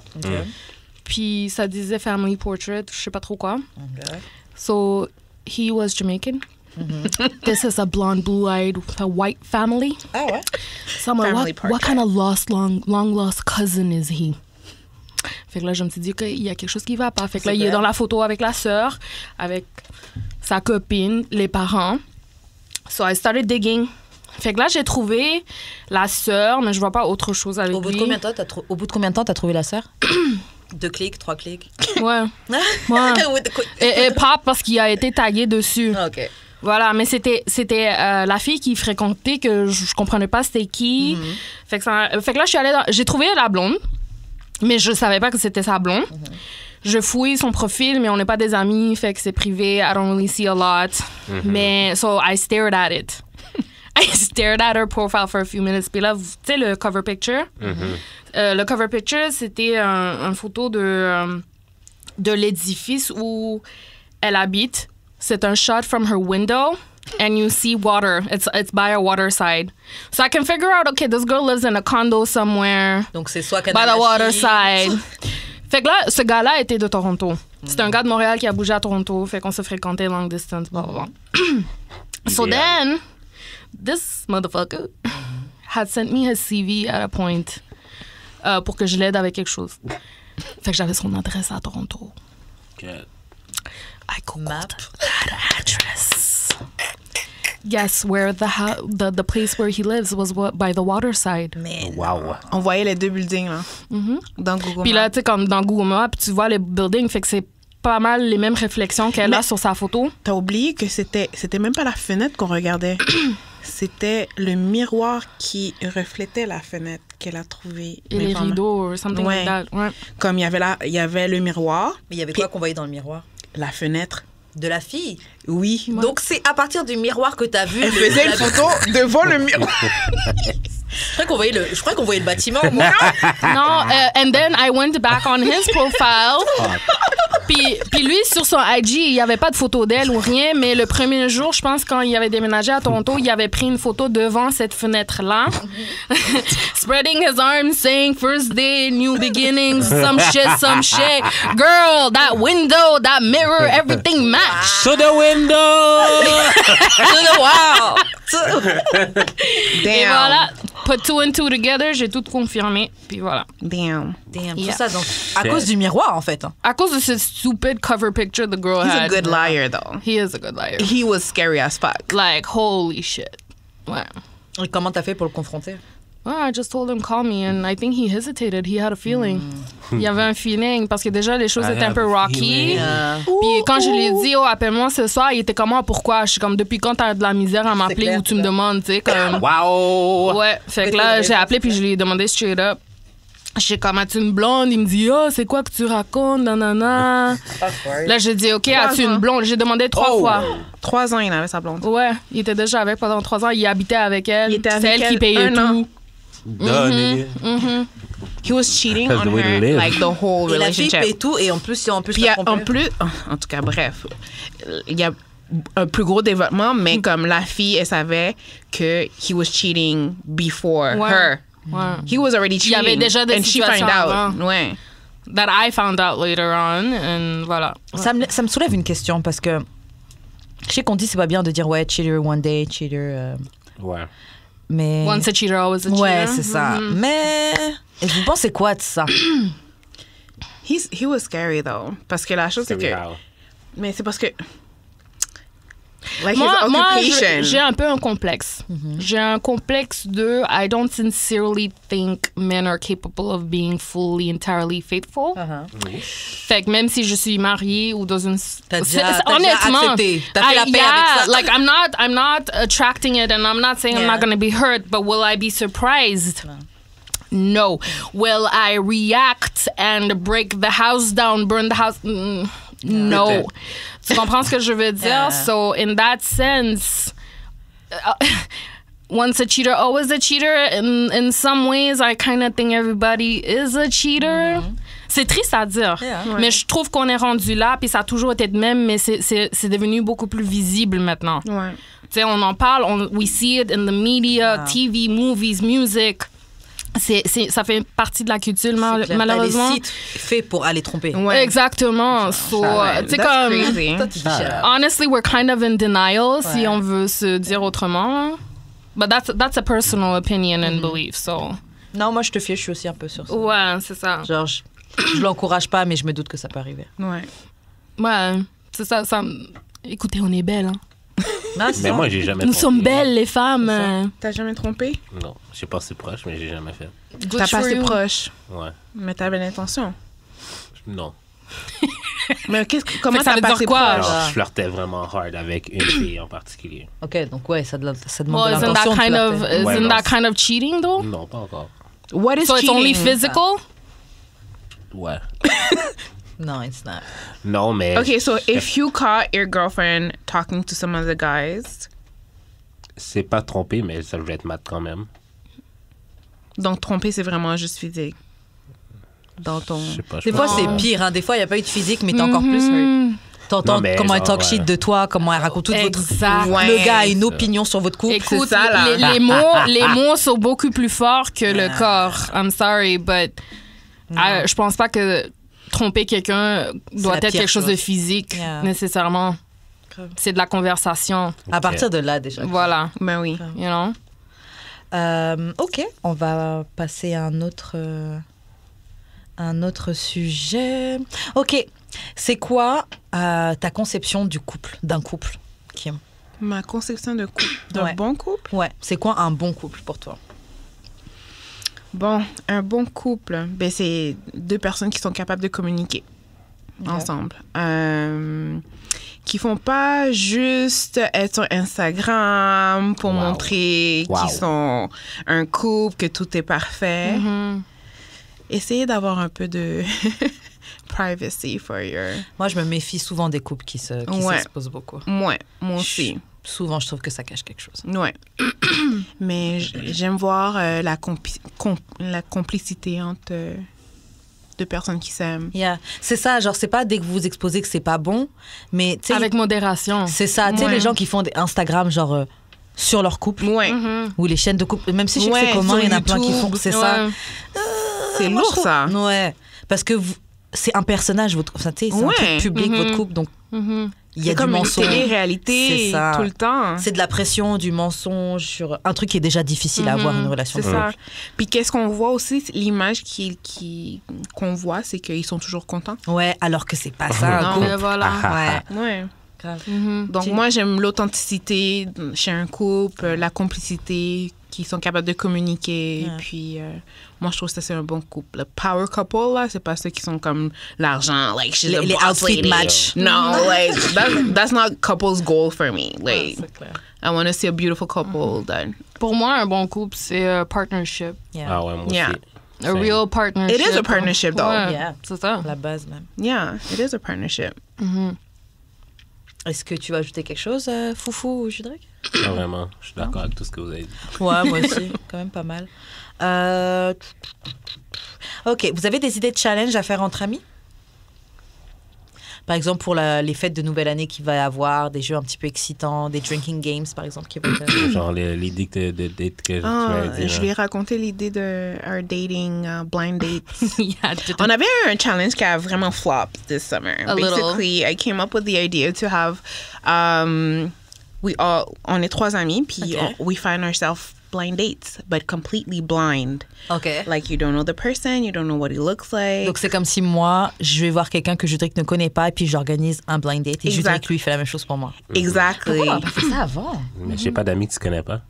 Puis ça disait family portrait, je sais pas trop quoi. So he was Jamaican. This is a blonde, blue-eyed, a white family. Ah ouais? So I'm like, Family what kind of long lost cousin is he? Fait que là, je me suis dit, OK, il y a quelque chose qui va pas. Fait que là, il est dans la photo avec la sœur, avec sa copine, les parents. So I started digging. Fait que là, j'ai trouvé la sœur, mais je vois pas autre chose avec lui. Au bout de combien de temps t'as trouvé la sœur? 2 clics, 3 clics. Ouais. Et pas parce qu'il a été tagué dessus. OK. Voilà, mais c'était la fille qui fréquentait que je comprenais pas c'était qui. Fait que là, je suis allée j'ai trouvé la blonde, mais je savais pas que c'était sa blonde. Je fouille son profil, mais on n'est pas des amis, fait que c'est privé. I don't really see a lot. Mais, so I stared at it. I stared at her profile for a few minutes. Puis là, tu sais, le cover picture? Le cover picture, c'était une photo de l'édifice où elle habite. C'est un shot from her window. And you see water. It's by a water side. So I can figure out, okay, this girl lives in a condo somewhere. Donc c'est soit by the water side. Fait que là, ce gars-là était de Toronto. C'est un gars de Montréal qui a bougé à Toronto. Fait qu'on se fréquentait long distance, blah, blah, blah. So then, this motherfucker had sent me his CV at a point pour que je l'aide avec quelque chose. Fait que j'avais son adresse à Toronto. Good. I googled that address. Guess where the place where he lives was by the water side. Man. Wow. On voyait les 2 buildings, là, dans Google Puis là, Maps. tu sais, comme dans Google Maps, tu vois les buildings, fait que c'est pas mal les mêmes réflexions qu'elle a sur sa photo. T'as oublié que c'était même pas la fenêtre qu'on regardait. C'était le miroir qui reflétait la fenêtre qu'elle a trouvé. Et les rideaux, or something like that. Ouais. Comme il y avait le miroir. Mais il y avait quoi qu'on voyait dans le miroir? La fenêtre. De la fille. Oui. Donc c'est à partir du miroir que t'as vu. Elle faisait une photo devant le miroir. Je crois qu'on voyait le bâtiment. Moi. Non, and then I went back on his profile. Puis lui, sur son IG, il n'y avait pas de photo d'elle ou rien, mais le premier jour, je pense, quand il avait déménagé à Toronto, il avait pris une photo devant cette fenêtre-là. Spreading his arms, saying, first day, new beginnings, some shit. Girl, that window, that mirror, everything match. To the window! Wow! Et voilà, put 2 and 2 together, j'ai tout confirmé, puis voilà. Damn. Damn, Yeah. tout ça donc à cause du miroir en fait. À cause de ce stupid cover picture the girl He's had. a good liar, though. He is a good liar. He was scary as fuck. Like, holy shit. Ouais. Et comment t'as fait pour le confronter? Well, I just told him call me and I think he hesitated. He had a feeling. Il y avait un feeling parce que déjà les choses étaient un peu rocky. Puis quand je lui ai dit oh appelle-moi ce soir, il était comment pourquoi? Je suis comme depuis quand t'as de la misère à m'appeler clair, ou tu me demandes, tu sais comme. Wow! Ouais, fait que là j'ai appelé puis je lui ai demandé straight up. Je sais comme as-tu une blonde? Il me dit oh c'est quoi que tu racontes nanana. Là j'ai dit ok as-tu une blonde? J'ai demandé 3 fois. 3 ans, il avait sa blonde. Ouais, il était déjà avec pendant 3 ans. Il habitait avec elle. Il était C'est avec elle qui elle payait 1 an. tout. He was cheating That's on the way to her, live. like, the whole Et la fille relationship. paye tout et en plus Puis en plus, en tout cas, bref, il y a un plus gros développement, mais comme la fille, elle savait que he was cheating before Ouais. her. Ouais. He was already Il y cheating. avait déjà des and she situations found out. avant. Ouais. That I found out later on, and voilà. Ça me soulève une question parce que je sais qu'on dit c'est pas bien de dire ouais cheater one day, cheater. Ouais. Mais Once a cheater, always a cheater. ouais c'est ça. Mais et vous pensez quoi de ça? He was scary, though. Parce que la chose, c'est que... Mais c'est parce que... Like Moi, his occupation. j'ai un peu un complexe. J'ai un complexe de I don't sincerely think men are capable of being fully, entirely faithful. Fait que même si je suis mariée ou dans une... T'as déjà honnêtement, accepté. T'as fait la paix avec ça. Like I'm not attracting it and I'm not saying I'm not going to be hurt, but will I be surprised? No. Will I react and break the house down, burn the house? No. Tu comprends ce que je veux dire? Yeah. So in that sense, once a cheater, always a cheater. In some ways, I kind of think everybody is a cheater. C'est triste à dire, mais je trouve qu'on est rendu là, puis ça a toujours été de même, mais c'est devenu beaucoup plus visible maintenant. Ouais. Tu sais, on en parle, we see it in the media, TV, movies, music. Ça fait partie de la culture, malheureusement. T'as les sites faits pour aller tromper. Ouais. Exactement. So, tu sais, That's comme... crazy. Toi, tu dis, Honestly, we're kind of in denial, si on veut se dire autrement. But that's a personal opinion and belief, so... non, moi je te fie, je suis aussi un peu sur ça. Ouais, c'est ça. Genre, Je l'encourage pas, mais je me doute que ça peut arriver. Ouais. Ouais, c'est ça. Écoutez, on est belles. Hein. Non, c'est Mais ça. moi, j'ai jamais Nous trompé. sommes belles, les femmes. T'as jamais trompé? Non, j'ai passé proche, mais j'ai jamais fait. Good T'as for passé you. proche, Ouais. mais t'avais l'intention. Non. Mais comment ça t'as veut dire passé quoi? proche? Alors, je flirtais vraiment hard avec une fille en particulier. Ok, donc ouais, ça demande Well, de isn't l'intention. that de kind of flirter. Ouais, isn't non, that c'est- kind of cheating though? Non, pas encore. What is So it's only cheating? physical? Ouais. Non, it's not. Non, mais... Okay, so if you caught your girlfriend talking to some other guys, C'est pas trompé, mais ça devrait être mat quand même. donc tromper, c'est vraiment juste physique. Dans ton... Je sais pas. je Des fois, pense c'est que- pire. Hein. Des fois, il n'y a pas eu de physique, mais t'es encore plus hurt. T'entends Non, mais comment elle genre, talk shit ouais. de toi, comment elle raconte toute votre... Exact. Ouais. Le gars a une opinion sur votre couple. Écoute, ça, là. les mots sont beaucoup plus forts que le corps. I'm sorry, but je pense pas que tromper quelqu'un doit la être pire quelque chose de chose. physique, Yeah. nécessairement. Grave. C'est de la conversation. À partir de là, déjà. Voilà. Ben oui. You know? Ok, on va passer à un autre sujet. Ok, c'est quoi ta conception du couple, d'un couple, Kim? Ma conception de couple, d'un Ouais. bon couple? Ouais, c'est quoi un bon couple pour toi? Bon, un bon couple, ben c'est deux personnes qui sont capables de communiquer ensemble. Qui font pas juste être sur Instagram pour Wow. montrer Wow. qu'ils sont un couple, que tout est parfait. Essayez d'avoir un peu de privacy for your... Moi, je me méfie souvent des couples qui Ouais. s'exposent beaucoup. Moi aussi. Souvent, je trouve que ça cache quelque chose. Ouais. Mais j'aime voir la complicité entre deux personnes qui s'aiment. Yeah. C'est ça, genre, c'est pas dès que vous vous exposez que c'est pas bon, mais tu sais, Avec modération. c'est ça. Tu sais, Ouais. les gens qui font des Instagram, genre, sur leur couple, Ouais. ou les chaînes de couple, même si je sais que Ouais, c'est commun, sur il y en a plein qui YouTube. font que c'est Ouais. ça. C'est Moi, je lourd, trouve- ça. Ouais. Parce que c'est un personnage, votre, enfin, tu sais, c'est un Ouais. truc public, Mhm. votre couple, donc Mhm. il y a C'est du comme une mensonge. télé-réalité C'est ça. tout le temps. C'est de la pression, du mensonge sur un truc qui est déjà difficile à avoir, une relation C'est de ça. couple. Puis qu'est-ce qu'on voit aussi, l'image qu'on voit, c'est qu'ils sont toujours contents. Ouais, alors que c'est pas ça, un Non. couple. Et voilà. Ouais, Ouais. grave. Mhm. Donc moi, j'aime l'authenticité chez un couple, la complicité, qu'ils sont capables de communiquer. Ouais. Puis moi, je trouve que ça, c'est un bon couple. Le power couple, là, c'est pas ceux qui sont comme l'argent, like, she's a Les boss outfit lady. match. No, like, that's not couple's goal for me. Like, C'est clair. I want to see a beautiful couple that... Pour moi, un bon couple, c'est un partnership. Yeah. Ah ouais, moi Yeah. aussi. A real partnership. It is a partnership, though. Ouais, Yeah. c'est ça. La base même. Yeah, it is a partnership. Mhm. Est-ce que tu veux ajouter quelque chose, Foufou ou Judrek? Pas vraiment. Je suis d'accord avec tout ce que vous avez dit. Ouais, moi aussi, quand même pas mal. Ok, vous avez des idées de challenge à faire entre amis? Par exemple, pour les fêtes de nouvelle année qu'il va y avoir, des jeux un petit peu excitants, des drinking games, par exemple, qui vont être... Genre l'idée de date que tu Ah, m'as dit. je lui ai raconté l'idée de our dating blind dates. Yeah, On avait un challenge qui a vraiment flop this summer. A little. Basically, I came up with the idea to have, on est trois amis, puis Okay. we find ourselves blind dates, but completely blind. Ok. Like, you don't know the person, you don't know what he looks like. Donc c'est comme si moi, je vais voir quelqu'un que Judrek ne connaît pas et puis j'organise un blind date et Exact. Judrek, lui, fait la même chose pour moi. Exactly. Pourquoi on a pas fait ça avant? Mais j'ai pas d'amis que tu connais pas.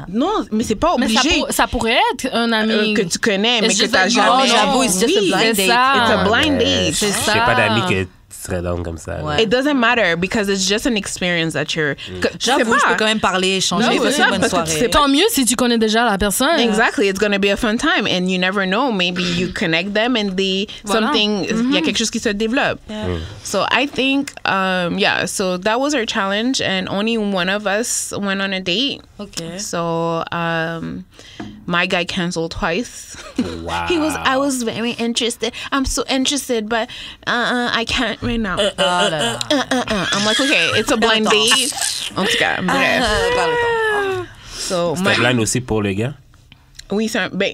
Non, mais c'est pas Mais obligé ça pourrait être un ami. que tu connais, mais It's que just t'as like, jamais. oh, j'avoue, it's just a Oui, blind c'est date. ça. It's a blind date. C'est ça. J'ai pas d'amis que tu serais down comme ça. Ouais. It doesn't matter because it's just an experience that you're. que- tu sais J'avoue, je pas. peux quand même parler, échanger, Non, passer c'est une ça, bonne parce que tu soirée. sais pas. Tant mieux si tu connais déjà la personne. Exactly, it's gonna be a fun time, and you never know. Maybe you connect them, and Voilà. il y a quelque chose qui se développe. So I think, yeah. So that was our challenge, and only one of us went on a date. Ok. So my guy canceled twice. Wow. I was very interested. I'm so interested, but I can't right now. Ah là là. I'm like, okay, it's a blind date. En tout cas, bref. Par le temps. So C'était blind aussi pour le gars. oui, ben,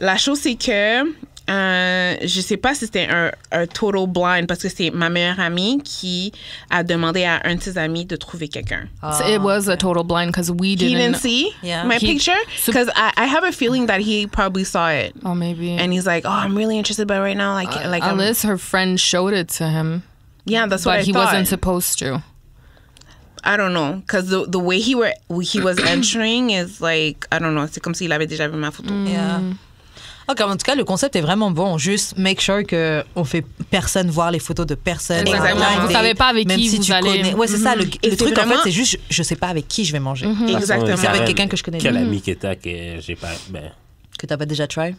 la chose c'est que Je sais pas si c'était un total blind parce que c'est ma meilleure amie qui a demandé à un de ses amis de trouver quelqu'un. So it was a total blind because we He didn't. didn't see my picture because I have a feeling that he probably saw it. Oh, maybe. And he's like, oh, I'm really interested, but right now, Unless her friend showed it to him. Yeah, that's what But I he thought. wasn't supposed to. I don't know, because the way he was entering is like, I don't know, c'est comme s'il avait déjà vu ma photo. Yeah. Ok, en tout cas, le concept est vraiment bon. Juste make sure qu'on fait personne voir les photos de personne. Exactement. Vous savez pas avec même qui si vous tu allez. connais. Ouais, c'est ça. Le Et truc, vraiment- en fait, c'est juste, je sais pas avec qui je vais manger. Exactement. Ça va être quelqu'un que je connais Quel bien. ami que t'as que j'ai pas. Ben, Que t'as pas déjà try.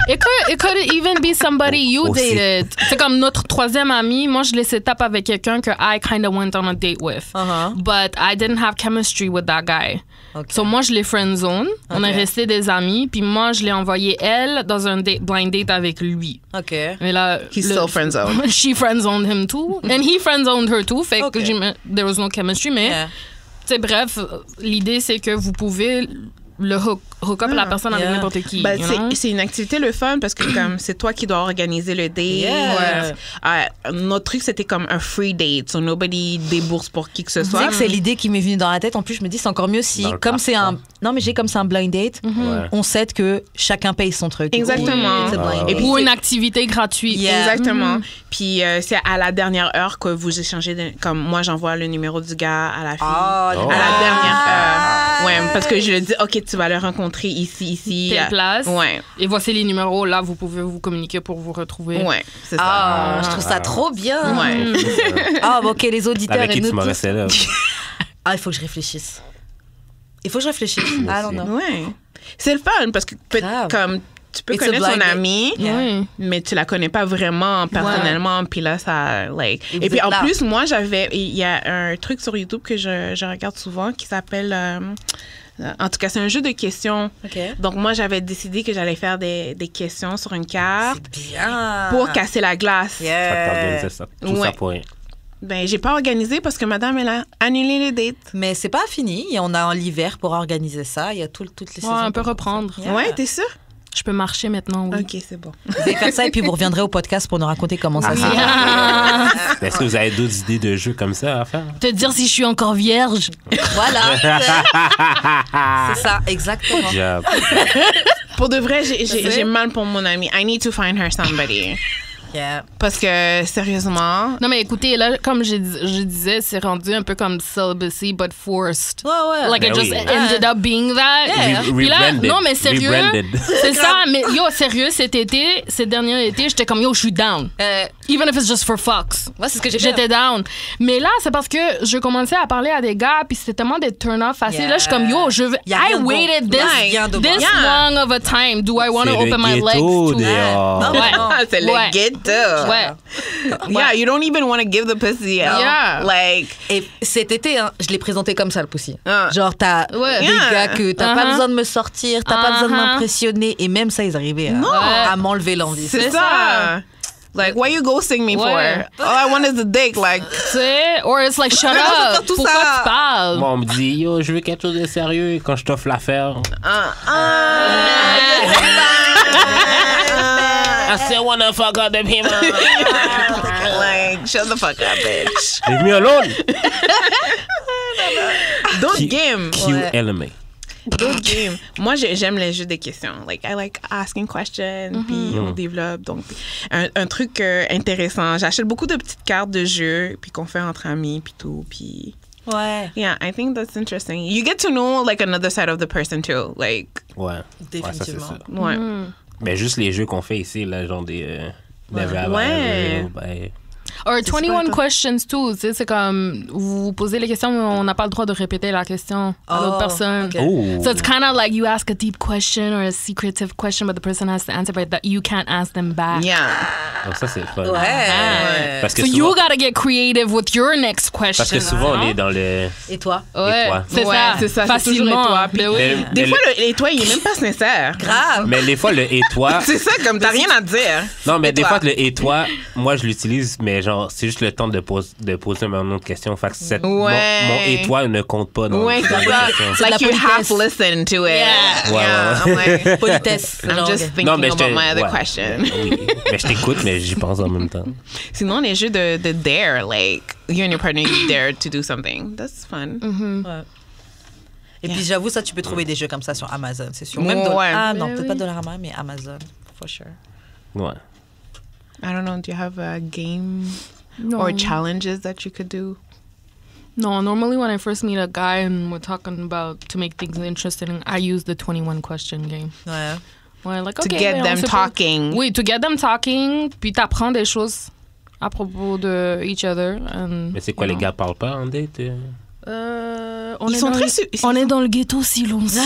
It could even be somebody you Aussi. dated. C'est comme notre troisième ami. Moi, je l'ai set up avec quelqu'un que I kind of went on a date with. Uh-huh. But I didn't have chemistry with that guy. Okay. So moi, je l'ai friendzone. On est Ok. restés des amis. Puis moi, je l'ai envoyé elle dans un blind date avec lui. Ok. Mais là, He's still friend-zoned. She friendzoned him too. And he friendzoned her too. Fait Ok. que there was no chemistry. Mais, Yeah. tu sais, bref, l'idée, c'est que vous pouvez le hook up la personne avec Yeah. n'importe qui. Ben, you know? c'est une activité le fun parce que comme c'est toi qui dois organiser le date. Yeah. Notre truc c'était comme un free date, so nobody débourse pour qui que ce Tu sais soit. que c'est l'idée qui m'est venue dans la tête. En plus, je me dis, c'est encore mieux si, Dans le comme parc, c'est un. ça. Non, mais comme c'est un blind date, ouais. on sait que chacun paye son truc. Exactement. C'est blind Ah, date. Et puis Ou c'est- une activité gratuite. Yeah. Exactement. Puis c'est à la dernière heure que vous échangez, comme moi j'envoie le numéro du gars à la fille. Ah, Oh. À la dernière heure. Ouais, parce que je lui dis, OK, tu vas le rencontrer ici. Telle place. Ouais, Et voici les numéros. Là, vous pouvez vous communiquer pour vous retrouver. ouais, c'est ça. Ah, je trouve ça trop bien. Ouais. Ah, bon, ok, les auditeurs Avec et qui nous tu m'aurais tous. fait là? Ah, il faut que je réfléchisse. Il faut que je réfléchisse. I don't know. Ouais. C'est le fun parce que Grave. comme tu peux It's a connaître blind son date. amie, Yeah. Oui. mais tu la connais pas vraiment personnellement. Puis là, ça, like. Et Et vous puis êtes en là. plus, moi, il y a un truc sur YouTube que je regarde souvent qui s'appelle, en tout cas, c'est un jeu de questions. Ok. Donc moi, j'avais décidé que j'allais faire des questions sur une carte C'est bien. pour casser la glace. Fait que t'organisais ça. Tout Ouais. ça pour rien. Ben, j'ai pas organisé parce que madame, elle a annulé les dates. Mais c'est pas fini. Et on a l'hiver pour organiser ça. Il y a toutes les Ouais, saisons. on peut pour reprendre. ça. Yeah. Ouais, t'es sûre? Je peux marcher maintenant, oui. OK, c'est bon. Vous allez faire ça et puis vous reviendrez au podcast pour nous raconter comment ça s'est fait. Mais Est-ce que vous avez d'autres idées de jeux comme ça à faire? Te dire si je suis encore vierge. Voilà. C'est ça, exactement. Job. Pour de vrai, j'ai mal pour mon amie. I need to find her somebody. Yeah. Parce que, sérieusement... Non, mais écoutez, là, comme je disais, c'est rendu un peu comme celibacy, but forced. Ouais, ouais. Like, it Ben just oui. ended up being that. Yeah. Puis là, Rebranded. non, mais sérieux, Rebranded. c'est ça. Mais yo, sérieux, ces derniers étés, j'étais comme, yo, je suis down. Even if it's just for fucks. Moi, c'est ce que j'ai fait. J'étais down. Mais là, c'est parce que je commençais à parler à des gars, puis c'était tellement des turn-off faciles. Yeah. Là, je suis comme, yo, je veux. Y a rien I de bon. waited Y a rien de bon. this Yeah. long of a time. Do I want to C'est le open my legs ghetto to dehors. Non, Ouais. non. C'est Ouais. le ghetto. Ouais. Yeah, you don't even want to give the pussy out. Yeah. Like, Et cet été, hein, je l'ai présenté comme ça, le pussy. Ah. Genre, t'as Ouais. des Yeah. gars que t'as pas besoin de me sortir, t'as pas besoin de m'impressionner. Et même ça, ils arrivaient à m'enlever l'envie. c'est ça. Like, why you ghosting me Ouais. for? All I want is a dick. Like, Tu sais, or it's like, shut up. tout Pourquoi ça. tu parles? Moi, on me dit, yo, je veux quelque chose de sérieux. Et quand je t'offre l'affaire, I still wanna fuck out the people. like, shut the fuck up, bitch. Leave me alone. D'autres games. QLMA. D'autres games. Moi, j'aime les jeux de questions. Like, I like asking questions, puis on développe. Donc, un truc intéressant. J'achète beaucoup de petites cartes de jeu, puis qu'on fait entre amis, puis tout, puis... Ouais, Yeah, I think that's interesting. You get to know, like, another side of the person, too. Like, Ouais. définitivement. Ouais, ça, c'est ça. ouais. Mais juste les jeux qu'on fait ici, là, genre des... Never Have I Ouais. Ever, ben, Or C'est quoi, 21 toi? questions too. Tu sais, c'est comme, vous posez les questions, mais on n'a pas le droit de répéter la question à l'autre personne. ok. Oh. So it's kind of like you ask a deep question or a secretive question, but the person has to answer, but that you can't ask them back. Yeah. Donc ça, c'est le fun. Ouais. Parce que So souvent, you gotta get creative with your next question. parce que souvent on est dans le... Et toi? Ouais, toi? c'est Ouais, ça. c'est ça, c'est toujours Facilement. et toi. Puis- Ben oui. Mais- Des mais fois, le- les toits, il est même pas sincère. Grave. Mais des fois, le et toi... C'est ça, comme t'as rien à dire. Non, mais Et des toi? fois, le et toi, moi, je l'utilise, mais mais genre, c'est juste le temps de poser une autre question. Fait que mon Ouais. et toi ne compte pas dans Ouais, dans c'est la ça. question. Like la you half politesse. listen to it. Yeah. Ouais, I'm like, Politesse. I'm genre, just thinking about my other question. Oui, mais je t'écoute, mais j'y pense en même temps. Sinon, les jeux de dare, like, you and your partner, you dare to do something. That's fun. Ouais. Et puis j'avoue, ça, tu peux trouver des jeux comme ça sur Amazon, c'est sûr. Même Ouais. non, Ouais, peut-être oui. pas Dollarama, mais Amazon, for sure. Ouais. I don't know, do you have a game No. or challenges that you could do? No, normally when I first meet a guy and we're talking about to make things interesting, I use the 21 question game. Ouais. Ouais, like, To okay, get on them sait pas- talking. Oui, to get them talking, puis t'apprends des choses à propos de each other. And, Mais c'est quoi, you les know. gars parlent pas en date? On Ils est sont dans très... le- On est dans le ghetto silencieux.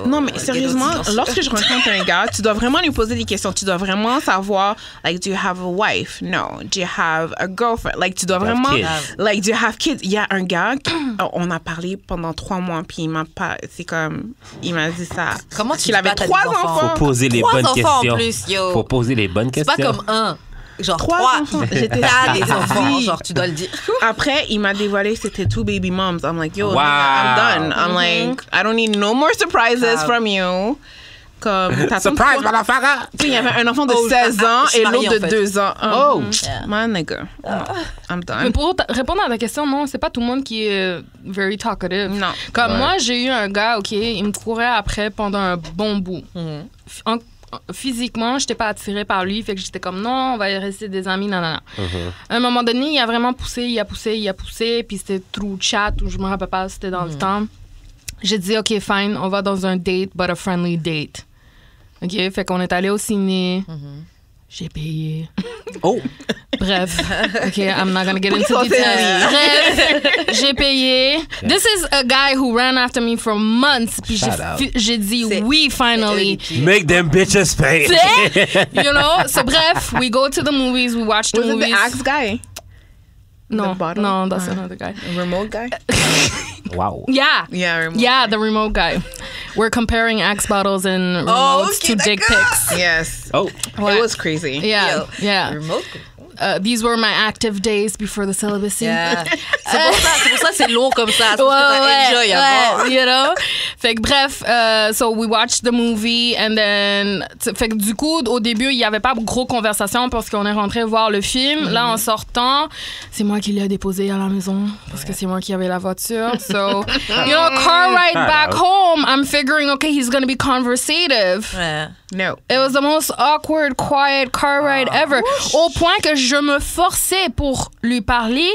Non, mais sérieusement, lorsque je rencontre un gars, tu dois vraiment lui poser des questions. Tu dois vraiment savoir, like, do you have a wife? No. Do you have a girlfriend? Like, tu dois Do you have vraiment... kids? Like, do you have kids? Il y a un gars, on a parlé pendant 3 mois, puis il m'a pas... C'est comme... Il m'a dit ça. Comment tu qu'il dis avait pas t'as 3 des enfants? enfants. Faut poser les 3 bonnes enfants en questions. plus, yo. Faut poser les bonnes C'est questions. pas comme un. Genre 3 3 enfants. J'étais T'as des si. enfants, genre tu dois le dire. Après, il m'a dévoilé que c'était 2 baby moms. I'm like, yo, Wow. nigga, I'm done. I'm like, I don't need no more surprises Wow. from you. Comme, t'as Surprise, ton- motherfucker! Tu sais, il y avait un enfant de Oh, 16 ans je suis et mariée, l'autre en de fait. 2 ans. Oh! Yeah. My nigga. I'm Mais done. pour répondre à ta question, non, c'est pas tout le monde qui est very talkative. Non. Comme Ouais. moi, j'ai eu un gars, OK, il me courait après pendant un bon bout. Physiquement, j'étais pas attirée par lui, fait que j'étais comme non, on va rester des amis, nanana. À un moment donné, il a vraiment poussé, puis c'était through chat, ou je me rappelle pas, c'était dans le temps. J'ai dit, OK, fine, on va dans un date, but a friendly date. OK, fait qu'on est allé au ciné. J'ai payé. Oh! Bref, OK, I'm not gonna get into on details. s'est Bref, j'ai payé. This is a guy who ran after me for months. Puis Shout out. j'ai dit C'est- oui, finally. Make them bitches pay! You know? So bref, we go to the movies, we watch the Was it movies. the axe guy? No, the bottle? no, that's another guy. The remote guy? Wow. Yeah. Yeah, remote. Yeah, the remote guy. We're comparing Axe bottles and remotes to dick pics. Yes. Oh! Ouais. It was crazy. Yeah, Yo, yeah. Remote. These were my active days before the celibacy. Yeah. C'est pour ça que c'est long comme ça. C'est parce que t'as enjoy avant. you know? Fait que bref, so we watched the movie and then... Fait que du coup, au début, il n'y avait pas gros conversation parce qu'on est rentré voir le film. Là, en sortant, c'est moi qui l'ai déposé à la maison parce que c'est moi qui avais la voiture. So, you know, car ride back home, I'm figuring, okay, he's going to be conversative. Ouais. No. It was the most awkward, quiet car ride ever. Au point que je me forçais pour lui parler,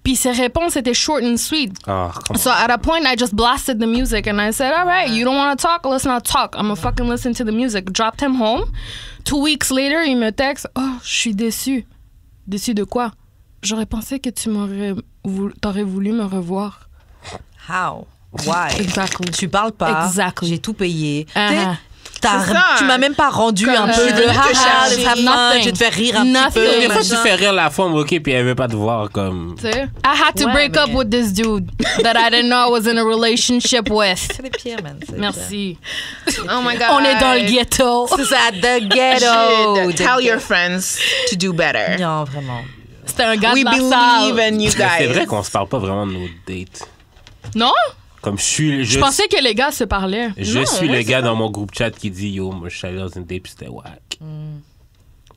puis ses réponses étaient short and sweet. Oh, come So at a point, I just blasted the music and I said, all right, you don't want to talk? Let's not talk. I'm gonna fucking listen to the music. Dropped him home. 2 weeks later, il me texte, oh, je suis déçue. Déçue de quoi? J'aurais pensé que t'aurais voulu me revoir. How? Why? Exactly. Tu parles pas. Exactly. J'ai tout payé. Uh-huh. C'est ça. Tu m'as même pas rendu Comme, un peu de te haha, chercher. let's have fun, Nothing. je vais te faire rire un Nothing. petit peu. Des fois, tu machin. fais rire la femme, OK, puis elle veut pas te voir comme... Tu sais? I had to Ouais, break mais- up with this dude that I didn't know I was in a relationship with. C'est les pires, man. c'est Merci. Oh my God. On est dans le ghetto. C'est ça, the You ghetto. should tell your friends to do better. Non, vraiment. C'était un gars We de la believe salle. in you Mais c'est guys. vrai qu'on se parle pas vraiment de nos dates. Non? Comme Je pensais que les gars se parlaient. Je Non, suis moi, le c'est gars dans mon groupe chat qui dit yo, moi je suis allé dans une date puis c'était whack.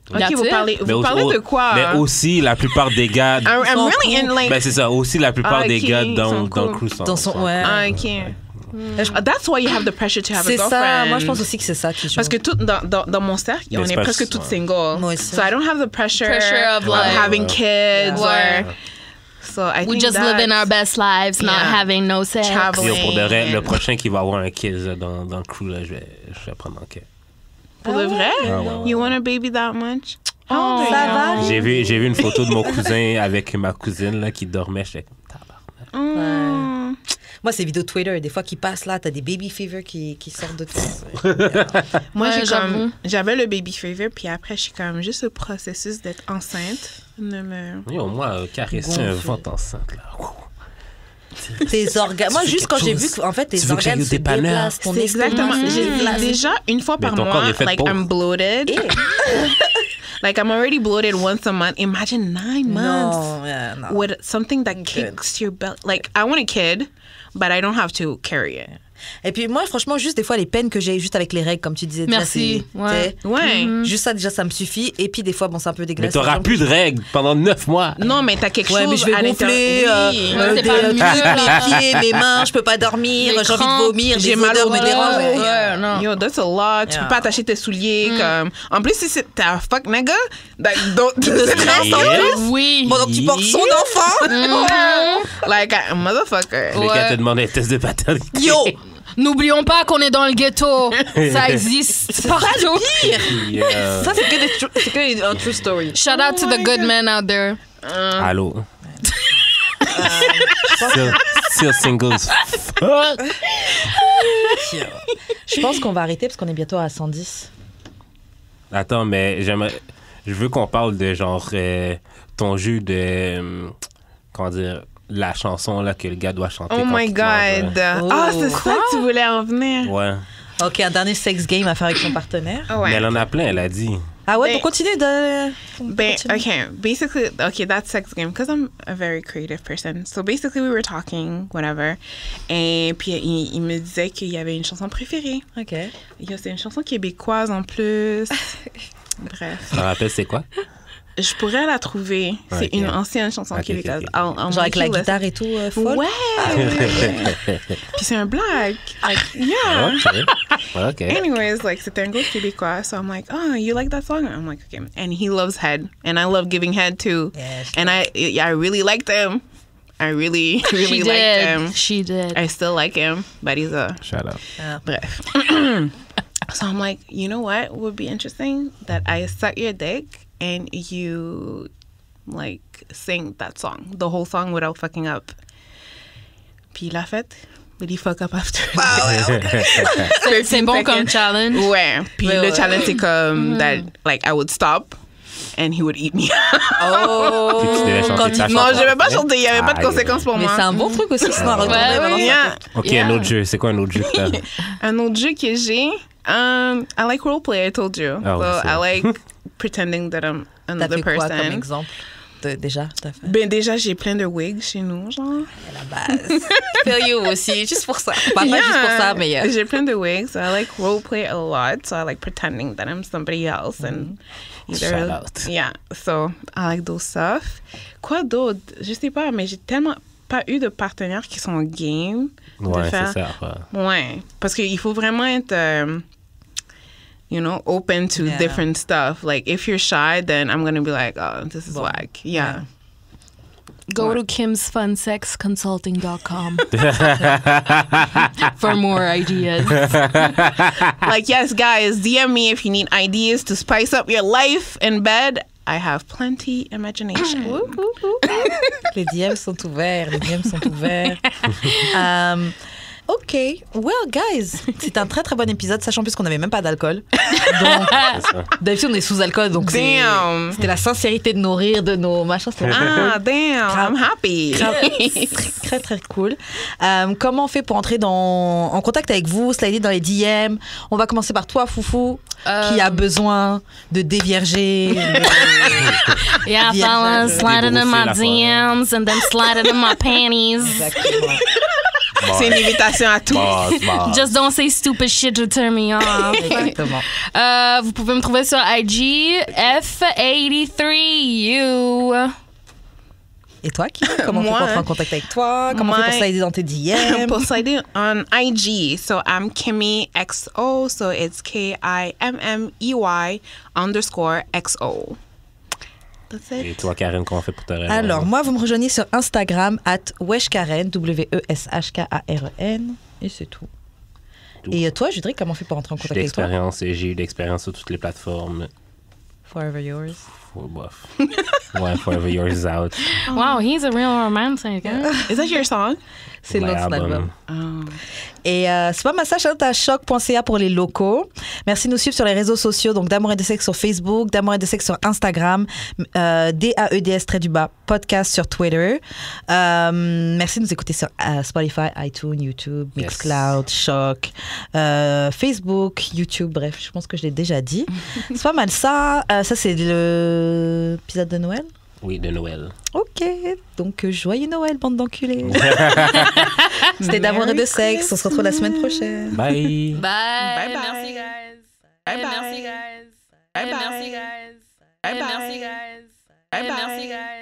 Ok, That's vous it. parlez, Mais vous parlez de quoi? Mais aussi la plupart des gars. I'm really in like. Ben c'est ça. Aussi la plupart Ah, des ok, gars ils dans sont le cool. crew sont. Dans son, ouais. Ah, ok. That's why you have the pressure to have a C'est girlfriend. ça. Moi, je pense aussi que c'est ça qui joue. Parce que tout, dans mon cercle, Mais on c'est est pas- presque toutes ouais. single. Moi aussi. So I don't have the pressure Of, like, having kids Ouais. or. So I We think just living our best lives, not Yeah. having no sex. Travel. Yo, pour de vrai, le prochain qui va avoir un kids dans le crew là, je vais prendre en quête. Pour de vrai? Ah, ouais, ouais. You want a baby that much? Oh, ça va. J'ai vu une photo de mon cousin avec ma cousine là qui dormait, j'étais comme tabarnak. Moi, c'est vidéos Twitter, des fois qui passent là, t'as des baby fever qui sortent de toi. Moi, Ouais, j'avoue. J'avais le baby fever, puis après, je suis comme juste le processus d'être enceinte. Ne me... Yo, moi, caresser un ventre enceinte là. Tes organes. Moi, Tu fais juste quand quelque j'ai vu chose. qu'en fait, tes Tu veux que j'aille organes au se dépanneur? déplacent. Ton C'est exactement. estomac se J'ai déplace. déjà une fois Mais par ton corps mois, est fait like pour. I'm bloated. Like, I'm already bloated once a month. Imagine 9 months Non, non. with something that kicks your belly. Like, I want a kid, but I don't have to carry it. Et puis moi, franchement, juste des fois, les peines que j'ai juste avec les règles, comme tu disais. Merci. Déjà, Ouais. Ouais. Juste ça, déjà, ça me suffit. Et puis des fois, bon, c'est un peu Mais dégueulasse. t'auras plus de règles pendant 9 mois. Non, mais t'as quelque Ouais, mais chose je vais à gonfler l'intérieur. Oui. c'est pas mieux, là. mes pieds, mes mains, je peux pas dormir, Les j'ai envie de crampes, vomir, j'ai des mal odeurs au me dos. dérangent. Ouais, non. Yo, that's a lot. Tu Yeah. peux pas attacher tes souliers. Comme... En plus, si t'es un fuck nigga, like, don't... Oui. Bon, donc tu portes son enfant. like a motherfucker. Le gars te demande un test de paternité. Yo, N'oublions pas qu'on est dans le ghetto. Ça existe partout. Yeah. ça c'est que un true story. Shout out to the good men out there. Allô. Still singles. Fuck. Je pense qu'on va arrêter parce qu'on est bientôt à 110. Attends, mais je veux qu'on parle de genre ton jeu de comment dire, la chanson là que le gars doit chanter. Oh quand my il mange, God. Oh. Ah, c'est ça que tu voulais en venir. Ouais. Ok, un dernier sex game à faire avec son partenaire. Ah ouais. Mais elle en a plein, elle a dit. Ah ouais, Ben- pour continuer de... Okay, basically, okay, that's sex game because I'm a very creative person. So basically, we were talking, whatever, et puis il me disait qu'il y avait une chanson préférée. Ok. C'est une chanson québécoise en plus. Bref, Tu te rappelles c'est quoi? je pourrais la trouver. C'est Ok. une ancienne chanson Ok, québécoise. ok. I'll Genre avec la make you listen. guitare et tout, folle. Ouais. Puis c'est un black. Like, yeah. Ok. Anyways, like, c'était un gars québécois. So I'm like, oh, you like that song? I'm like, okay. And he loves head. And I love giving head too. Yes. And I really liked him. I really, really She liked him. did. She did. I still like him, but he's a... Shout out. Bref. So I'm like, you know what would be interesting? That I suck your dick and you, like, sing that song. The whole song without fucking up. Puis il l'a fait. But he fuck up after. C'est bon comme challenge. Ouais. Puis Ouais, le ouais. challenge, c'est comme that, like, I would stop and he would eat me. Oh, Puis tu devais chanter quand ta il... chanson. Non, je vais pas chanter. Il n'y avait pas de Aïe. conséquences pour Mais moi. c'est un bon truc aussi, sinon à retourner. Ouais, maintenant, ouais. Yeah. Ok, Yeah. un autre jeu. C'est quoi un autre jeu que t'as? Un autre jeu que j'ai, I like roleplay, I told you. Ah oui, So c'est I vrai. like pretending that I'm T'as another fait quoi person. comme exemple déjà, t'as fait Ben déjà, j'ai plein de wigs chez nous, genre. la base. Feel you aussi, juste pour ça. Pas juste pour ça, mais... J'ai plein de wigs. So I like roleplay a lot. So I like pretending that I'm somebody else and either... Shout out. Yeah. So I like those stuff. Quoi d'autre? Je sais pas, mais j'ai tellement pas eu de partenaires qui sont game de Ouais, faire... c'est ça. Ouais. Ouais, parce qu'il faut vraiment être, you know, open to Yeah. different stuff. Like, if you're shy, then I'm going to be like, oh, this is Bon. whack. Yeah. Go to kimsfunsexconsulting.com for more ideas. Like, yes, guys, DM me if you need ideas to spice up your life in bed. I have plenty imagination. Les DM sont ouverts, Ok, well guys, c'est un très très bon épisode, sachant plus qu'on n'avait même pas d'alcool. Donc, d'habitude on est sous alcool, donc Damn. c'était la sincérité de nos rires, de nos machins, c'était Ah, damn, I'm happy. très très cool. Comment on fait pour entrer en contact avec vous, slider dans les DM? On va commencer par toi, Foufou, qui a besoin de dévierger. Yeah, Yeah, fellas, slide it in my Débrousser la DMs and then slide it in my panties. Exactement. C'est une invitation à tous. Boss. Just don't say stupid shit to turn me off. Exactement. Vous pouvez me trouver sur IG F83U. Et toi, qui comment on fait Moi, pour entrer en contact avec toi? Comment on fait pour slider dans tes DM? Pour slider on IG. So I'm Kimmy XO. So it's KIMMEY_XO. That's Et it. toi, Karine, comment on fait pour te rejoindre? Alors, moi, vous me rejoignez sur Instagram @weshkaren, WESHKAREN, et c'est tout. Tout. Et toi, Judric, comment on fait pour entrer en J'ai contact avec toi? d'expérience et j'ai eu d'expérience sur toutes les plateformes. Forever yours. bof. Ouais, Forever Yours Out. Wow, he's a real romantic. Hein? Is that your song? C'est le nom de son album. Oh. Et c'est pas mal ça, shout à choc.ca pour les locaux. Merci de nous suivre sur les réseaux sociaux, donc d'Amour et de Sexe sur Facebook, d'Amour et de Sexe sur Instagram, DAEDS_ podcast sur Twitter. Merci de nous écouter sur Spotify, iTunes, YouTube, Mixcloud, Choc, Facebook, YouTube, bref, je pense que je l'ai déjà dit. C'est pas mal ça. Ça, c'est l'épisode de Noël? Oui, de Noël. Ok, donc joyeux Noël, bande d'enculés. C'était d'Amour et de Sexe. On se retrouve la semaine prochaine. Bye. Bye. Bye. Merci, guys. Bye. Merci, guys. Bye. Merci, guys. Bye. Merci, guys. Bye. Merci, guys.